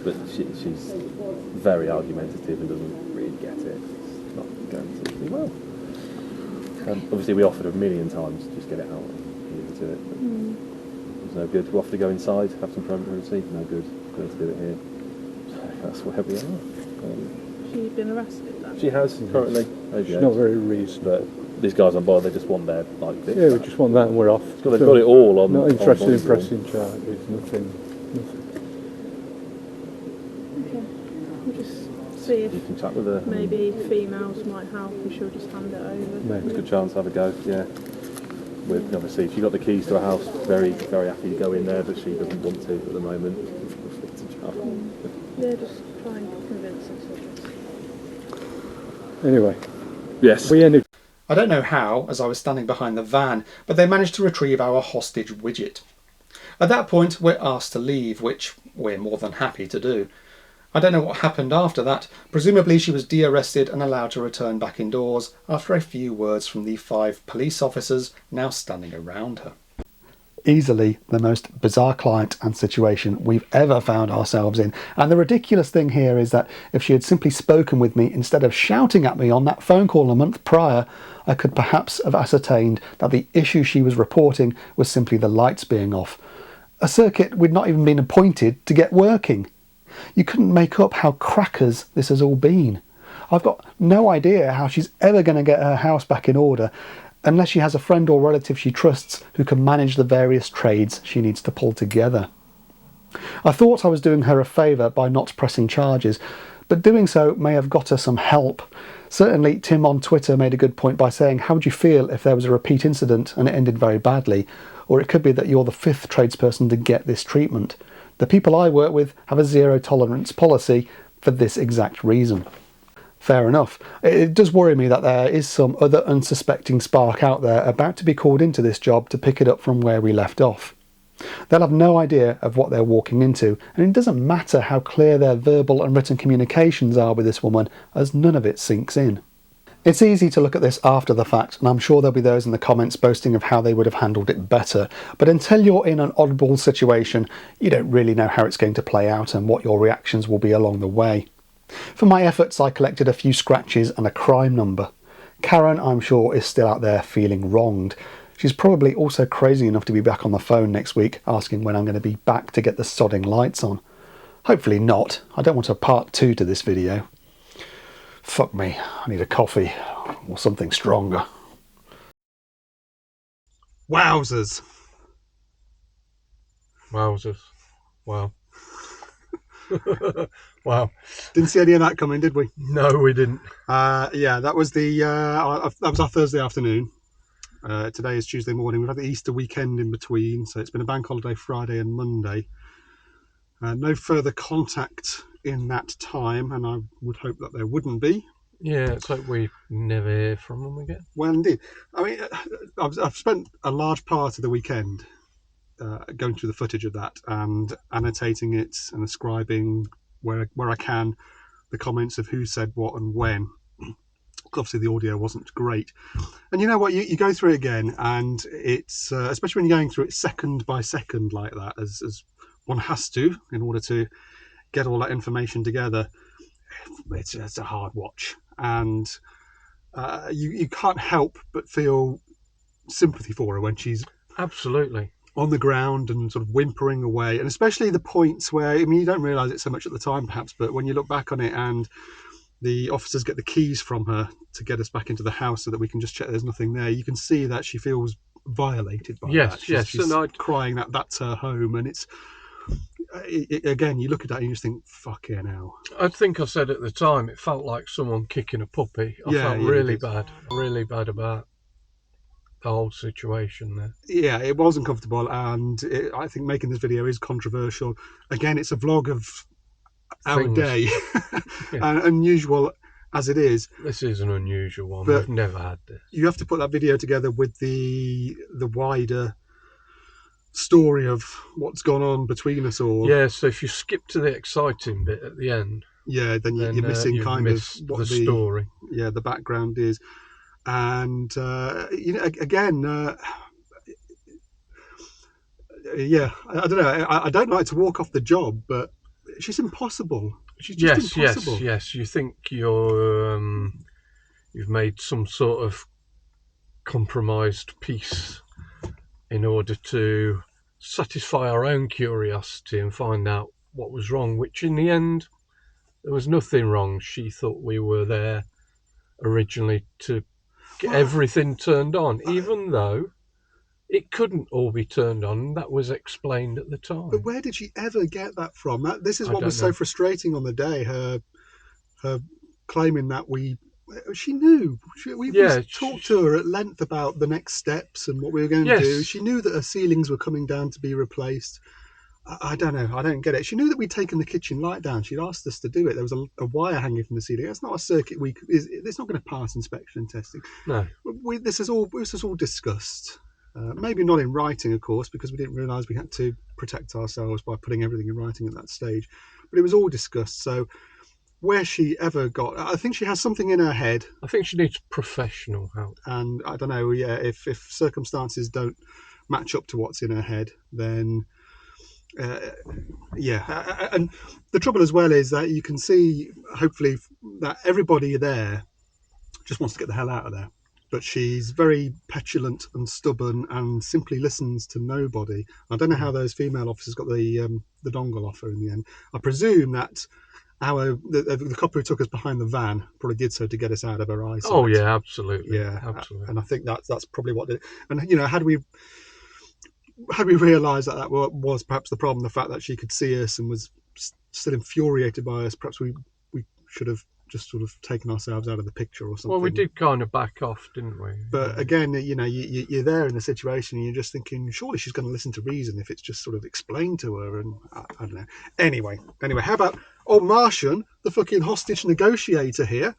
But she's very argumentative and doesn't really get it. It's not going particularly well. Obviously, we offered her a million times to just get it out and leave her to it. But it was no good. We offered to go inside, have some privacy. No good. Going to do it here. So that's where we are.
She's been arrested then?
She has currently.
She's not very reasonable.
But these guys on board, they just want their this.
Yeah, we just want that and we're off.
So they've got it all on.
Not interested in
on
pressing charges, nothing.
Okay. We'll just see if
You can chat with her.
maybe females might help and she'll just hand it over.
There's a good chance to have a go, yeah. With obviously, she got the keys to her house, very, very happy to go in there, but she doesn't want to at the moment.
Yeah, just try and convince us, I guess.
Anyway.
Yes.
We ended.
I don't know how, as I was standing behind the van, but they managed to retrieve our hostage widget. At that point, we're asked to leave, which we're more than happy to do. I don't know what happened after that. Presumably she was de-arrested and allowed to return back indoors after a few words from the 5 police officers now standing around her. Easily the most bizarre client and situation we've ever found ourselves in. And the ridiculous thing here is that if she had simply spoken with me instead of shouting at me on that phone call a month prior, I could perhaps have ascertained that the issue she was reporting was simply the lights being off. A circuit we'd not even been appointed to get working. You couldn't make up how crackers this has all been. I've got no idea how she's ever going to get her house back in order unless she has a friend or relative she trusts who can manage the various trades she needs to pull together. I thought I was doing her a favour by not pressing charges, but doing so may have got her some help. Certainly Tim on Twitter made a good point by saying, how would you feel if there was a repeat incident and it ended very badly? Or it could be that you're the 5th tradesperson to get this treatment. The people I work with have a zero tolerance policy for this exact reason. Fair enough. It does worry me that there is some other unsuspecting spark out there about to be called into this job to pick it up from where we left off. They'll have no idea of what they're walking into, and it doesn't matter how clear their verbal and written communications are with this woman, as none of it sinks in. It's easy to look at this after the fact, and I'm sure there'll be those in the comments boasting of how they would have handled it better, but until you're in an oddball situation, you don't really know how it's going to play out and what your reactions will be along the way. For my efforts, I collected a few scratches and a crime number. Karen, I'm sure, is still out there feeling wronged. She's probably also crazy enough to be back on the phone next week asking when I'm going to be back to get the sodding lights on. Hopefully not. I don't want a part 2 to this video. Fuck me, I need a coffee or something stronger. Wowzers.
Wowzers. Wow. Wow.
Didn't see any of that coming, did we?
No, we didn't.
Yeah, that was that was our Thursday afternoon. Today is Tuesday morning. We've had the Easter weekend in between, so it's been a bank holiday Friday and Monday. No further contact in that time, and I would hope that there wouldn't be.
Yeah, it's like we never hear from them again.
Well, indeed. I mean, I've spent a large part of the weekend going through the footage of that and annotating it and ascribing where I can the comments of who said what and when. Obviously the audio wasn't great, and you know what, you go through it again, and it's especially when you're going through it second by second like that, as one has to in order to get all that information together. It's a hard watch, and you can't help but feel sympathy for her when she's
absolutely
on the ground and sort of whimpering away, and especially the points where, I mean, you don't realise it so much at the time perhaps, but when you look back on it and the officers get the keys from her to get us back into the house so that we can just check there's nothing there, you can see that she feels violated by that. She's crying that that's her home, and it's again, you look at that and you just think, fucking hell.
I think I said at the time it felt like someone kicking a puppy. I felt really bad about the whole situation there.
Yeah, it was uncomfortable, and I think making this video is controversial. Again, it's a vlog of our day, and unusual as it is.
This is an unusual one. We've never had this.
You have to put that video together with the wider story of what's gone on between us all.
Yeah, so if you skip to the exciting bit at the end,
yeah, then you're missing kind of what
the story.
Yeah, the background is, and you know, again, yeah, I don't know. I don't like to walk off the job, but she's impossible. She's just impossible.
Yes. You think you've made some sort of compromised peace in order to satisfy our own curiosity and find out what was wrong, which in the end, there was nothing wrong. She thought we were there originally to get everything turned on, even though it couldn't all be turned on. That was explained at the time.
But where did she ever get that from? This is what was so frustrating on the day, her claiming that she knew. We talked to her at length about the next steps and what we were going to do. She knew that her ceilings were coming down to be replaced. I don't know. I don't get it. She knew that we'd taken the kitchen light down. She'd asked us to do it. There was a wire hanging from the ceiling. It's not a circuit it's not going to pass inspection and testing.
No.
This is all discussed. Maybe not in writing, of course, because we didn't realise we had to protect ourselves by putting everything in writing at that stage. But it was all discussed. So where she ever got, I think she has something in her head.
I think she needs professional help.
And I don't know, yeah, if circumstances don't match up to what's in her head, then yeah. And the trouble as well is that you can see, hopefully, that everybody there just wants to get the hell out of there. But she's very petulant and stubborn and simply listens to nobody. I don't know how those female officers got the dongle off her in the end. I presume that the cop who took us behind the van probably did so to get us out of her eyesight.
Oh yeah, absolutely.
Yeah,
absolutely.
And I think that's probably what did. And you know, had we realised that was perhaps the problem, the fact that she could see us and was still infuriated by us, perhaps we should have just sort of taken ourselves out of the picture or something.
Well, we did kind of back off, didn't we?
But again, you know, you're there in the situation and you're just thinking, surely she's going to listen to reason if it's just sort of explained to her. And I don't know. Anyway, how about old Martian, the fucking hostage negotiator here?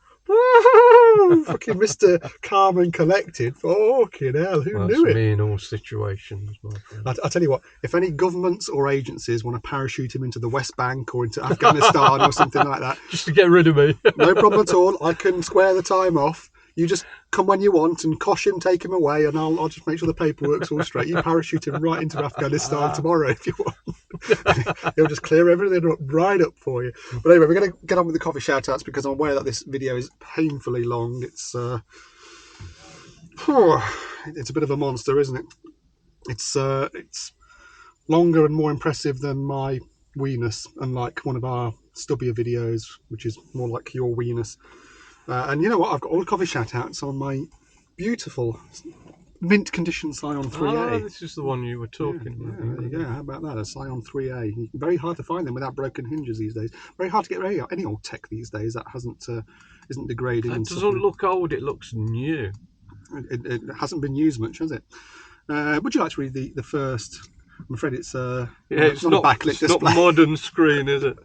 Fucking Mr. Calm and Collected. Fucking hell, who knew it?
Me in all situations, my friend.
I tell you what, if any governments or agencies want to parachute him into the West Bank or into Afghanistan or something like that,
just to get rid of me,
no problem at all. I can square the time off. You just come when you want and cosh him, take him away, and I'll just make sure the paperwork's all straight. You parachute him right into Afghanistan tomorrow if you want. He'll just clear everything right up for you. But anyway, we're going to get on with the coffee shout-outs because I'm aware that this video is painfully long. It's It's a bit of a monster, isn't it? It's longer and more impressive than my weenus, unlike one of our stubbier videos, which is more like your weenus. And you know what? I've got all the coffee shout-outs on my beautiful mint condition Scion 3A.
Ah, this is the one you were talking about.
There you go. How about that? A Scion 3A. Very hard to find them without broken hinges these days. Very hard to get any old tech these days that isn't degrading.
That doesn't look old. It looks new.
It hasn't been used much, has it? Would you like to read the first? I'm afraid it's
it's not
a backlit display.
Not modern screen, is it?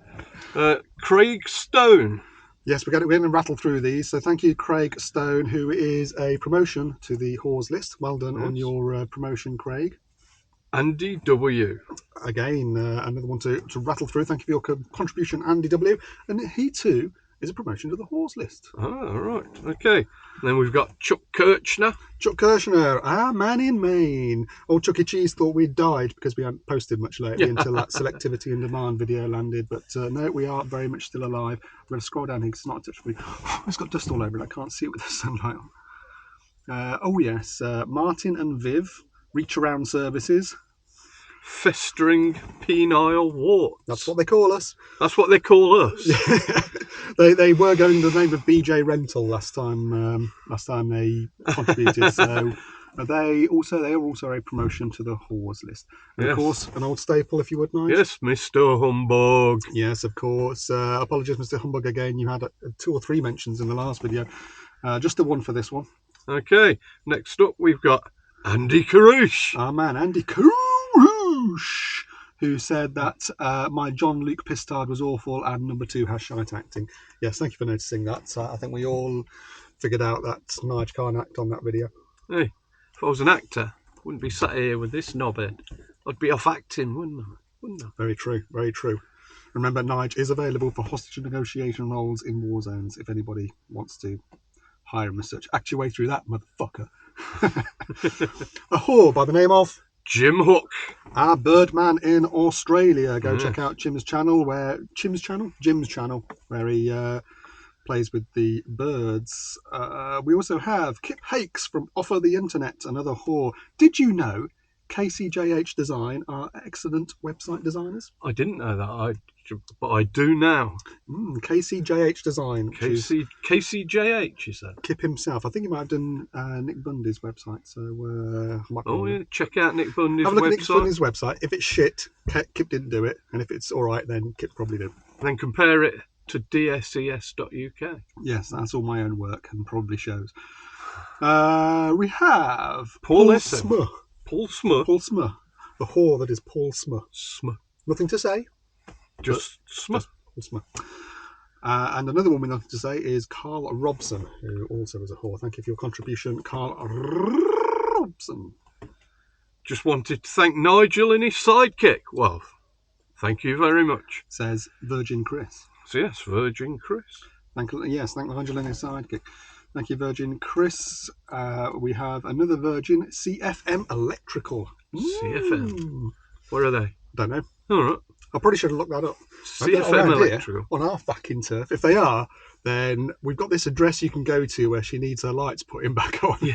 Craig Stone.
Yes, we're going to rattle through these. So thank you, Craig Stone, who is a promotion to the Whores list. Well done on your promotion, Craig.
Andy W.
Again, another one to rattle through. Thank you for your contribution, Andy W. And he too is a promotion to the Whores list.
Ah, right. Okay. And then we've got Chuck Kirchner.
Chuck Kirchner, our man in Maine. Old Chuck E. Cheese thought we'd died because we hadn't posted much lately until that selectivity and demand video landed. But no, we are very much still alive. I'm going to scroll down here because it's not a touch screen. It's got dust all over it. I can't see it with the sunlight on. Oh, yes. Martin and Viv, reach around services.
Festering penile warts.
That's what they call us.
That's what they call us.
They were going the name of BJ Rental last time they contributed. So they are also a promotion to the Whores list. And of course, an old staple, if you would, Nigel.
Yes, Mr. Humbug.
Yes, of course. Apologies, Mr. Humbug, again. You had 2 or 3 mentions in the last video. Just the one for this one.
Okay, next up we've got Andy Carouche.
Our man, Andy Carouche, who said that my John Luke Pistard was awful and number 2 has shite acting. Yes, thank you for noticing that. I think we all figured out that Nigel can't act on that video.
Hey, if I was an actor, I wouldn't be sat here with this knobhead. I'd be off acting, wouldn't I?
Very true, very true. Remember, Nigel is available for hostage negotiation roles in war zones if anybody wants to hire him as such. Act your way through that, motherfucker. A whore by the name of
Jim Hook,
our birdman in Australia. Go check out Jim's channel, where he plays with the birds. We also have Kip Hakes from Offer the Internet, another whore. Did you know KCJH Design are excellent website designers?
I didn't know that, but I do now.
KCJH Design.
KCJH, you said?
Kip himself. I think he might have done Nick Bundy's website. So
check out Nick Bundy's website.
Have a look at Nick Bundy's website. If it's shit, Kip didn't do it. And if it's all right, then Kip probably did.
Then compare it to dses.uk.
Yes, that's all my own work and probably shows. We have
Paul
Smur.
Paul Smur.
Paul Smur. The whore that is Paul Smur.
Smur.
Nothing to say.
Just Smur.
Smur. And another one we nothing to say is Carl Robson, who also is a whore. Thank you for your contribution, Carl Robson.
Just wanted to thank Nigel and his sidekick. Well, thank you very much.
Says Virgin Chris.
So yes, Virgin Chris.
Thank Nigel and his sidekick. Thank you, Virgin Chris. We have another Virgin, CFM Electrical.
CFM. Where are they?
Don't know.
All right.
I probably should have looked that up.
CFM Electrical.
On our fucking turf. If they are, then we've got this address you can go to where she needs her lights putting back on.
Yeah.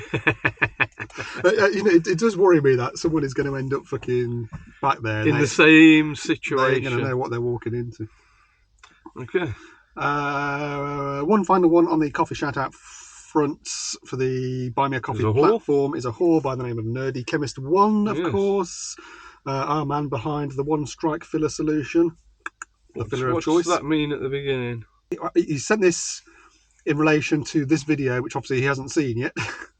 It does worry me that someone is going to end up fucking back there.
In the same situation.
They're going to know what they're walking into.
Okay.
One final one on the coffee shout-out front for the Buy Me a Coffee platform is a whore by the name of Nerdy Chemist 1, of course. Our man behind the One Strike Filler solution. The filler of choice.
What does that mean at the beginning?
He sent this in relation to this video, which obviously he hasn't seen yet.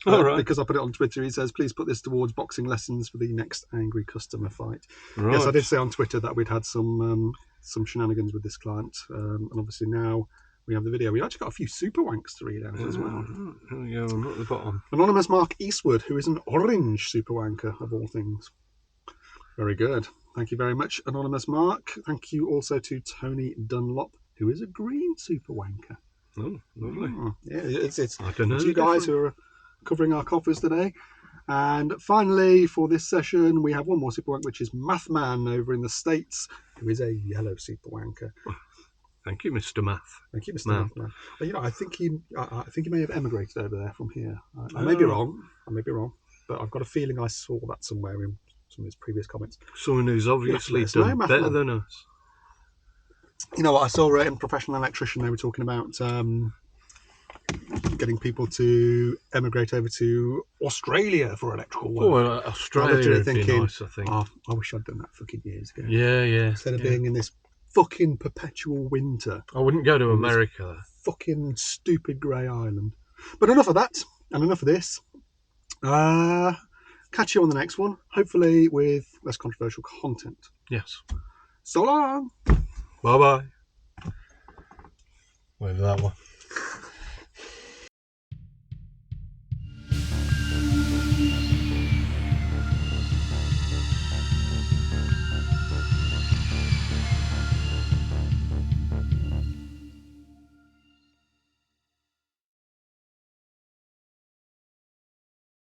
Because I put it on Twitter. He says, please put this towards boxing lessons for the next angry customer fight. Right. Yes, I did say on Twitter that we'd had some shenanigans with this client. And obviously now we have the video. We actually got a few super wanks to read out as well.
Here we go, I'm at the bottom.
Anonymous Mark Eastwood, who is an orange super wanker of all things. Very good. Thank you very much, Anonymous Mark. Thank you also to Tony Dunlop, who is a green super wanker.
Oh, lovely.
Yeah, it's
I don't know,
you guys who are covering our coffers today. And finally, for this session, we have one more super wank, which is Mathman over in the States, who is a yellow super wanker.
Thank you, Mr. Math.
Thank you, Mr.
Man.
Mathman. You know, I think he may have emigrated over there from here. I may be wrong. I may be wrong, but I've got a feeling I saw that somewhere in some of his previous comments.
Someone who's obviously
Yes, no,
done
Mathman.
better than us.
You know what? I saw in Professional Electrician they were talking about getting people to emigrate over to Australia for electrical work.
Oh, Australia would be nice, I think.
Oh, I wish I'd done that fucking years ago.
Yeah.
Instead of being in this fucking perpetual winter.
I wouldn't go to America, though.
Fucking stupid grey island. But enough of that, and enough of this. Catch you on the next one, hopefully with less controversial content.
Yes.
So long!
Bye-bye. Whatever that one.